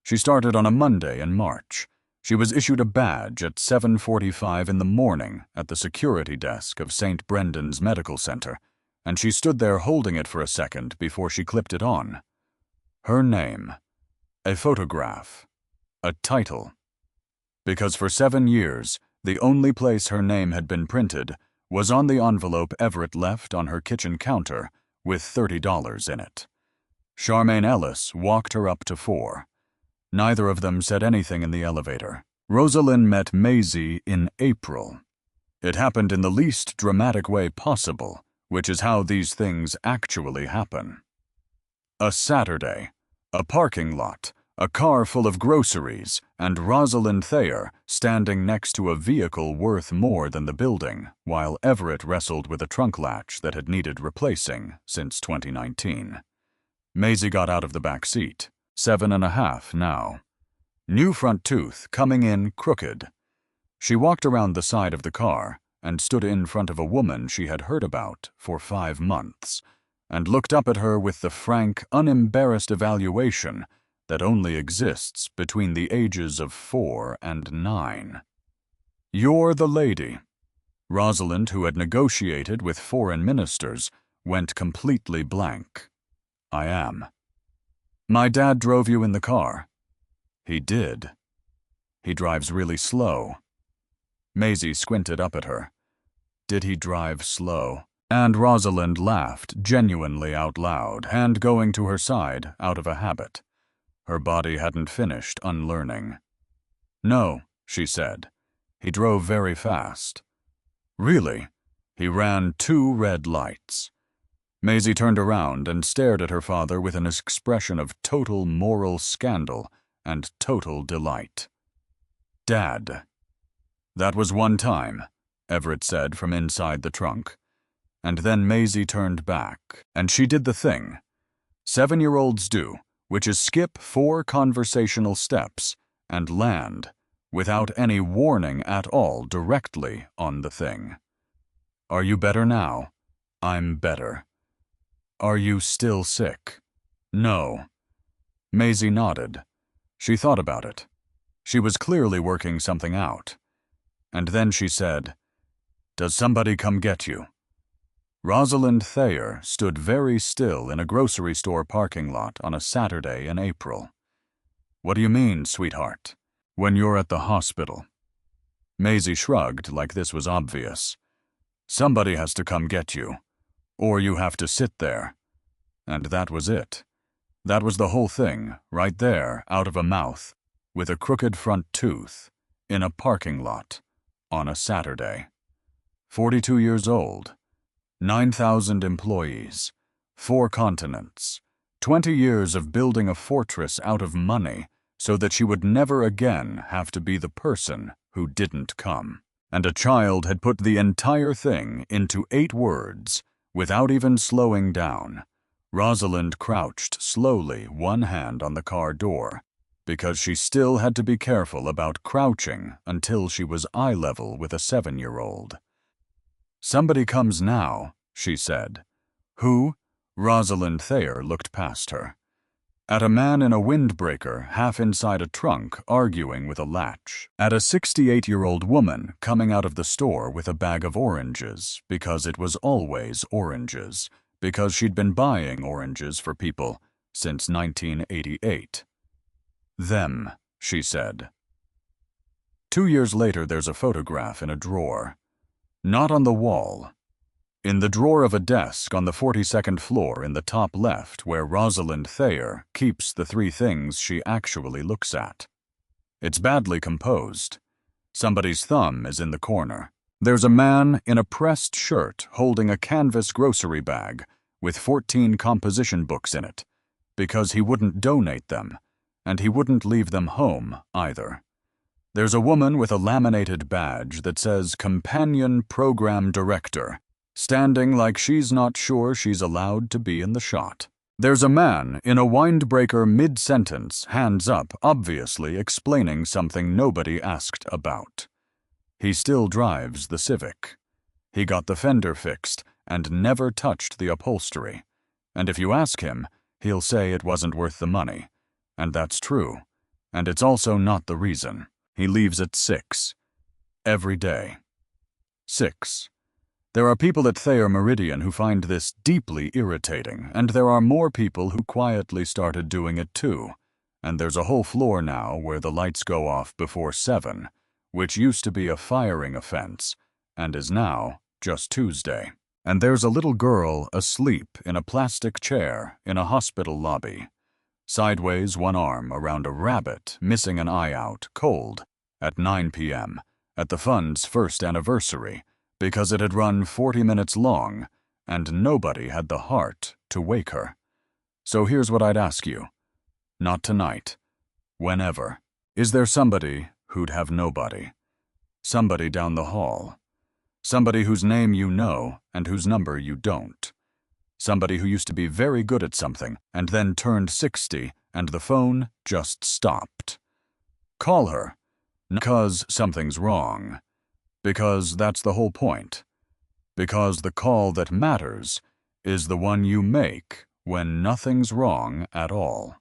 She started on a Monday in March. She was issued a badge at 7:45 in the morning at the security desk of St. Brendan's Medical Center, and she stood there holding it for a second before she clipped it on. Her name, a photograph, a title. Because for 7 years, the only place her name had been printed was on the envelope Everett left on her kitchen counter with $30 in it. Charmaine Ellis walked her up to 4. Neither of them said anything in the elevator. Rosalind met Maisie in April. It happened in the least dramatic way possible, which is how these things actually happen. A Saturday, a parking lot, a car full of groceries, and Rosalind Thayer standing next to a vehicle worth more than the building, while Everett wrestled with a trunk latch that had needed replacing since 2019. Maisie got out of the back seat. 7.5 now. New front tooth coming in crooked. She walked around the side of the car and stood in front of a woman she had heard about for 5 months, and looked up at her with the frank, unembarrassed evaluation that only exists between the ages of 4 and 9. You're the lady. Rosalind, who had negotiated with foreign ministers, went completely blank. I am. My dad drove you in the car. He did. He drives really slow. Maisie squinted up at her. Did he drive slow? And Rosalind laughed genuinely out loud, hand going to her side out of a habit. Her body hadn't finished unlearning. No, she said. He drove very fast. Really? He ran 2 red lights. Maisie turned around and stared at her father with an expression of total moral scandal and total delight. Dad. That was 1 time, Everett said from inside the trunk. And then Maisie turned back, and she did the thing 7-year-olds do, which is skip 4 conversational steps and land, without any warning at all, directly on the thing. Are you better now? I'm better. Are you still sick? No. Maisie nodded. She thought about it. She was clearly working something out. And then she said, Does somebody come get you? Rosalind Thayer stood very still in a grocery store parking lot on a Saturday in April. What do you mean, sweetheart? When you're at the hospital. Maisie shrugged like this was obvious. Somebody has to come get you. Or you have to sit there. And that was it. That was the whole thing, right there, out of a mouth, with a crooked front tooth, in a parking lot, on a Saturday. 42 years old, 9,000 employees, 4 continents, 20 years of building a fortress out of money so that she would never again have to be the person who didn't come. And a child had put the entire thing into 8 words, without even slowing down. Rosalind crouched slowly, one hand on the car door, because she still had to be careful about crouching until she was eye level with a 7-year-old. "Somebody comes now," she said. "Who?" Rosalind Thayer looked past her. At a man in a windbreaker half inside a trunk arguing with a latch. At a 68-year-old woman coming out of the store with a bag of oranges, because it was always oranges, because she'd been buying oranges for people since 1988. "Them," she said. 2 years later, there's a photograph in a drawer. Not on the wall. In the drawer of a desk on the 42nd floor in the top left, where Rosalind Thayer keeps the 3 things she actually looks at. It's badly composed. Somebody's thumb is in the corner. There's a man in a pressed shirt holding a canvas grocery bag with 14 composition books in it, because he wouldn't donate them, and he wouldn't leave them home either. There's a woman with a laminated badge that says Companion Program Director, standing like she's not sure she's allowed to be in the shot. There's a man in a windbreaker mid-sentence, hands up, obviously explaining something nobody asked about. He still drives the Civic. He got the fender fixed and never touched the upholstery. And if you ask him, he'll say it wasn't worth the money. And that's true. And it's also not the reason. He leaves at 6. Every day. 6. There are people at Thayer Meridian who find this deeply irritating, and there are more people who quietly started doing it too. And there's a whole floor now where the lights go off before 7, which used to be a firing offense, and is now just Tuesday. And there's a little girl asleep in a plastic chair in a hospital lobby. Sideways, one arm around a rabbit, missing an eye out, cold, at 9 p.m., at the fund's first anniversary, because it had run 40 minutes long, and nobody had the heart to wake her. So here's what I'd ask you. Not tonight. Whenever. Is there somebody who'd have nobody? Somebody down the hall. Somebody whose name you know and whose number you don't. Somebody who used to be very good at something and then turned 60 and the phone just stopped. Call her. Not because something's wrong. Because that's the whole point. Because the call that matters is the one you make when nothing's wrong at all.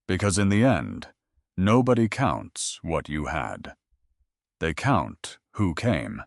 Because in the end, nobody counts what you had. They count who came.